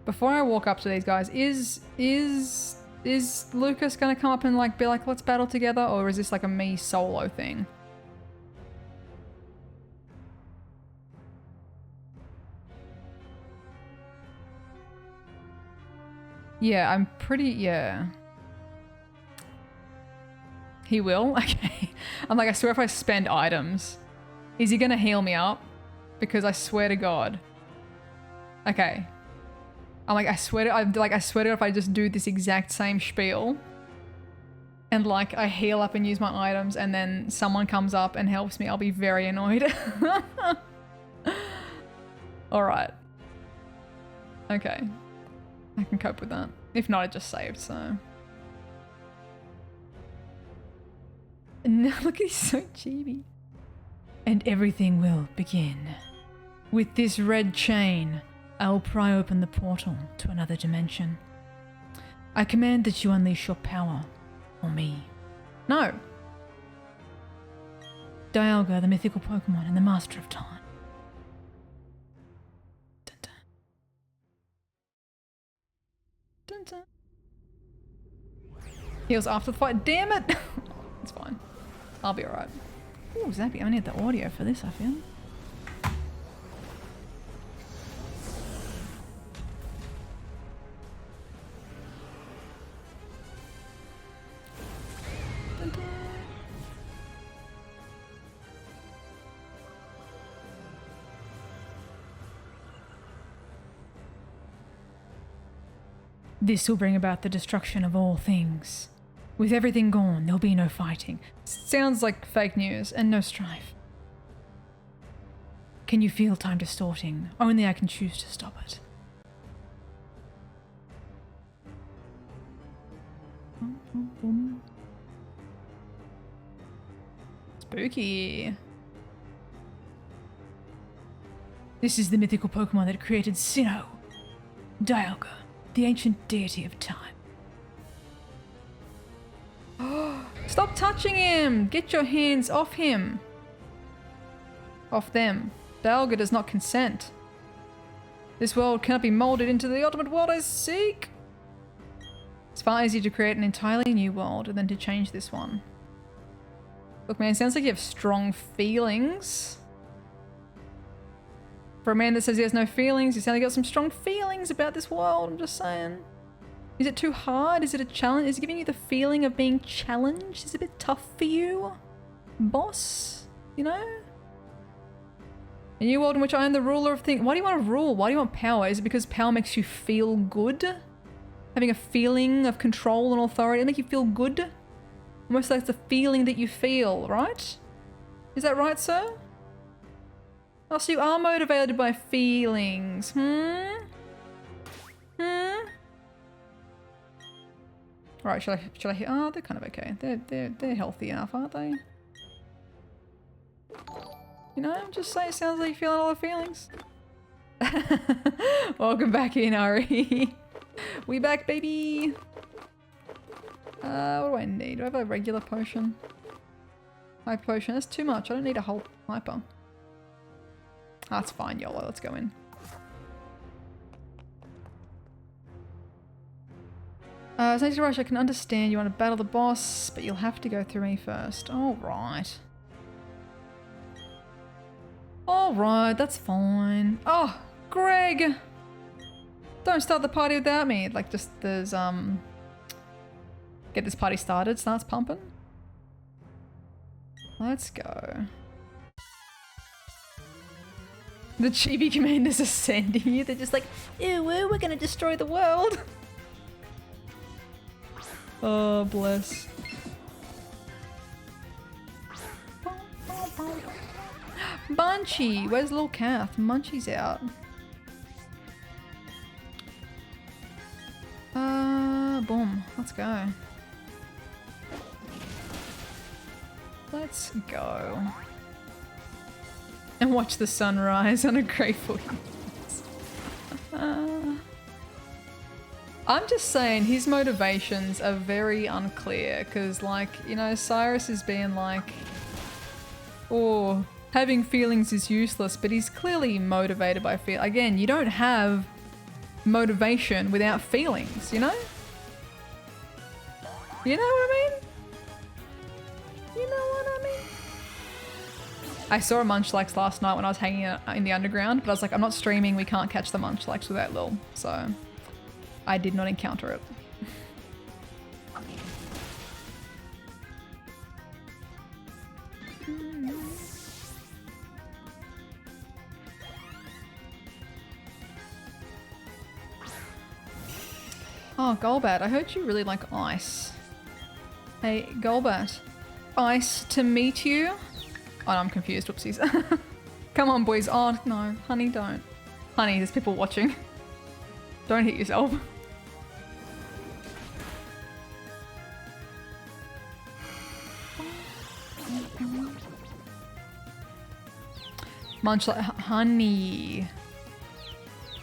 Before I walk up to these guys, is Lucas gonna come up and like be like, let's battle together, or is this like a me solo thing? Yeah, I'm pretty, yeah. He will? Okay. I'm like, I swear if I spend items, is he gonna heal me up? Because I swear to God. Okay. I'm like, I swear to if I just do this exact same spiel and like I heal up and use my items and then someone comes up and helps me, I'll be very annoyed. Alright. Okay. I can cope with that. If not, I just saved, so. No, look, he's so chibi. And everything will begin. With this red chain, I'll pry open the portal to another dimension. I command that you unleash your power on me. No. Dialga, the mythical Pokemon and the master of time. Dun dun. Dun dun. Heals after the fight. Damn it! It's fine. I'll be alright. Ooh, Zappy. I need the audio for this, I feel. This will bring about the destruction of all things. With everything gone, there'll be no fighting. Sounds like fake news and no strife. Can you feel time distorting? Only I can choose to stop it. Spooky. This is the mythical Pokemon that created Sinnoh, Dialga, the ancient deity of time. Stop touching him! Get your hands off him! Off them. Dialga does not consent. This world cannot be molded into the ultimate world I seek! It's far easier to create an entirely new world than to change this one. Look man, it sounds like you have strong feelings. For a man that says he has no feelings, you sound like you got some strong feelings about this world, I'm just saying. Is it too hard? Is it a challenge? Is it giving you the feeling of being challenged? Is it a bit tough for you? Boss? You know? A new world in which I am the ruler of things. Why do you want to rule? Why do you want power? Is it because power makes you feel good? Having a feeling of control and authority, it make you feel good? Almost like it's the feeling that you feel, right? Is that right, sir? Oh, so you are motivated by feelings, Right, should I hit? Oh, they're kind of okay. They're healthy enough, aren't they? You know, just say it sounds like you're feeling all the feelings. Welcome back in, Ari. We back, baby. What do I need? Do I have a regular potion? Hyper potion. That's too much. I don't need a whole hyper. That's fine, YOLO. Let's go in. Sage Rush, I can understand you want to battle the boss, but you'll have to go through me first. Alright. Alright, that's fine. Oh, Greg! Don't start the party without me. Like, just there's, get this party started, starts pumping. Let's go. The chibi commanders are sending you. They're just like, ew, we're gonna destroy the world. Oh, bless. Munchie! Where's little Kath? Munchie's out. Boom. Let's go. Let's go. And watch the sunrise on a grateful I'm just saying his motivations are very unclear because, like, you know, Cyrus is being like, oh, having feelings is useless, but he's clearly motivated by fear. Again, you don't have motivation without feelings, you know? You know what I mean? You know what I mean? I saw a Munchlax last night when I was hanging out in the underground, but I was like, I'm not streaming, we can't catch the Munchlax without Lil, so I did not encounter it. Oh, Golbat, I heard you really like ice. Hey, Golbat. Ice to meet you? Oh, no, I'm confused. Whoopsies. Come on, boys. Oh, no. Honey, don't. Honey, there's people watching. Don't hit yourself. Munchlax. Honey.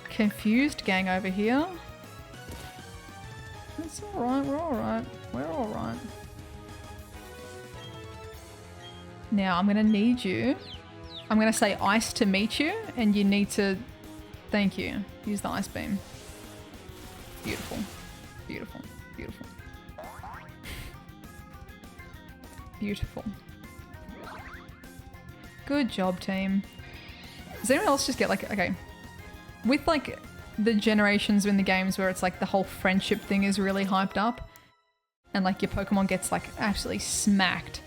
Confused gang over here. It's alright, we're alright. We're alright. Now I'm gonna need you. I'm gonna say ice to meet you, and you need to... Thank you. Use the ice beam. Beautiful. Beautiful. Beautiful. Beautiful. Good job, team. Does anyone else just get like... Okay. With like the generations in the games where it's like the whole friendship thing is really hyped up, and like your Pokemon gets like absolutely smacked,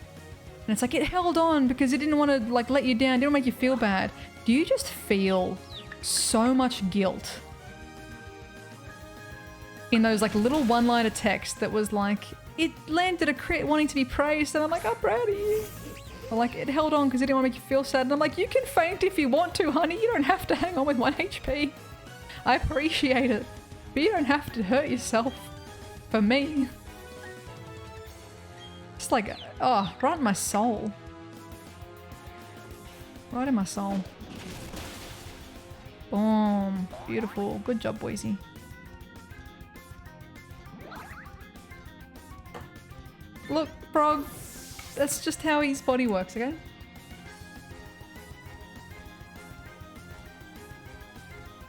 and it's like it held on because it didn't want to like let you down, didn't make you feel bad. Do you just feel so much guilt in those like little one-liner text that was like, it landed a crit wanting to be praised, and I'm like, I'm proud of you. Or like, it held on because it didn't want to make you feel sad, and I'm like, you can faint if you want to, honey. You don't have to hang on with 1 HP. I appreciate it, but you don't have to hurt yourself for me. It's like, oh, right in my soul. Right in my soul. Boom. Beautiful. Good job, Boise. Look, Frog. That's just how his body works, okay?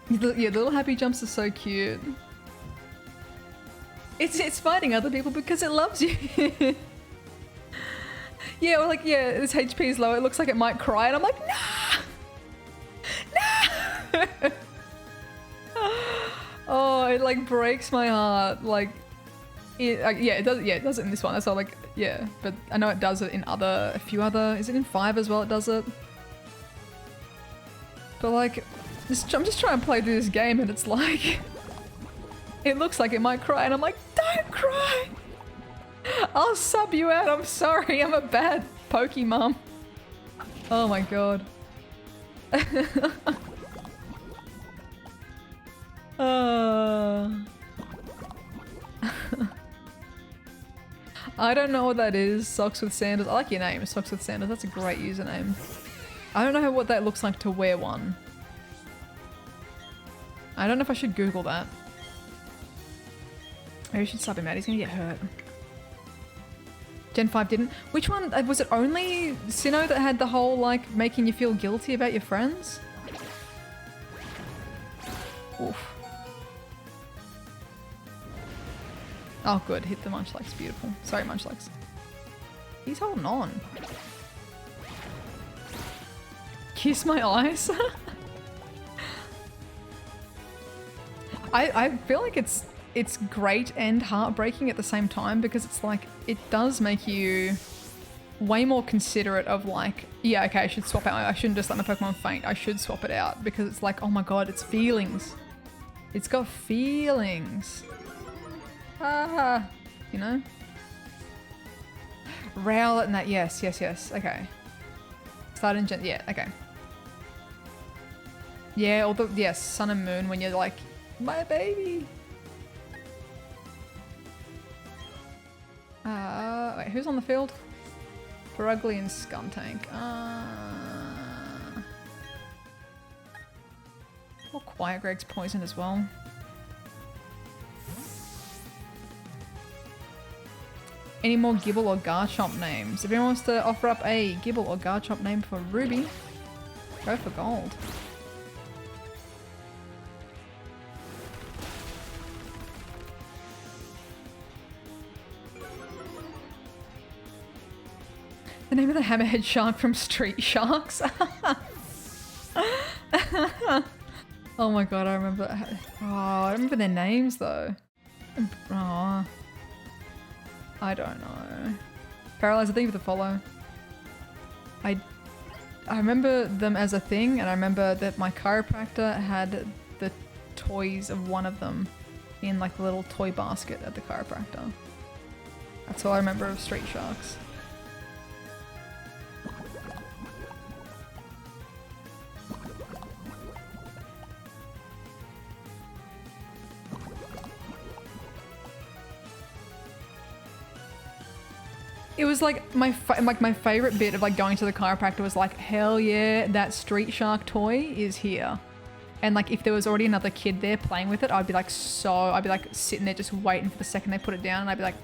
Yeah, the little happy jumps are so cute. It's fighting other people because it loves you. Yeah, or like, yeah, its HP is low. It looks like it might cry, and I'm like, nah! Nah! Oh, it like breaks my heart. Like, yeah, it does. Yeah, it does it in this one. That's all. Like, yeah, but I know it does it in a few other. Is it in 5 as well? It does it. But like, I'm just trying to play through this game, and it's like, it looks like it might cry, and I'm like, don't cry. I'll sub you out. I'm sorry. I'm a bad Pokemon. Oh my god. I don't know what that is. Socks with Sandals. I like your name, Socks with Sandals. That's a great username. I don't know what that looks like to wear one. I don't know if I should Google that. Maybe I should sub him out. He's gonna get hurt. Gen 5 didn't. Which one? Was it only Sinnoh that had the whole, like, making you feel guilty about your friends? Oof. Oh, good. Hit the Munchlax. Beautiful. Sorry, Munchlax. He's holding on. Kiss my eyes? I feel like it's great and heartbreaking at the same time, because it's like, it does make you way more considerate of like, yeah, okay, I should swap out. I shouldn't just let my Pokemon faint. I should swap it out, because it's like, oh my god, it's feelings. It's got feelings. Ah, you know? Rowlet and that, yes, yes, yes, okay. Start in Gen, yeah, okay. Yeah, or the, yes, Sun and Moon when you're like, my baby. Wait, who's on the field? Barugly and Skuntank. Well, Quiet Greg's poisoned as well. Any more Gibble or Garchomp names? If anyone wants to offer up a Gibble or Garchomp name for Ruby, go for gold. The name of the hammerhead shark from Street Sharks. Oh my god, I remember. Oh, I remember their names though. Oh, I don't know. Paralyze, I think with a follow. I remember them as a thing, and I remember that my chiropractor had the toys of one of them in like the little toy basket at the chiropractor. That's all I remember of Street Sharks. It was like my favorite bit of like going to the chiropractor was like, hell yeah, that Street Shark toy is here. And like if there was already another kid there playing with it, I'd be like sitting there just waiting for the second they put it down, and I'd be like,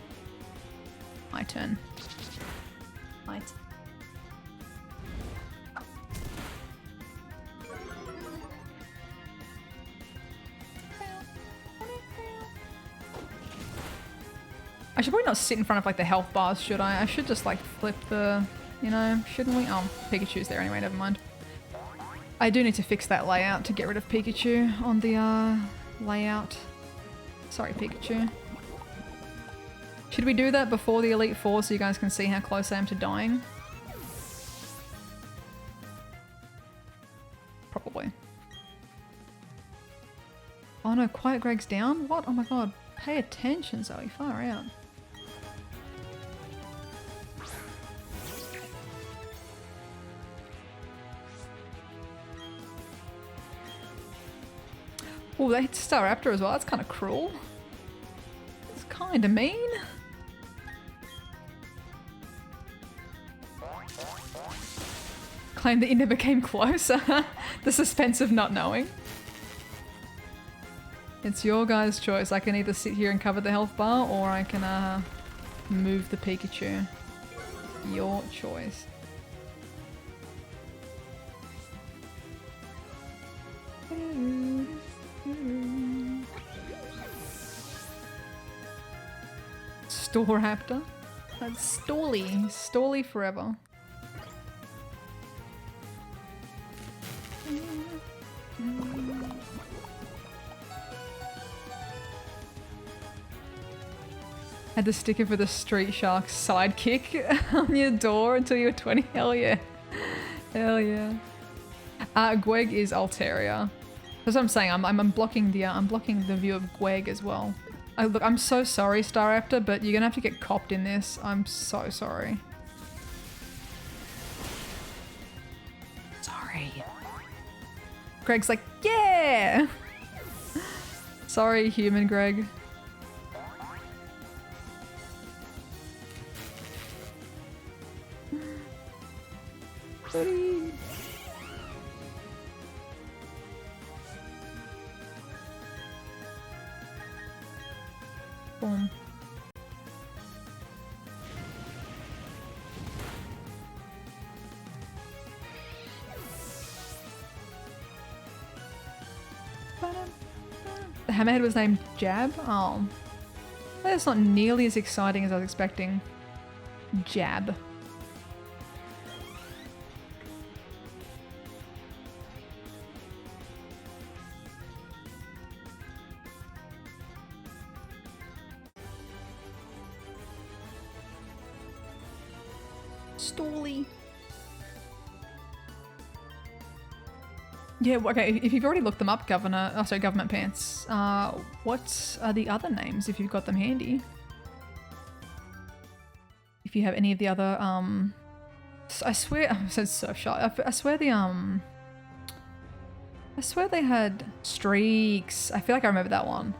my turn. My turn. I should probably not sit in front of like the health bars, should I? I should just like flip the, you know, shouldn't we? Oh, Pikachu's there anyway, never mind. I do need to fix that layout to get rid of Pikachu on the layout. Sorry, Pikachu. Should we do that before the Elite Four so you guys can see how close I am to dying? Probably. Oh no, Quiet Greg's down? What? Oh my god. Pay attention, Zoe. Far out. Oh, they hit Staraptor as well. That's kind of cruel. It's kind of mean. Claim that you never came closer. The suspense of not knowing. It's your guys' choice. I can either sit here and cover the health bar, or I can move the Pikachu. Your choice. Storaptor? That's Storly. Storly forever. Had the sticker for the Street Shark sidekick on your door until you were 20. Hell yeah. Hell yeah. Gweg is Altaria. That's what I'm saying. I'm blocking the view of Gweg as well. Look, I'm so sorry, Staraptor, but you're gonna have to get copped in this. I'm so sorry. Sorry. Greg's like, yeah! Sorry, human Greg. Boom. The hammerhead was named Jab? Oh. That's not nearly as exciting as I was expecting. Jab. Storly. Yeah, okay, if you've already looked them up, Government Pants, what are the other names if you've got them handy? If you have any of the other, I swear, I said Surfshark, I swear they had Streaks. I feel like I remember that one.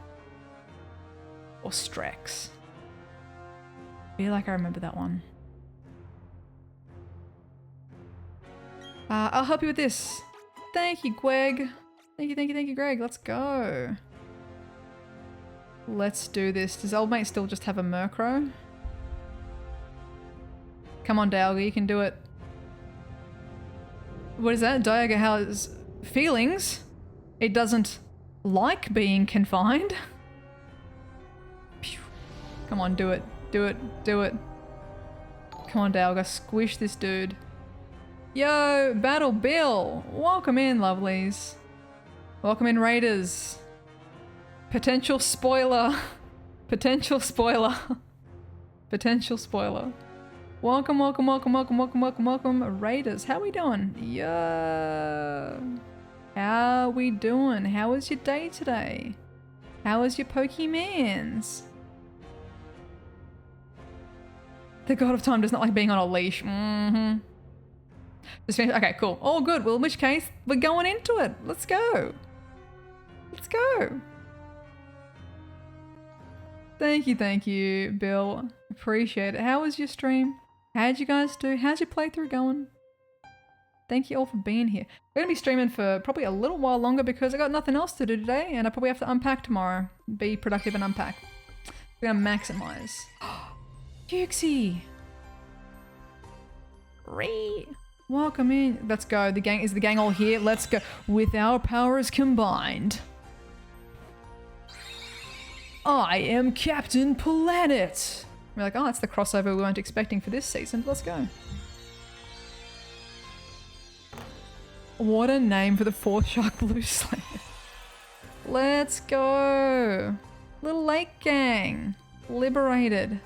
Or Strex. I feel like I remember that one. I'll help you with this. Thank you, Gweg. Thank you, Greg. Let's go. Let's do this. Does old mate still just have a Murkrow? Come on, Dialga, you can do it. What is that? Dialga has feelings. It doesn't like being confined. Come on, do it. Do it. Do it. Come on, Dialga, squish this dude. Yo, Battle Bill! Welcome in, lovelies. Welcome in, Raiders. Potential spoiler. Potential spoiler. Potential spoiler. Welcome, welcome, welcome, welcome, welcome, welcome, welcome, Raiders. How we doing? Yo. How we doing? How was your day today? How was your Pokemans? The God of Time does not like being on a leash. Mm-hmm. Okay, cool. All good. Well, in which case, we're going into it. Let's go. Let's go. Thank you, Bill. Appreciate it. How was your stream? How'd you guys do? How's your playthrough going? Thank you all for being here. We're going to be streaming for probably a little while longer because I got nothing else to do today and I probably have to unpack tomorrow. Be productive and unpack. We're going to maximize. Juxie! Welcome in. Let's go. Is the gang all here? Let's go. With our powers combined. I am Captain Planet. We're like, oh, that's the crossover we weren't expecting for this season. Let's go. What a name for the 4th Shark Blue Slayer. Let's go. Little Lake Gang. Liberated.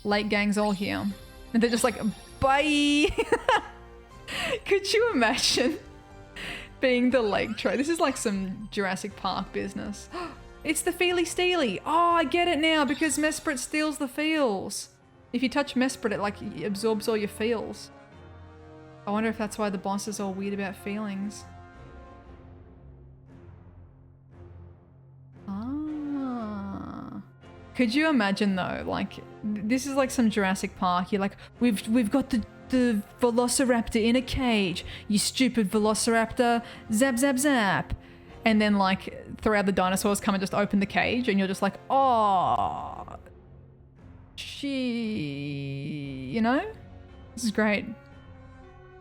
Lake Gang's all here. And they're just like, bye. Could you imagine being the lake troll? This is like some Jurassic Park business. It's the Feely Steely. Oh, I get it now because Mesprit steals the feels. If you touch Mesprit, it like absorbs all your feels. I wonder if that's why the boss is all weird about feelings. Ah. Could you imagine though, like, this is like some Jurassic Park. You're like, we've got the Velociraptor in a cage. You stupid Velociraptor. Zap, zap, zap. And then like 3 other dinosaurs come and just open the cage and you're just like, oh, gee, you know? This is great.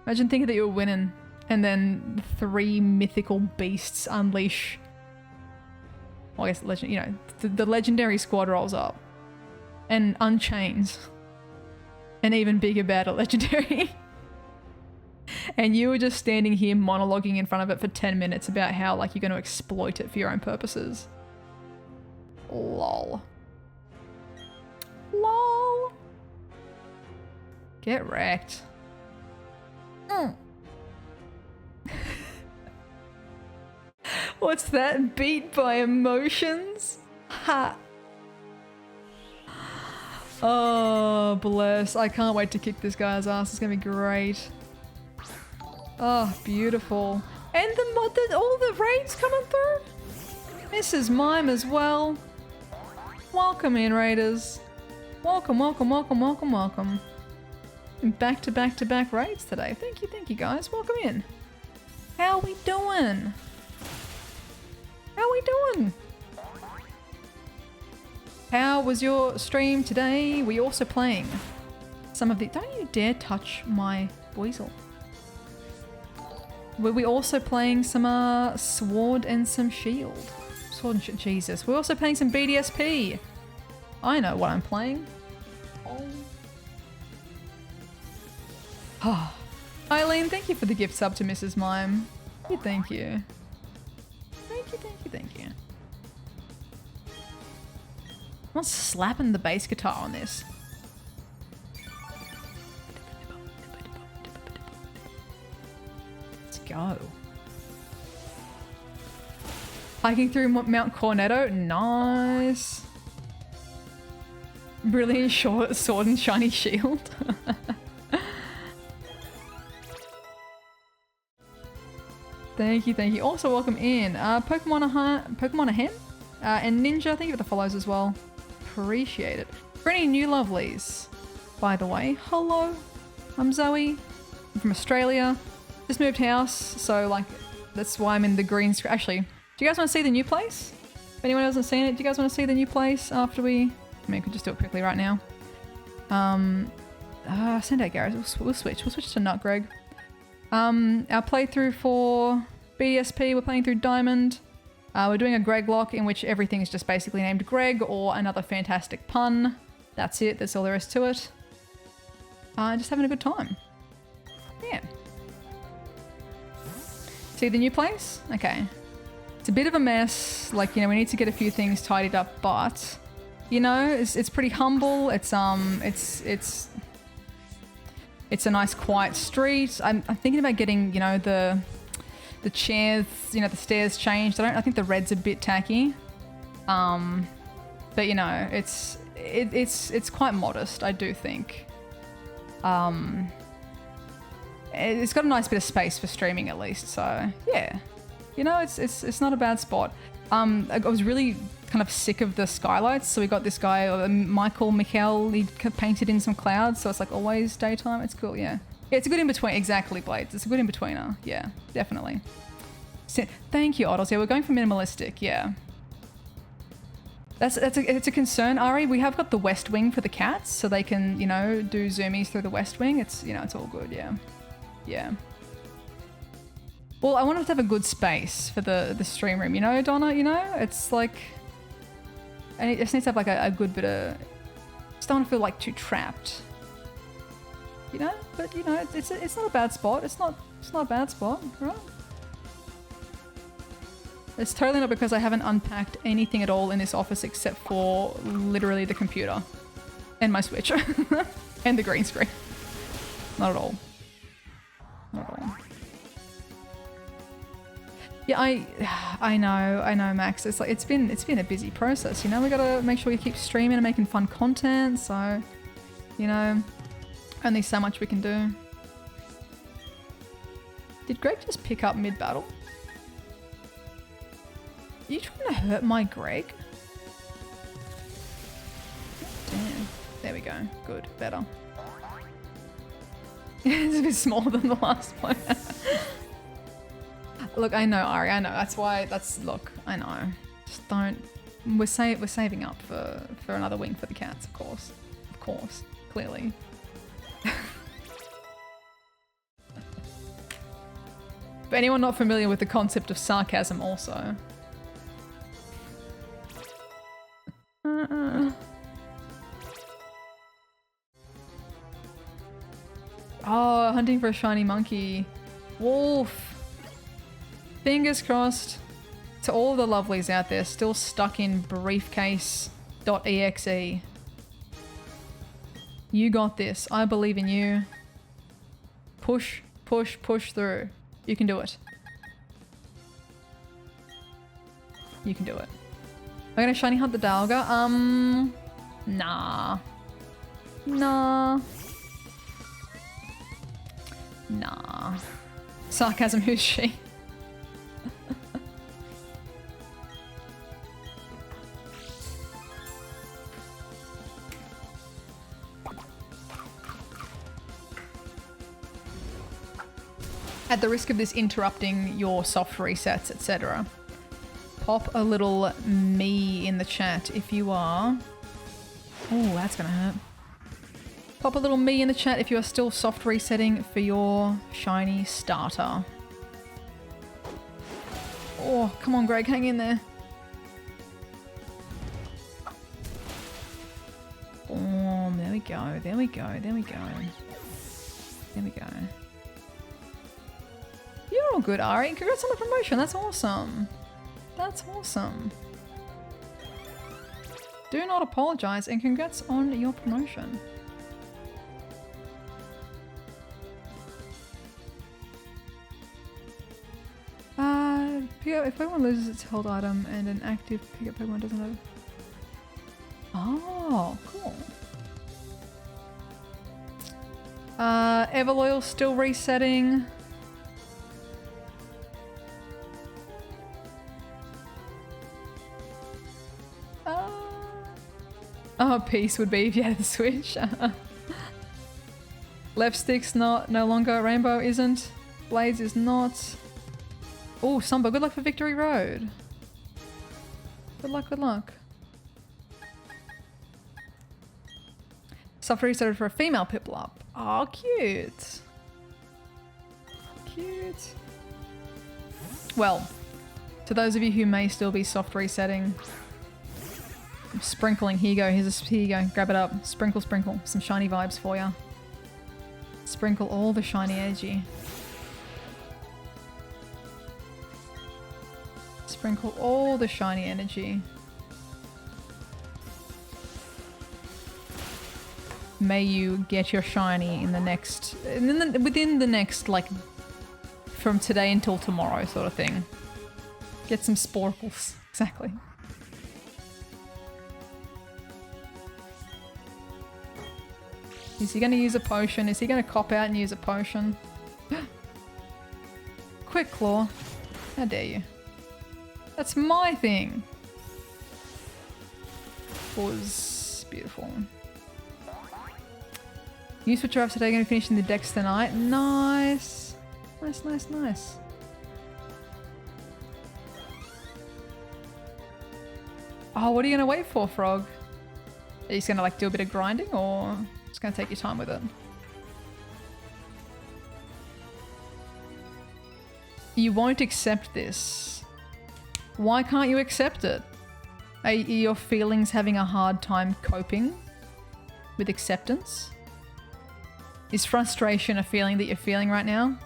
Imagine thinking that you were winning and then 3 mythical beasts unleash. Well, I guess the legendary squad rolls up and unchains an even bigger battle legendary. And you were just standing here monologuing in front of it for 10 minutes about how like you're going to exploit it for your own purposes. Lol. Lol. Get wrecked. What's that? Beat by emotions? Ha. Oh, bless. I can't wait to kick this guy's ass. It's going to be great. Oh, beautiful. And all the raids coming through. Mrs. Mime as well. Welcome in, raiders. Welcome, welcome, welcome, welcome, welcome. Back to back to back raids today. Thank you guys. Welcome in. How we doing? How we doing? How was your stream today? Were you also playing some of the... Don't you dare touch my weasel. Were we also playing some Sword and some Shield? Sword and Jesus. We're also playing some BDSP. I know what I'm playing. Oh. Eileen, thank you for the gift sub to Mrs. Mime. Thank you. Thank you. I'm slapping the bass guitar on this. Let's go. Hiking through Mount Cornetto. Nice. Brilliant short sword and shiny shield. Thank you. Also welcome in Pokemon a Hen and Ninja, thank you for the follows as well. Appreciate it. For any new lovelies, by the way, hello, I'm Zoe. I'm from Australia. Just moved house, so like that's why I'm in the green screen. Actually, do you guys want to see the new place? If anyone hasn't seen it, do you guys want to see the new place after we... I mean, I could just do it quickly right now. Send out Gareth. We'll switch to Nut Greg. Our playthrough for BDSP, we're playing through Diamond. We're doing a Greg lock in which everything is just basically named Greg or another fantastic pun. That's it. That's all there is to it. Just having a good time. Yeah. See the new place? Okay. It's a bit of a mess. Like, you know, we need to get a few things tidied up, but you know, it's pretty humble. It's a nice quiet street. I'm thinking about getting, you know, the chairs, you know, the stairs changed. I think the red's a bit tacky. But you know, it's quite modest, I do think. It's got a nice bit of space for streaming at least, so yeah. You know, it's not a bad spot. I was really kind of sick of the skylights, so we got this guy, Michael, he painted in some clouds, so it's like always daytime. It's cool, yeah. Yeah, it's a good in-between. Exactly, Blades. It's a good in-betweener. Yeah, definitely. Thank you, Oddles. Yeah, we're going for minimalistic. Yeah. It's a concern, Ari. We have got the West Wing for the cats, so they can, you know, do zoomies through the West Wing. It's, you know, it's all good. Yeah. Yeah. Well, I wanted to have a good space for the stream room, you know, Donna, you know? It's like... And it just needs to have like a good bit of... Just don't want to feel like too trapped. You know? But, you know, it's not a bad spot. It's not a bad spot, right? It's totally not because I haven't unpacked anything at all in this office except for literally the computer. And my Switch. And the green screen. Not at all. Not at all. Yeah, I know, Max. It's like it's been a busy process, you know. We gotta make sure we keep streaming and making fun content. So, you know, only so much we can do. Did Greg just pick up mid-battle? Are you trying to hurt my Greg? Damn. There we go. Good. Better. It's a bit smaller than the last one. Look, I know, Ari, I know. Look, I know. Just don't... We're saving up for another wing for the cats, of course. Of course. Clearly. For anyone not familiar with the concept of sarcasm also. Oh, hunting for a shiny monkey. Wolf. Fingers crossed to all the lovelies out there still stuck in briefcase.exe. You got this. I believe in you. Push, push, push through. You can do it. You can do it. Am I gonna shiny hunt the Dialga? Nah. Nah. Nah. Sarcasm, who's she? At the risk of this interrupting your soft resets, etc., pop a little me in the chat if you are... Oh, that's gonna hurt. Pop a little me in the chat if you are still soft resetting for your shiny starter. Oh, come on, Greg, hang in there. Boom, there we go, there we go, there we go. There we go. You're all good, Ari. Congrats on the promotion. That's awesome. That's awesome. Do not apologize and congrats on your promotion. If Pokemon loses its held item and an active pickup Pokemon doesn't have... Oh, cool. Everloyal still resetting. Oh, peace would be if you had the Switch. Left stick's no longer. Rainbow isn't. Blades is not. Oh, Samba, good luck for Victory Road. Good luck, good luck. Soft resetted for a female Piplup. Oh, cute. Cute. Well, to those of you who may still be soft resetting, I'm sprinkling. Here you go. Here you go. Grab it up. Sprinkle, sprinkle. Some shiny vibes for you. Sprinkle all the shiny energy. Sprinkle all the shiny energy. May you get your shiny in the next... within the next, like, from today until tomorrow sort of thing. Get some sporkles. Exactly. Is he going to use a potion? Is he going to cop out and use a potion? Quick Claw. How dare you. That's my thing. Was beautiful. New switcher up today, gonna be finishing the decks tonight. Nice. Nice, nice, nice. Oh, what are you gonna wait for, Frog? Are you just gonna like do a bit of grinding or just gonna take your time with it? You won't accept this. Why can't you accept it? Are your feelings having a hard time coping with acceptance? Is frustration a feeling that you're feeling right now?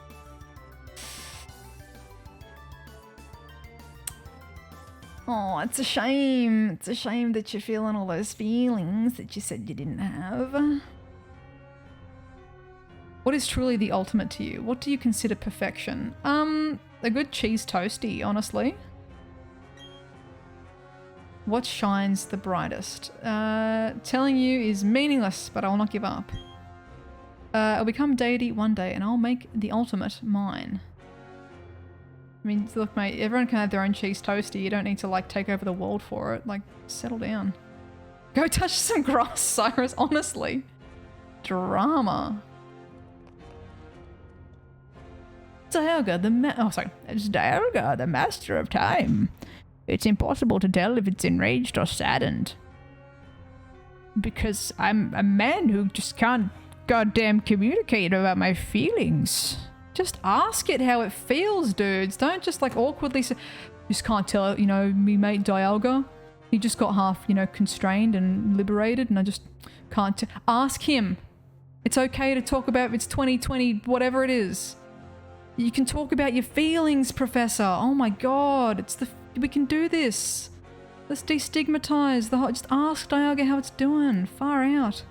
Oh, it's a shame. It's a shame that you're feeling all those feelings that you said you didn't have. What is truly the ultimate to you? What do you consider perfection? A good cheese toasty, honestly. What shines the brightest? Telling you is meaningless, but I will not give up. I'll become deity one day and I'll make the ultimate mine. I mean, look mate, everyone can have their own cheese toasty. You don't need to like take over the world for it. Like, settle down. Go touch some grass, Cyrus, honestly. Drama. Dialga, it's Dialga, the master of time. It's impossible to tell if it's enraged or saddened. Because I'm a man who just can't goddamn communicate about my feelings. Just ask it how it feels, dudes. Don't just like awkwardly say, just can't tell, you know, me mate Dialga. He just got half, you know, constrained and liberated and I just can't ask him. It's okay to talk about if it's 2020, whatever it is. You can talk about your feelings, Professor. Oh my god, we can do this. Let's destigmatize the whole, just ask Dialga how it's doing. Far out.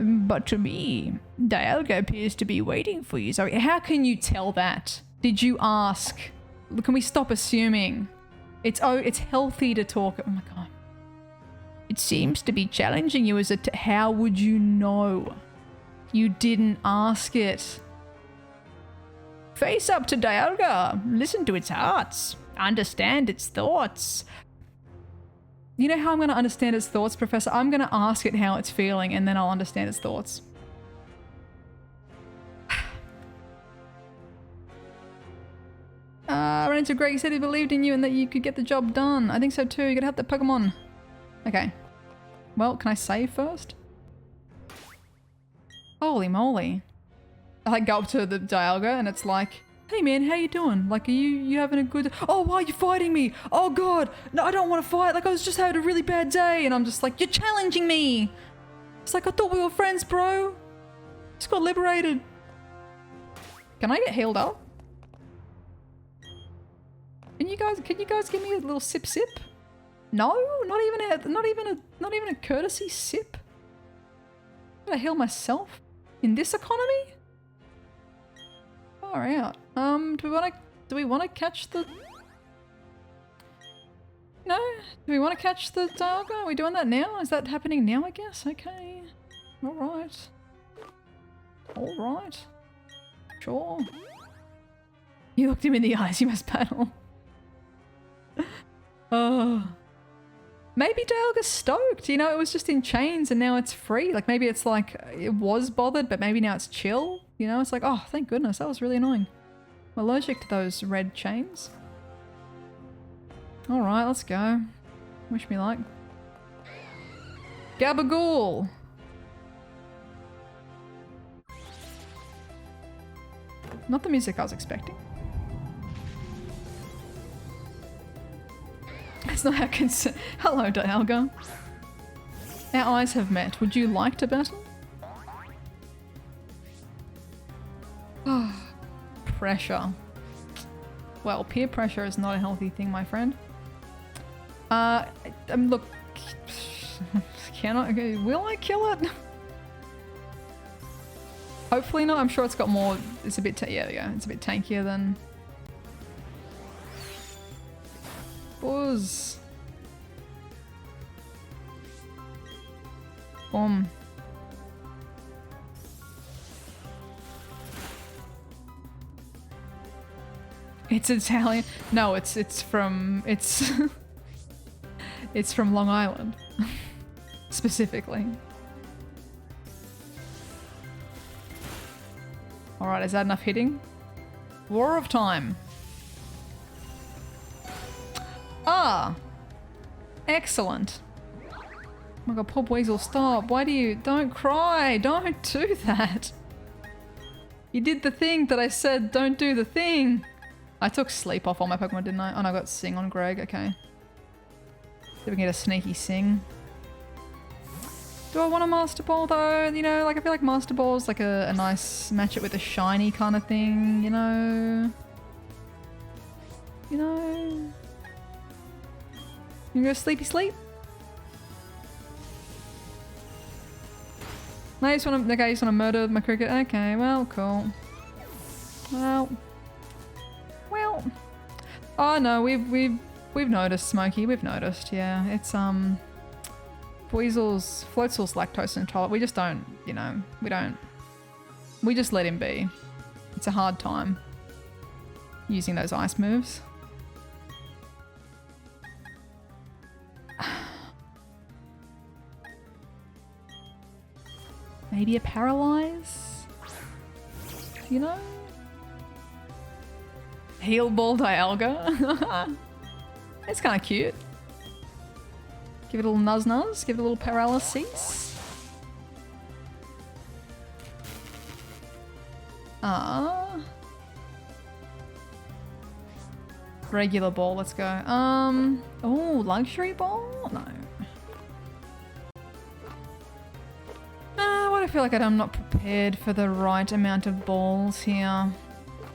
But to me, Dialga appears to be waiting for you. So how can you tell that? Did you ask? Can we stop assuming? It's healthy to talk. Oh my god. It seems to be challenging you as how would you know? You didn't ask it. Face up to Dialga. Listen to its hearts. Understand its thoughts. You know how I'm going to understand its thoughts, Professor? I'm going to ask it how it's feeling and then I'll understand its thoughts. Rancho Greg said he believed in you and that you could get the job done. I think so too. You gotta help that Pokemon. Okay. Well, can I save first? Holy moly. I like go up to the Dialga and it's like, hey man, how you doing? Like, are you having a good... Oh, why are you fighting me? Oh god, no, I don't want to fight. Like, I was just having a really bad day. And I'm just like, you're challenging me. It's like, I thought we were friends, bro. Just got liberated. Can I get healed up? Can you guys give me a little sip? No, not even a courtesy sip. Did I heal myself in this economy? Far out. Do we want to catch the... No? Do we want to catch the Dialga? Are we doing that now? Is that happening now, I guess? Okay. Alright. Alright. Sure. You looked him in the eyes, you must battle. Oh. Maybe Dialga's stoked. You know, it was just in chains and now it's free. Like, maybe it's like, it was bothered, but maybe now it's chill. You know, it's like, oh, thank goodness, that was really annoying. I'm allergic to those red chains. Alright, let's go. Wish me luck. Gabagool! Not the music I was expecting. That's not how Hello, Dialga. Our eyes have met. Would you like to battle? Pressure. Well, peer pressure is not a healthy thing, my friend. Look, will I kill it? Hopefully not. I'm sure it's got more. It's a bit. Yeah, there we go. It's a bit tankier than. Buzz. Boom. It's Italian. No, it's from it's from Long Island. Specifically. Alright, is that enough hitting? War of Time. Ah! Excellent. Oh my god, poor Weasel, stop. Why do you... Don't cry. Don't do that. You did the thing that I said don't do the thing. I took sleep off all my Pokemon, didn't I? Oh no, I got Sing on Greg. Okay. See if we can get a sneaky Sing. Do I want a Master Ball though? You know, like I feel like Master Ball is like a nice match it with a shiny kind of thing, you know? You know? You go sleepy sleep? No, you just want to, okay, you just want to murder my cricket? Okay, well, cool. Well. Oh no, we've noticed, Smokey, we've noticed, yeah. It's, Floatzel's lactose intolerant. We just don't, you know, we just let him be. It's a hard time using those ice moves. Maybe a paralyze? You know? Heal Ball Dialga. It's kind of cute. Give it a little nuzz-nuzz. Give it a little paralysis. Regular ball, let's go. Oh, luxury ball? No. Why do I feel like I'm not prepared for the right amount of balls here?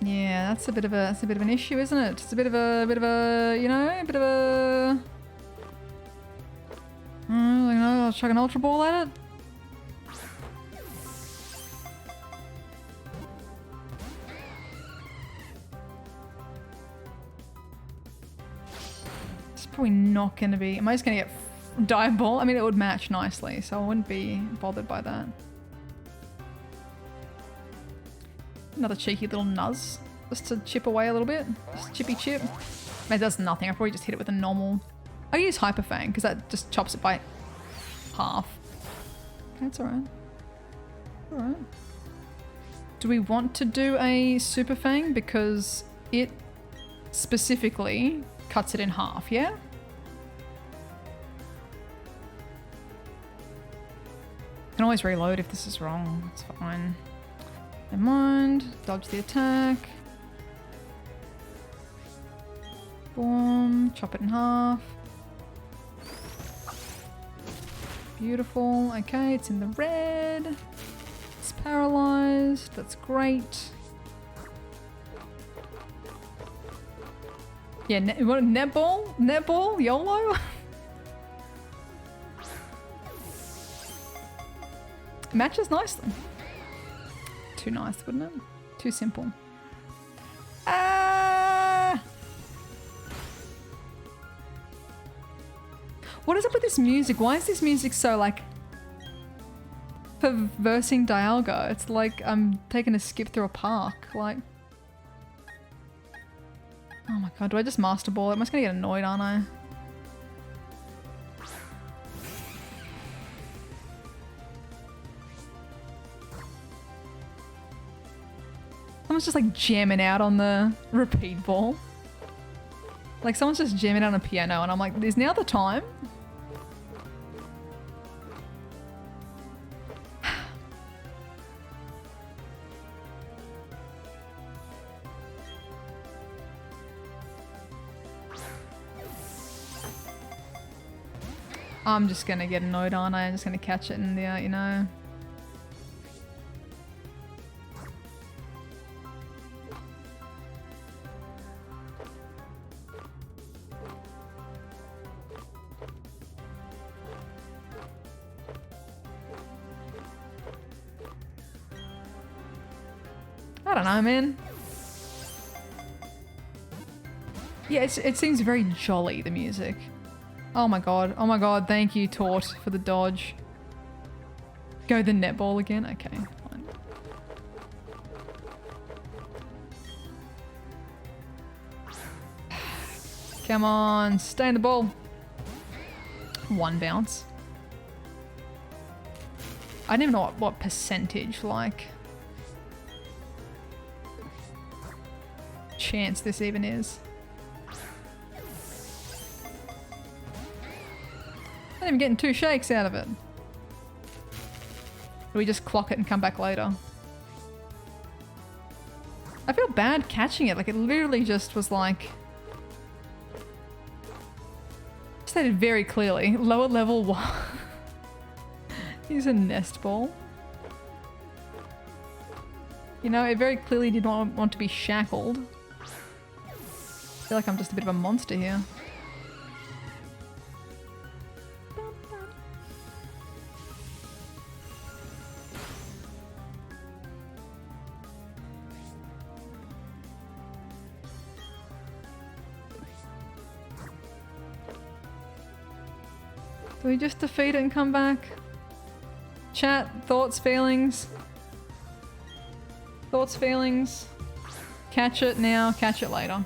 Yeah, that's a bit of an issue, isn't it? It's a bit of a, you know, a bit of a... you know, I'll chuck an Ultra Ball at it. It's probably not going to be... Am I just going to get Dive Ball? I mean, it would match nicely, so I wouldn't be bothered by that. Another cheeky little nuzz. Just to chip away a little bit. Just chippy chip. It does nothing. I'll probably just hit it with a normal... I'll use Hyper Fang because that just chops it by half. Okay, it's alright. Alright. Do we want to do a Super Fang? Because it specifically cuts it in half, yeah? Can always reload if this is wrong. It's fine. Never mind. Dodge the attack. Boom. Chop it in half. Beautiful. Okay, it's in the red. It's paralyzed. That's great. Yeah, netball? Netball? YOLO? Matches nicely. Too nice, wouldn't it? Too simple. What is up with this music? Why is this music so, like, perversing Dialga? It's like I'm taking a skip through a park, like... Oh my god, do I just Master Ball it? I'm just gonna get annoyed, aren't I? Someone's just like jamming out on the repeat ball. Like someone's just jamming out on a piano and I'm like, is now the time? I'm just gonna get annoyed, aren't I? I'm just gonna catch it in the, you know. I don't know, man. Yeah, it seems very jolly, the music. Oh my god, thank you, Tort, for the dodge. Go the netball again? Okay, fine. Come on, stay in the ball. One bounce. I don't even know what percentage, like... chance this even is. I'm not even getting 2 shakes out of it. Do we just clock it and come back later? I feel bad catching it. Like, it literally just was like... stated very clearly. Lower level 1. Use a nest ball. You know, it very clearly did not want to be shackled. I feel like I'm just a bit of a monster here. Do we just defeat it and come back? Chat, thoughts, feelings? Thoughts, feelings? Catch it now, catch it later.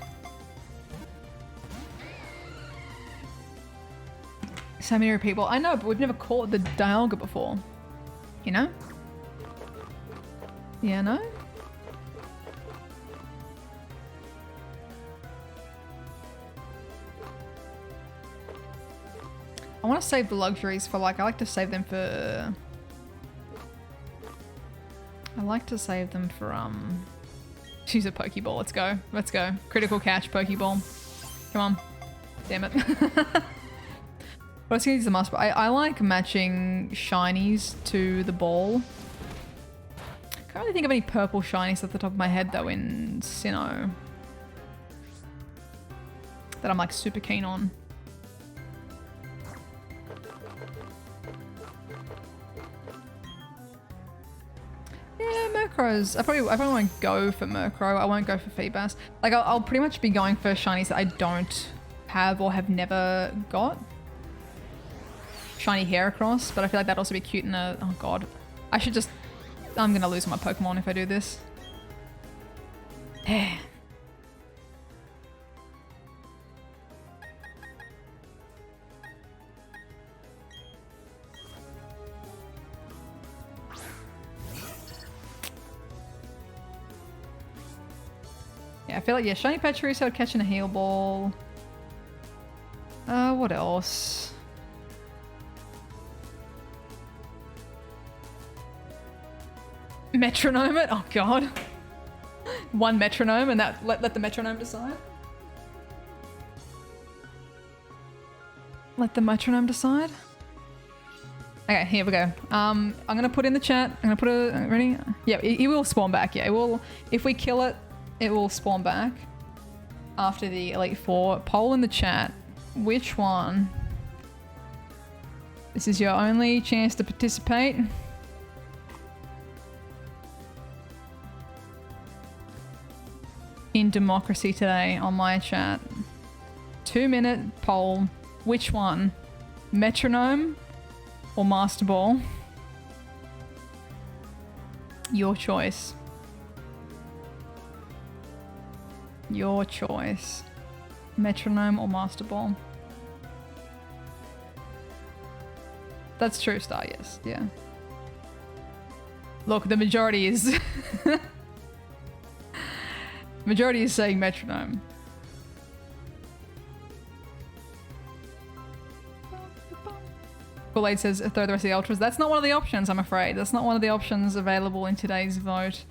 So many people. I know, but we've never caught the Dialga before. You know? Yeah, no? I want to save the luxuries for like, I like to save them for choose a Pokeball. Let's go. Let's go. Critical catch Pokeball. Come on. Damn it. But I was gonna use the Master Ball. I like matching shinies to the ball. Can't really think of any purple shinies off the top of my head though in Sinnoh that I'm like super keen on. Yeah, Murkrow's. I probably won't go for Murkrow. I won't go for Feebas. Like I'll pretty much be going for shinies that I don't have or have never got. Shiny Heracross, but I feel like that'd also be cute in a... Oh god. I'm gonna lose my Pokemon if I do this. Yeah, I feel like, yeah, Shiny Pachirisu I'd catch in a Heal Ball. What else? Metronome it? Oh god. One metronome and that let the metronome decide. Let the metronome decide. Okay, here we go. I'm gonna put in the chat. I'm gonna put a ready? Yeah, it will spawn back. Yeah, it will. If we kill it, it will spawn back after the Elite Four. Poll in the chat. Which one? This is your only chance to participate. In democracy today on my chat. 2-minute poll. Which one? Metronome or Master Ball? Your choice. Your choice. Metronome or Master Ball? That's true, Star, yes. Yeah. Look, the majority is... Majority is saying metronome. Kool-Aid says throw the rest of the ultras. That's not one of the options, I'm afraid. That's not one of the options available in today's vote.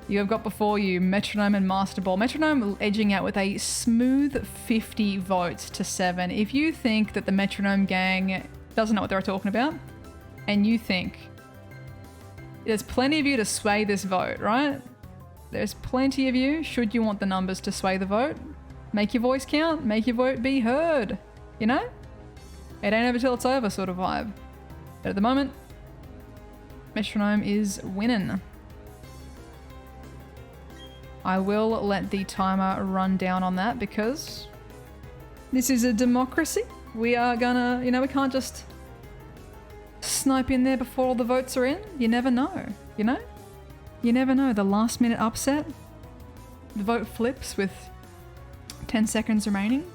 You have got before you Metronome and Master Ball. Metronome edging out with a smooth 50 votes to 7. If you think that the Metronome gang doesn't know what they're talking about, and you think there's plenty of you to sway this vote, right? There's plenty of you, should you want the numbers to sway the vote. Make your voice count, make your vote be heard. You know? It ain't over till it's over sort of vibe. But at the moment, Metronome is winning. I will let the timer run down on that because this is a democracy. We are gonna, you know, we can't just snipe in there before all the votes are in. You never know, you know? You never know. The last minute upset. The vote flips with 10 seconds remaining.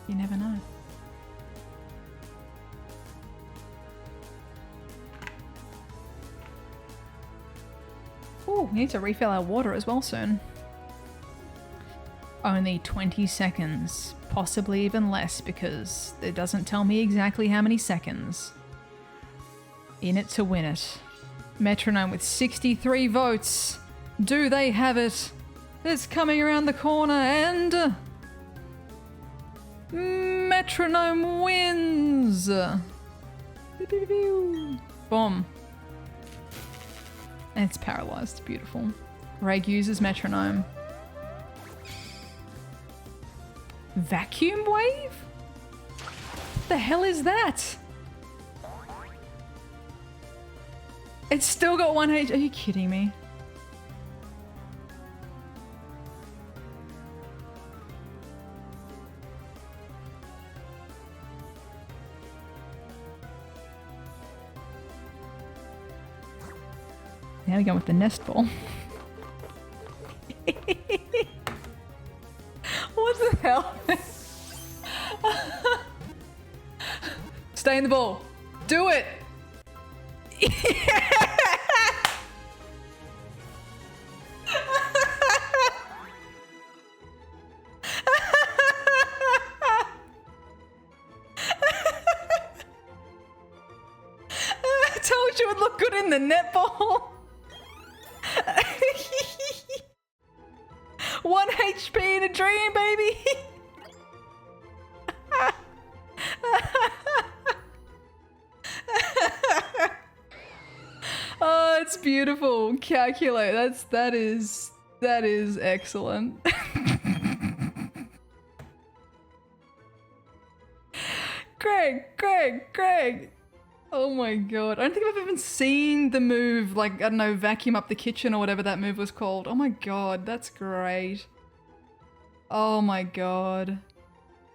You never know. Ooh, we need to refill our water as well soon. Only 20 seconds, possibly even less because it doesn't tell me exactly how many seconds. In it to win it. Metronome with 63 votes. Do they have it? It's coming around the corner and... Metronome wins! Boom. And it's paralyzed. Beautiful. Greg uses metronome. Vacuum wave? What the hell is that? It's still got 1 H. Are you kidding me? Now we're going with the nest ball. What the hell? Stay in the ball. Do it. I told you it would look good in the netball. 1 HP in a dream, baby. Oh, it's beautiful. Calculate. That is excellent. Greg. Oh my god. I don't think I've even seen the move, like, I don't know, vacuum up the kitchen or whatever that move was called. Oh my god, that's great. Oh my god.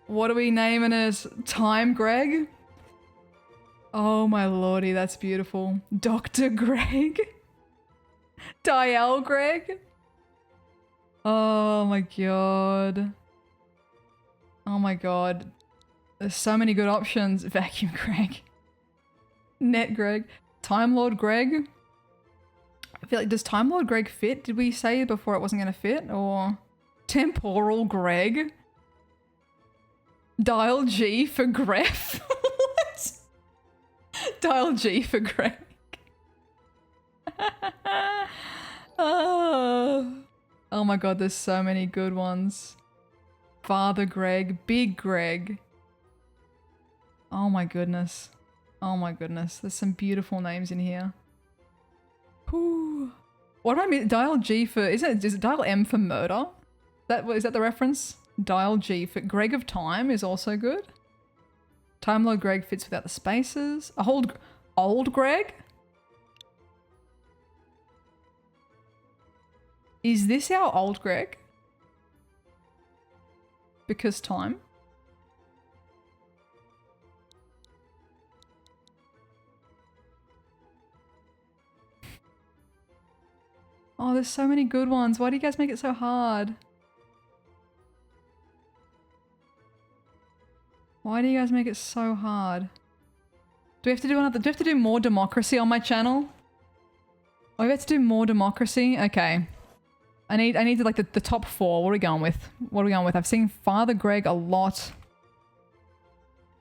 What are we naming it? Time Greg? Oh my lordy, that's beautiful. Dr. Greg? Dial Greg? Oh my god. Oh my god. There's so many good options. Vacuum Greg. Net Greg. Time Lord Greg. I feel like, does Time Lord Greg fit? Did we say before it wasn't going to fit? Or Temporal Greg? Dial G for Gref? What? Dial G for Greg. Oh my god, there's so many good ones. Father Greg. Big Greg. Oh my goodness. Oh my goodness, there's some beautiful names in here. Whew. What do I mean? Dial G for, is it dial M for murder? Is that the reference? Dial G for Greg of Time is also good. Time Lord Greg fits without the spaces. Old Greg? Is this our old Greg? Because time? Oh, there's so many good ones. Why do you guys make it so hard? Why do you guys make it so hard? Do we have to do another? Do we have to do more democracy on my channel? Oh, we have to do more democracy? Okay. I need to, like, the top 4. What are we going with? What are we going with? I've seen Father Greg a lot.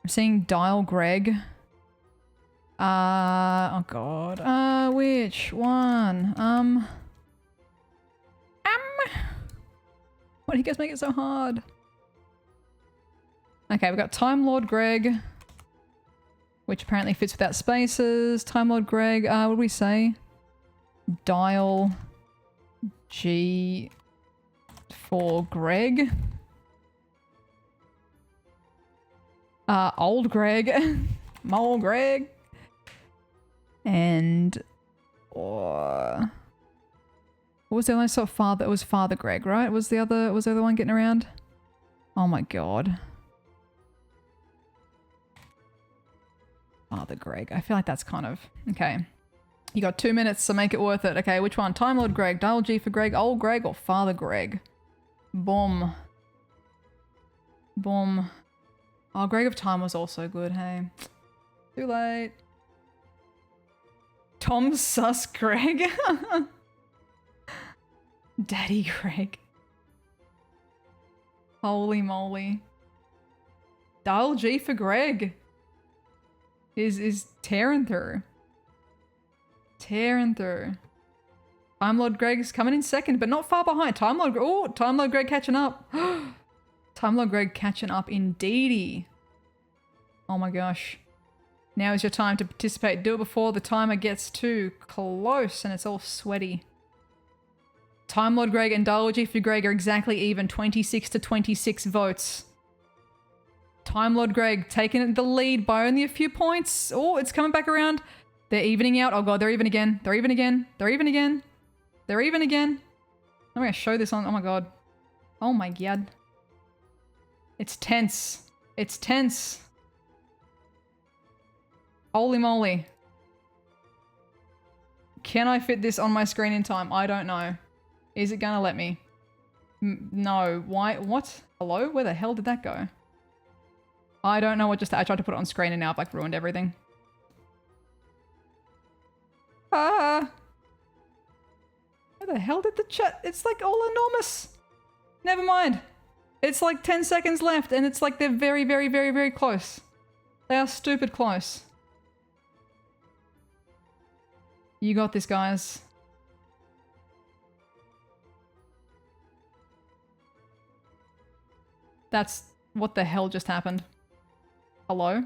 I'm seeing Dial Greg. Oh god. Which one? Why do you guys make it so hard? Okay, we've got Time Lord Greg, which apparently fits without spaces. Time Lord Greg, what did we say? Dial G for Greg. Old Greg. Mole Greg. And... what was the other one? I saw Father. It was Father Greg, right? Was the other one getting around? Oh my god. Father Greg. I feel like that's kind of... Okay. You got 2 minutes to make it worth it. Okay, which one? Time Lord Greg, Dial G for Greg, Old Greg, or Father Greg? Boom. Boom. Oh, Greg of Time was also good, hey. Too late. Tom Sus Greg. Daddy Greg. Holy moly. Dial G for Greg. Is tearing through. Tearing through. Time Lord Greg's coming in second, but not far behind. Time Lord Greg catching up. Time Lord Greg catching up indeedy. Oh my gosh. Now is your time to participate. Do it before the timer gets too close and it's all sweaty. Time Lord Greg and Dial G for Greg are exactly even, 26 to 26 votes. Time Lord Greg taking the lead by only a few points. Oh, it's coming back around. They're evening out. Oh god, they're even again. They're even again. They're even again. They're even again. I'm gonna show this on. Oh my god. Oh my god. It's tense. It's tense. Holy moly. Can I fit this on my screen in time? I don't know. Is it gonna let me? No. Why? What? Hello? Where the hell did that go? I don't know what just... I tried to put it on screen and now I've like ruined everything. Ah! Where the hell did the chat... It's like all enormous. Never mind. It's like 10 seconds left and it's like they're very, very, very, very close. They are stupid close. You got this, guys. That's... What the hell just happened? Hello?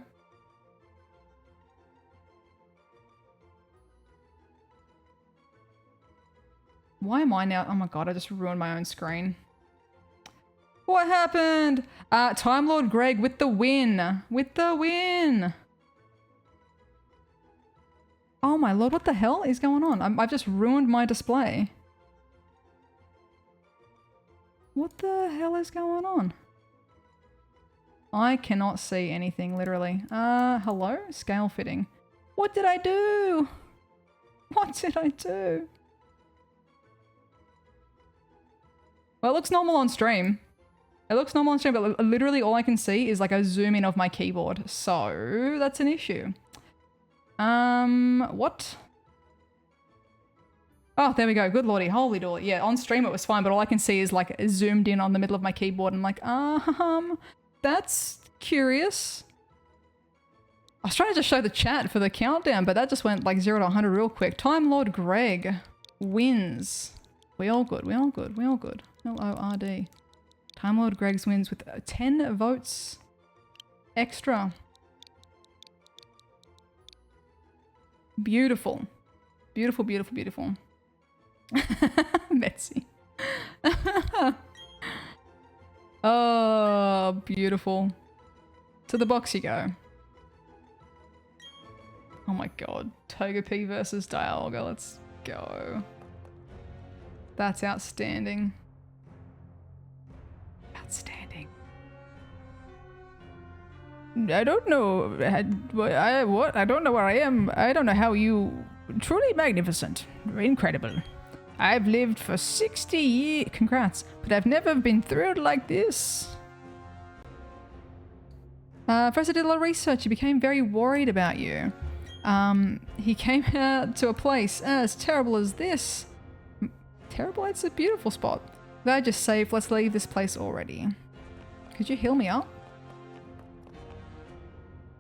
Why am I now? Oh my god, I just ruined my own screen. What happened? Time Lord Greg with the win. With the win. Oh my lord, what the hell is going on? I've just ruined my display. What the hell is going on? I cannot see anything, literally. Hello? Scale fitting. What did I do? What did I do? Well, it looks normal on stream. It looks normal on stream, but literally all I can see is like a zoom in of my keyboard. So, that's an issue. What? Oh, there we go. Good lordy. Holy dolly. Yeah, on stream it was fine, but all I can see is like zoomed in on the middle of my keyboard. And I'm like, that's curious. I was trying to just show the chat for the countdown, but that just went like 0 to 100 real quick. Time Lord Greg wins. We all good. We all good. We all good. L-O-R-D. Time Lord Greg's wins with 10 votes extra. Beautiful. Beautiful, beautiful, beautiful. Betsy. Oh, beautiful. To the box you go. Oh my god. Togepi versus Dialga. Let's go. That's outstanding. Outstanding. I don't know. What? I don't know where I am. I don't know how you... Truly magnificent. Incredible. I've lived for 60 years. Congrats. But I've never been thrilled like this. First I did a lot of research. He became very worried about you. He came to a place as terrible as this. Terrible? It's a beautiful spot. Glad you're safe. Let's leave this place already. Could you heal me up?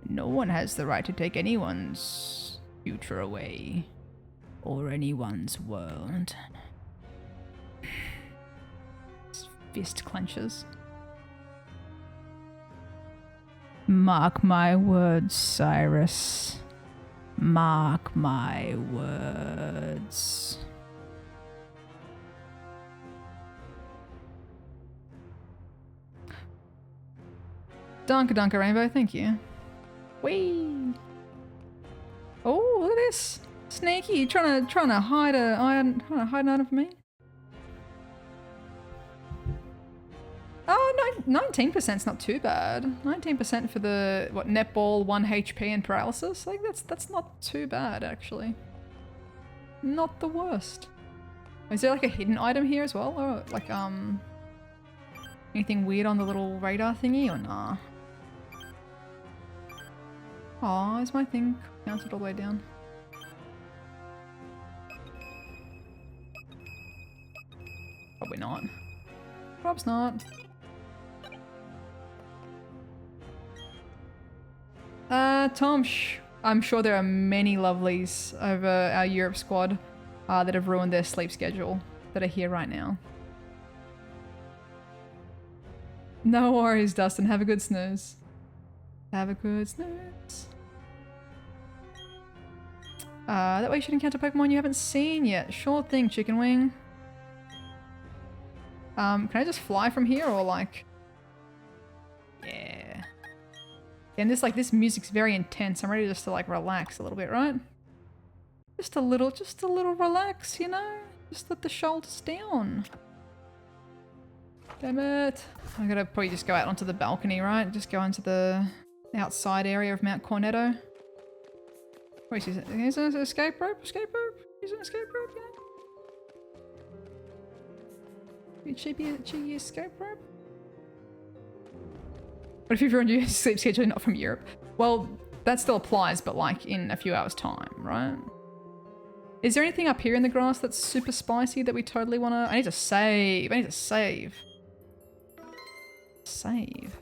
No one has the right to take anyone's future away. Or anyone's world. His fist clenches. Mark my words, Cyrus. Mark my words. Dunka Rainbow, thank you. Whee! Oh, look at this. Sneaky, trying to hide an item from me. Oh, no, 19%'s not too bad. 19% for the what netball, 1 HP and paralysis. Like that's not too bad actually. Not the worst. Is there like a hidden item here as well, or like anything weird on the little radar thingy, or nah? Oh, is my thing counted all the way down? Probably not. Probably not. Tom. Shh. I'm sure there are many lovelies over our Europe squad that have ruined their sleep schedule that are here right now. No worries, Dustin. Have a good snooze. Have a good snooze. That way you should encounter Pokemon you haven't seen yet. Sure thing, Chicken Wing. Can I just fly from here or like... Yeah. And this music's very intense. I'm ready just to like relax a little bit, right? Just a little relax, you know? Just let the shoulders down. Damn it. I gotta probably just go out onto the balcony, right? Just go into the outside area of Mount Cornetto. Wait, is an escape rope? Escape rope? Is an escape rope, yeah? Cheapy escape rope? What if you're on your sleep schedule not from Europe? Well, that still applies, but like in a few hours time, right? Is there anything up here in the grass that's super spicy that we totally wanna... I need to save. Save.